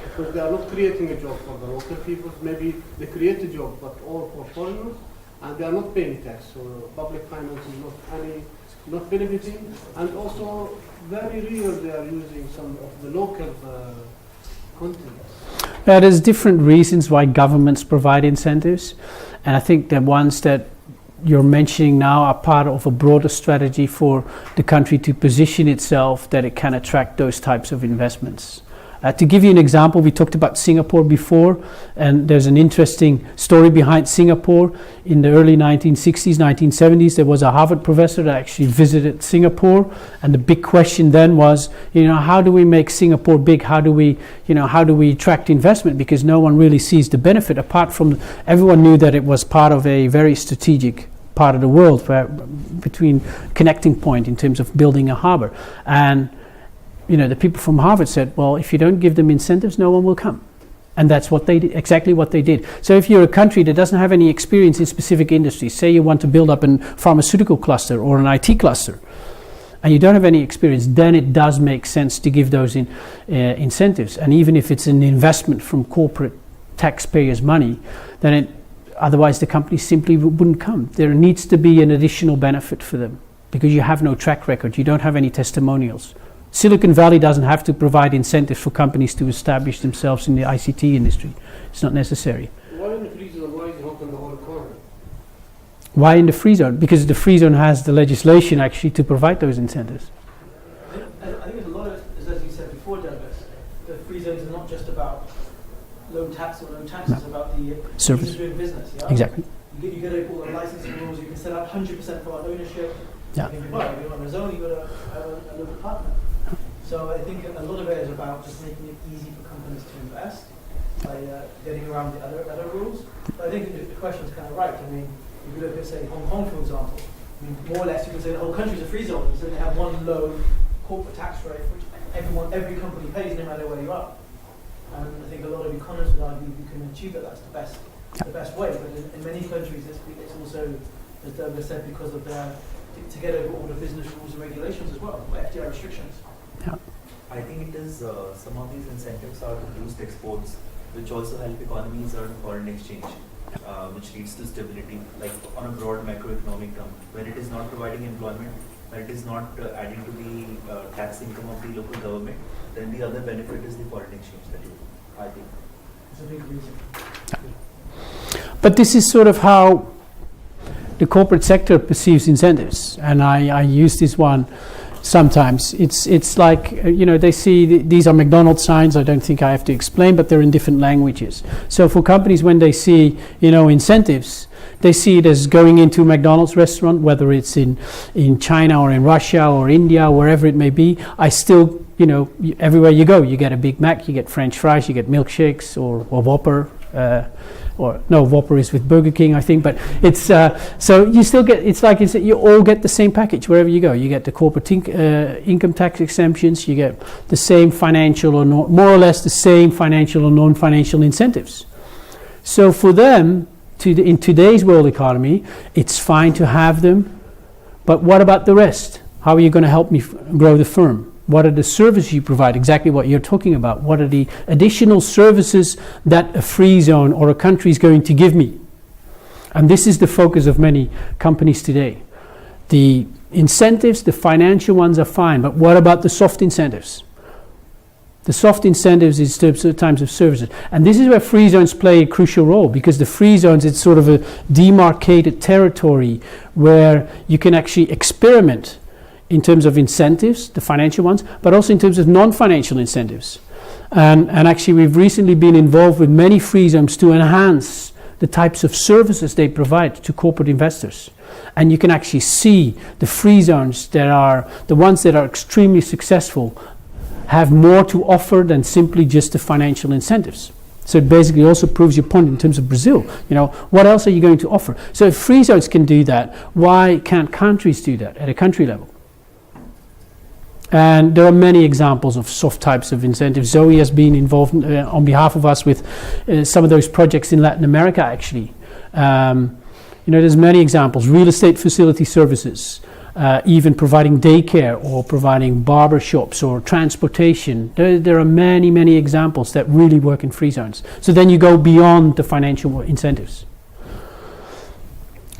because they are not creating a job for the local people. Maybe they create a job, but all for foreigners, and they are not paying tax. So public finance is not benefiting, and also very rare they are using some of the local content. There's different reasons why governments provide incentives, and I think the ones that you're mentioning now are part of a broader strategy for the country to position itself that it can attract those types of investments. To give you an example, we talked about Singapore before, and there's an interesting story behind Singapore. In the early 1960s, 1970s, there was a Harvard professor that actually visited Singapore, and the big question then was, how do we make Singapore big? How do we attract investment? Because no one really sees the benefit, apart from everyone knew that it was part of a very strategic part of the world, between connecting point in terms of building a harbor. And the people from Harvard said, well, if you don't give them incentives, no one will come. And that's what they did, exactly what they did. So if you're a country that doesn't have any experience in specific industries, say you want to build up a pharmaceutical cluster or an IT cluster, and you don't have any experience, then it does make sense to give those incentives. And even if it's an investment from corporate taxpayers' money, then otherwise the company simply wouldn't come. There needs to be an additional benefit for them, because you have no track record, you don't have any testimonials. Silicon Valley doesn't have to provide incentives for companies to establish themselves in the ICT industry. It's not necessary. Why in the free zone? Why is it not in the whole economy? Why in the free zone? Because the free zone has the legislation actually to provide those incentives. I think there's a lot of, as you said before, Douglas, the free zones are not just about low tax or no tax, it's about the service ease of doing business. Yeah? Exactly. You get all the licensing rules, you can set up 100% for ownership. Yeah. If you want a zone, you've got a local partner. So I think a lot of it is about just making it easy for companies to invest by getting around the other rules. But I think the question is kind of right. I mean, if you look at, say, Hong Kong, for example, more or less you can say the whole country is a free zone, so they have one low corporate tax rate, which every company pays no matter where you are. And I think a lot of economists would argue you can achieve that. That's the best way. But in many countries, it's also, as Douglas said, because of to get over all the business rules and regulations as well, FDI restrictions. Yeah. I think it is some of these incentives are to boost exports, which also help economies earn foreign exchange, which leads to stability, like on a broad macroeconomic term. When it is not providing employment, when it is not adding to the tax income of the local government, then the other benefit is the foreign exchange that I think. It's a big reason. But this is sort of how the corporate sector perceives incentives, and I use this one sometimes. It's like, they see these are McDonald's signs. I don't think I have to explain, but they're in different languages. So for companies, when they see incentives, they see it as going into a McDonald's restaurant, whether it's in China or in Russia or India, wherever it may be. I still, everywhere you go, you get a Big Mac, you get French fries, you get milkshakes or Whopper. Or no, Whopper is with Burger King, I think, but it's so you still get. It's like you all get the same package wherever you go. You get the corporate income tax exemptions. You get the same financial or more or less the same financial or non-financial incentives. So for them, in today's world economy, it's fine to have them, but what about the rest? How are you going to help me grow the firm? What are the services you provide? Exactly what you're talking about. What are the additional services that a free zone or a country is going to give me? And this is the focus of many companies today. The incentives, the financial ones are fine, but what about the soft incentives? The soft incentives is terms of services. And this is where free zones play a crucial role, because the free zones, it's sort of a demarcated territory where you can actually experiment in terms of incentives, the financial ones, but also in terms of non-financial incentives. And actually we've recently been involved with many free zones to enhance the types of services they provide to corporate investors. And you can actually see the free zones that are, the ones that are extremely successful, have more to offer than simply just the financial incentives. So it basically also proves your point in terms of Brazil. What else are you going to offer? So if free zones can do that, why can't countries do that at a country level? And there are many examples of soft types of incentives. Zoe has been involved on behalf of us with some of those projects in Latin America, actually. There's many examples. Real estate facility services. even providing daycare or providing barber shops or transportation. There are many, many examples that really work in free zones. So then you go beyond the financial incentives.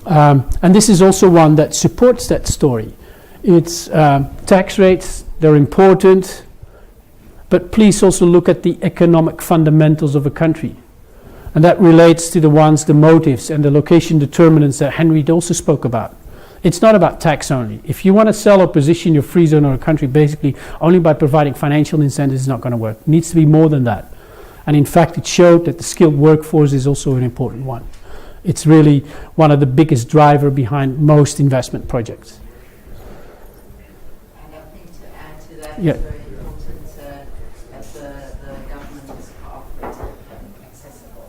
And this is also one that supports that story. It's tax rates, they're important, but please also look at the economic fundamentals of a country. And that relates to the motives and the location determinants that Henry also spoke about. It's not about tax only. If you want to sell or position your free zone or a country basically only by providing financial incentives, it's not going to work. It needs to be more than that. And in fact, it showed that the skilled workforce is also an important one. It's really one of the biggest drivers behind most investment projects. And I think to add to that, Yeah. it's very important that the government is cooperative and accessible.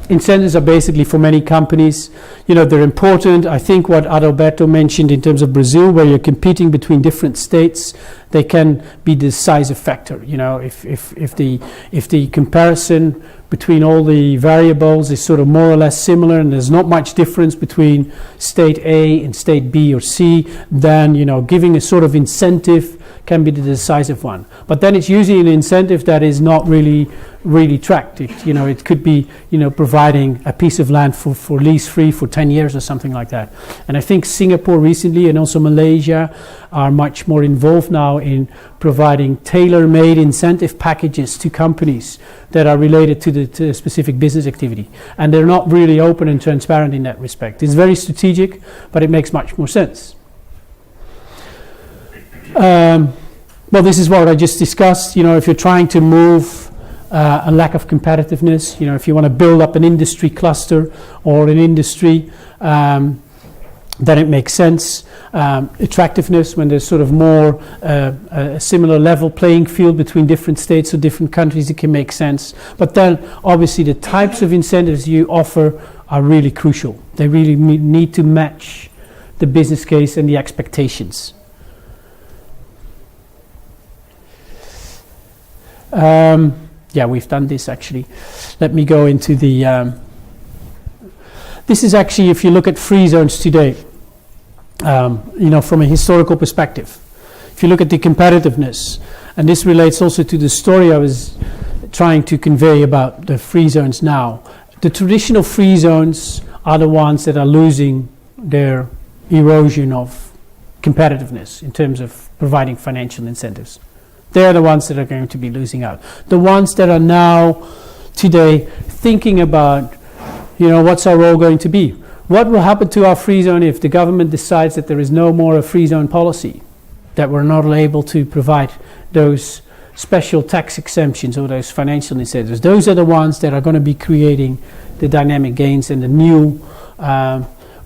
Incentives are basically for many companies, they're important. I think what Adalberto mentioned in terms of Brazil, where you're competing between different states, they can be the decisive factor. If the comparison between all the variables is sort of more or less similar and there's not much difference between state A and state B or C, then giving a sort of incentive can be the decisive one. But then it's usually an incentive that is not really tracked. It could be providing a piece of land for lease free for 10 years or something like that. And I think Singapore recently and also Malaysia are much more involved now in providing tailor-made incentive packages to companies that are related to the specific business activity. And they're not really open and transparent in that respect. It's very strategic, but it makes much more sense. Well, this is what I just discussed. If you're trying to move a lack of competitiveness, if you want to build up an industry cluster or an industry, then it makes sense. Attractiveness, when there's sort of more a similar level playing field between different states or different countries, it can make sense. But then, obviously, the types of incentives you offer are really crucial. They really need to match the business case and the expectations. Yeah, we've done this actually. Let me go into the... this is actually, if you look at free zones today, from a historical perspective. If you look at the competitiveness, and this relates also to the story I was trying to convey about the free zones now. The traditional free zones are the ones that are losing their erosion of competitiveness in terms of providing financial incentives. They're the ones that are going to be losing out. The ones that are now, today, thinking about, what's our role going to be? What will happen to our free zone if the government decides that there is no more a free zone policy, that we're not able to provide those special tax exemptions or those financial incentives? Those are the ones that are going to be creating the dynamic gains and the new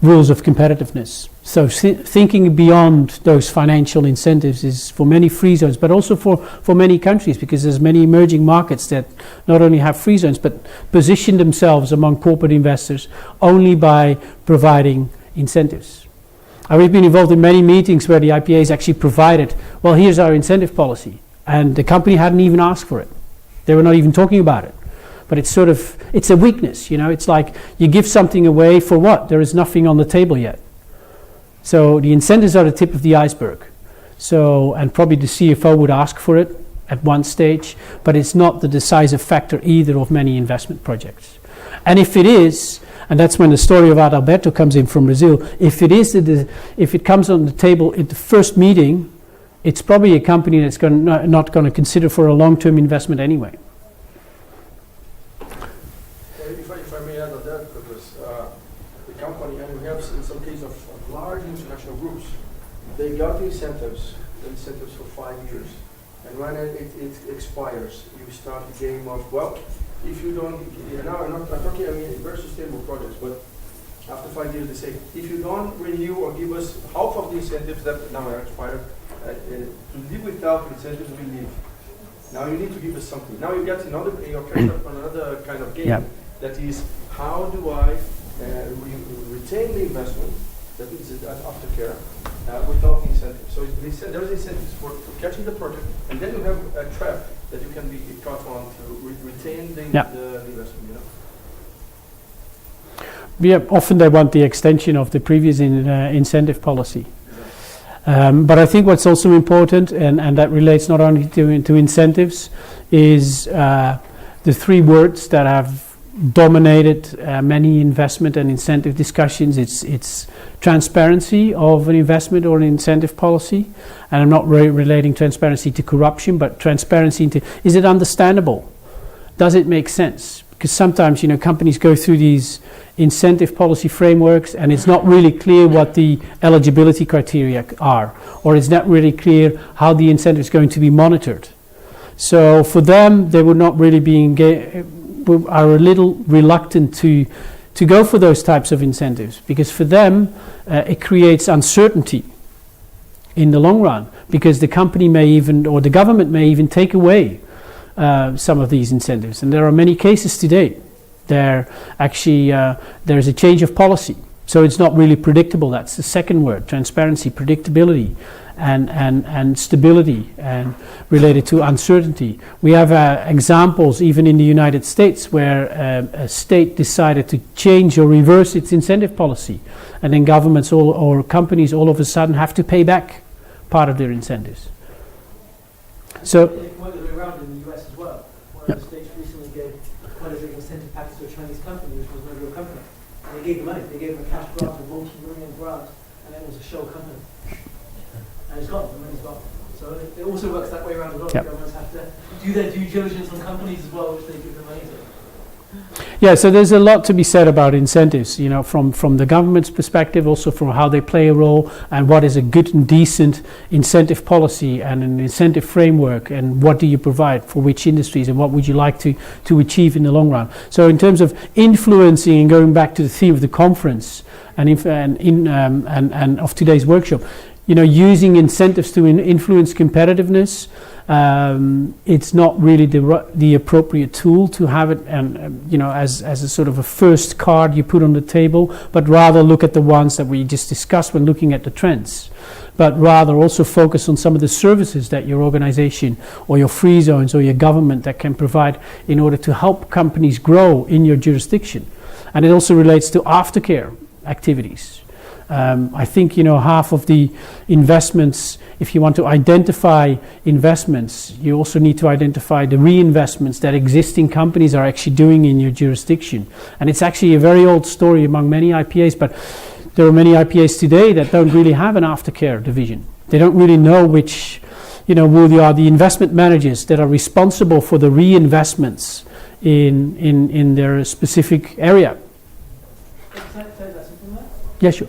rules of competitiveness. So thinking beyond those financial incentives is for many free zones, but also for many countries, because there's many emerging markets that not only have free zones, but position themselves among corporate investors only by providing incentives. I've been involved in many meetings where the IPAs actually provided, well, here's our incentive policy. And the company hadn't even asked for it. They were not even talking about it. But it's it's a weakness, It's like you give something away for what? There is nothing on the table yet. So the incentives are the tip of the iceberg. And probably the CFO would ask for it at one stage, but it's not the decisive factor either of many investment projects. And if it is, and that's when the story of Adalberto comes in from Brazil, if it comes on the table at the first meeting, it's probably a company that's not going to consider for a long-term investment anyway. If I may add on that, because the company, and we have in some cases of large international groups, they got the incentives for 5 years. And when it expires, you start the game of, well, if you don't, now I'm talking, very sustainable projects, but after 5 years they say, if you don't renew or give us half of the incentives that now are expired, to live without incentives, we leave. Now you need to give us something. Now you get another kind of game. Yeah. That is, how do I retain the investment, that is aftercare, without incentives. So there's incentives for catching the project, and then you have a trap that you can be caught on to retain the investment, often they want the extension of the previous incentive policy. But I think what's also important, and that relates not only to incentives, is the three words that have dominated many investment and incentive discussions. It's transparency of an investment or an incentive policy, and I'm not relating transparency to corruption, but transparency into, is it understandable? Does it make sense? Because sometimes, companies go through these incentive policy frameworks and it's not really clear what the eligibility criteria are, or it's not really clear how the incentive is going to be monitored. So for them, they would not really are a little reluctant to go for those types of incentives, because for them it creates uncertainty in the long run, because the company may even, or the government may even take away some of these incentives. And there are many cases today there actually there's a change of policy, so it's not really predictable. That's the second word: transparency, predictability, and stability, and related to uncertainty. We have examples even in the United States where a state decided to change or reverse its incentive policy, and then governments or companies all of a sudden have to pay back part of their incentives. So it went the way around in the US as well. One of the states recently gave quite a big incentive package to a Chinese company, which was no real company. And they gave the money. They gave them a cash grant, a multi-million grant, and it was a show company. And it's gone. The money's gone. So it also works that way around as well. Yep. Governments have to do their due diligence on companies as well, which they give the money to. yeah, so there's a lot to be said about incentives, from the government's perspective, also from how they play a role, and what is a good and decent incentive policy and an incentive framework, and what do you provide for which industries, and what would you like to achieve in the long run. So in terms of influencing, and going back to the theme of the conference and of today's workshop, using incentives to influence competitiveness, it's not really the appropriate tool to have it, as a sort of a first card you put on the table, but rather look at the ones that we just discussed when looking at the trends. But rather also focus on some of the services that your organization or your free zones or your government that can provide in order to help companies grow in your jurisdiction. And it also relates to aftercare activities. I think half of the investments, if you want to identify investments, you also need to identify the reinvestments that existing companies are actually doing in your jurisdiction. And it's actually a very old story among many IPAs, but there are many IPAs today that don't really have an aftercare division. They don't really know which, who are the investment managers that are responsible for the reinvestments in their specific area. Yeah, sure.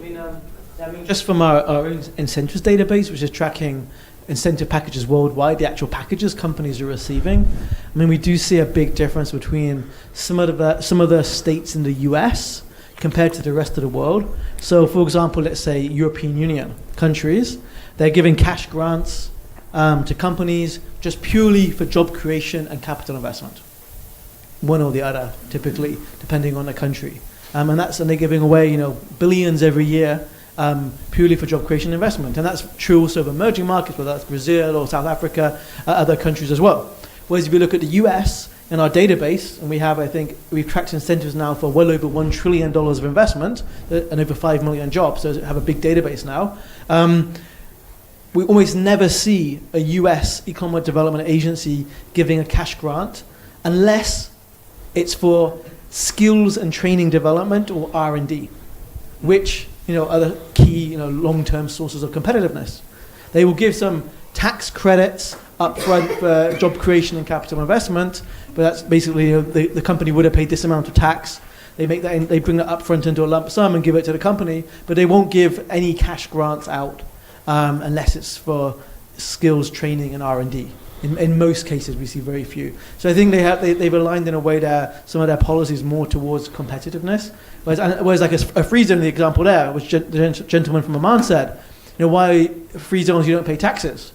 Just from our own incentives database, which is tracking incentive packages worldwide, the actual packages companies are receiving, we do see a big difference between some of the states in the US compared to the rest of the world. So, for example, let's say European Union countries, they're giving cash grants to companies just purely for job creation and capital investment. One or the other, typically, depending on the country. And they're giving away, billions every year purely for job creation and investment. And that's true also of emerging markets, whether that's Brazil or South Africa, other countries as well. Whereas if you look at the US in our database, and we've tracked incentives now for well over $1 trillion of investment and over 5 million jobs, so we have a big database now. We almost never see a US economic development agency giving a cash grant unless it's for skills and training development or R&D, which are the key long-term sources of competitiveness. They will give some tax credits up front for job creation and capital investment, but that's basically the company would have paid this amount of tax. They bring that up front into a lump sum and give it to the company, but they won't give any cash grants out unless it's for skills training and R&D. In most cases, we see very few. So I think they've aligned in a way that some of their policies more towards competitiveness. Whereas like a free zone, the example there, which the gentleman from Oman said, why free zones you don't pay taxes?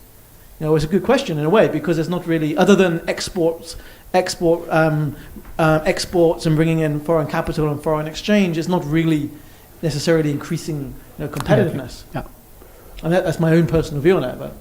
It's a good question in a way, because it's not really, other than exports and bringing in foreign capital and foreign exchange, it's not really necessarily increasing competitiveness. Yeah. And that's my own personal view on it. But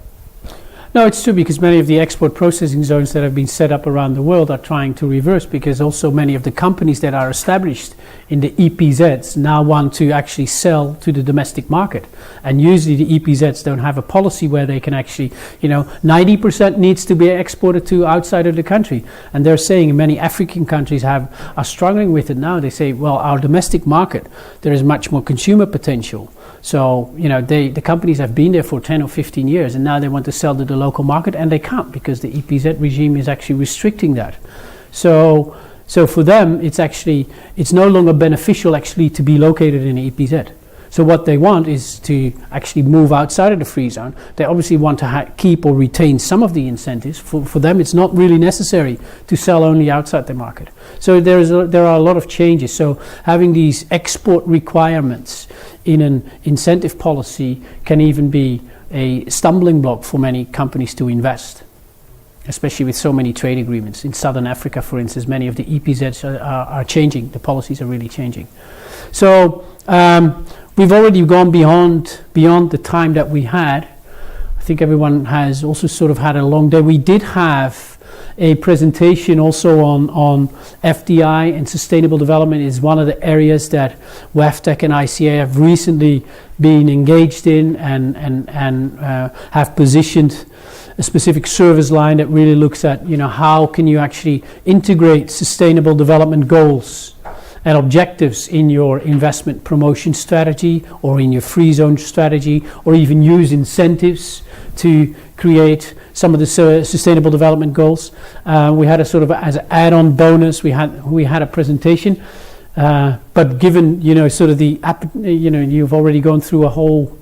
No, it's true, because many of the export processing zones that have been set up around the world are trying to reverse, because also many of the companies that are established in the EPZs now want to actually sell to the domestic market. And usually the EPZs don't have a policy where they can actually, 90% needs to be exported to outside of the country. And they're saying many African countries are struggling with it now. They say, well, our domestic market, there is much more consumer potential. So, the companies have been there for 10 or 15 years, and now they want to sell to the local market, and they can't, because the EPZ regime is actually restricting that. So for them, it's no longer beneficial actually to be located in an EPZ. So what they want is to actually move outside of the free zone. They obviously want to keep or retain some of the incentives. For them, it's not really necessary to sell only outside the market. So there are a lot of changes. So having these export requirements in an incentive policy can even be a stumbling block for many companies to invest, especially with so many trade agreements. In Southern Africa, for instance, many of the EPZs are changing. The policies are really changing. So we've already gone beyond the time that we had. I think everyone has also sort of had a long day. We did have a presentation also on FDI, and sustainable development is one of the areas that WAFTEC and ICA have recently been engaged in and have positioned a specific service line that really looks at, how can you actually integrate sustainable development goals and objectives in your investment promotion strategy, or in your free zone strategy, or even use incentives to create some of the sustainable development goals. We had a sort of, as an add-on bonus, we had a presentation, but given sort of you've already gone through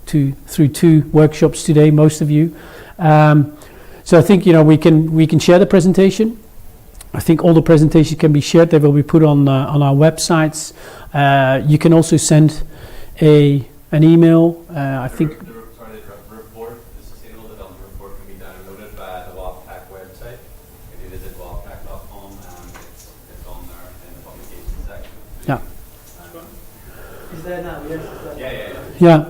through 2 workshops today, most of you. So I think we can share the presentation. I think all the presentations can be shared. They will be put on our websites. You can also send an email. I think. The report, the Sustainable Development Report, can be downloaded via the WAFTEC website. If you visit waftec.com, it's on there in the publication section. Yeah. Is there now? Yes. Yeah.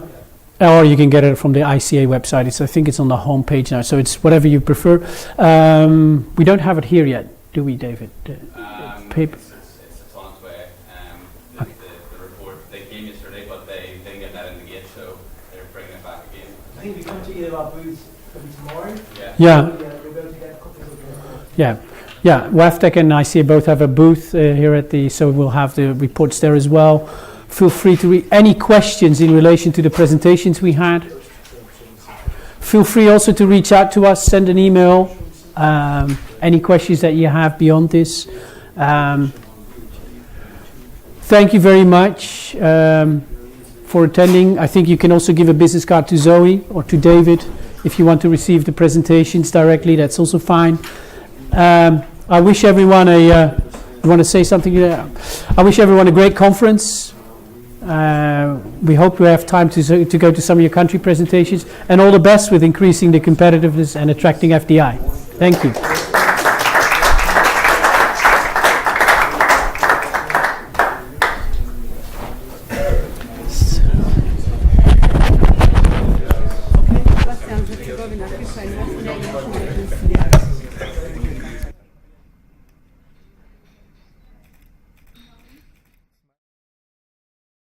Or you can get it from the ICA website. I think it's on the home page now. So it's whatever you prefer. We don't have it here yet, do we, David? Paper. It's on its way. The report, they came yesterday, but they didn't get that in the gate, so they're bringing it back again. I think we come to either our booth maybe tomorrow. Yeah. We'll be able to get copies of the report. Yeah. WAFTEC and ICA both have a booth here so we'll have the reports there as well. Feel free to read any questions in relation to the presentations we had. Feel free also to reach out to us, send an email, any questions that you have beyond this. Thank you very much for attending. I think you can also give a business card to Zoe or to David if you want to receive the presentations directly. That's also fine. I wish everyone you want to say something? I wish everyone a great conference. We hope we have time to go to some of your country presentations, and all the best with increasing the competitiveness and attracting FDI. Thank you.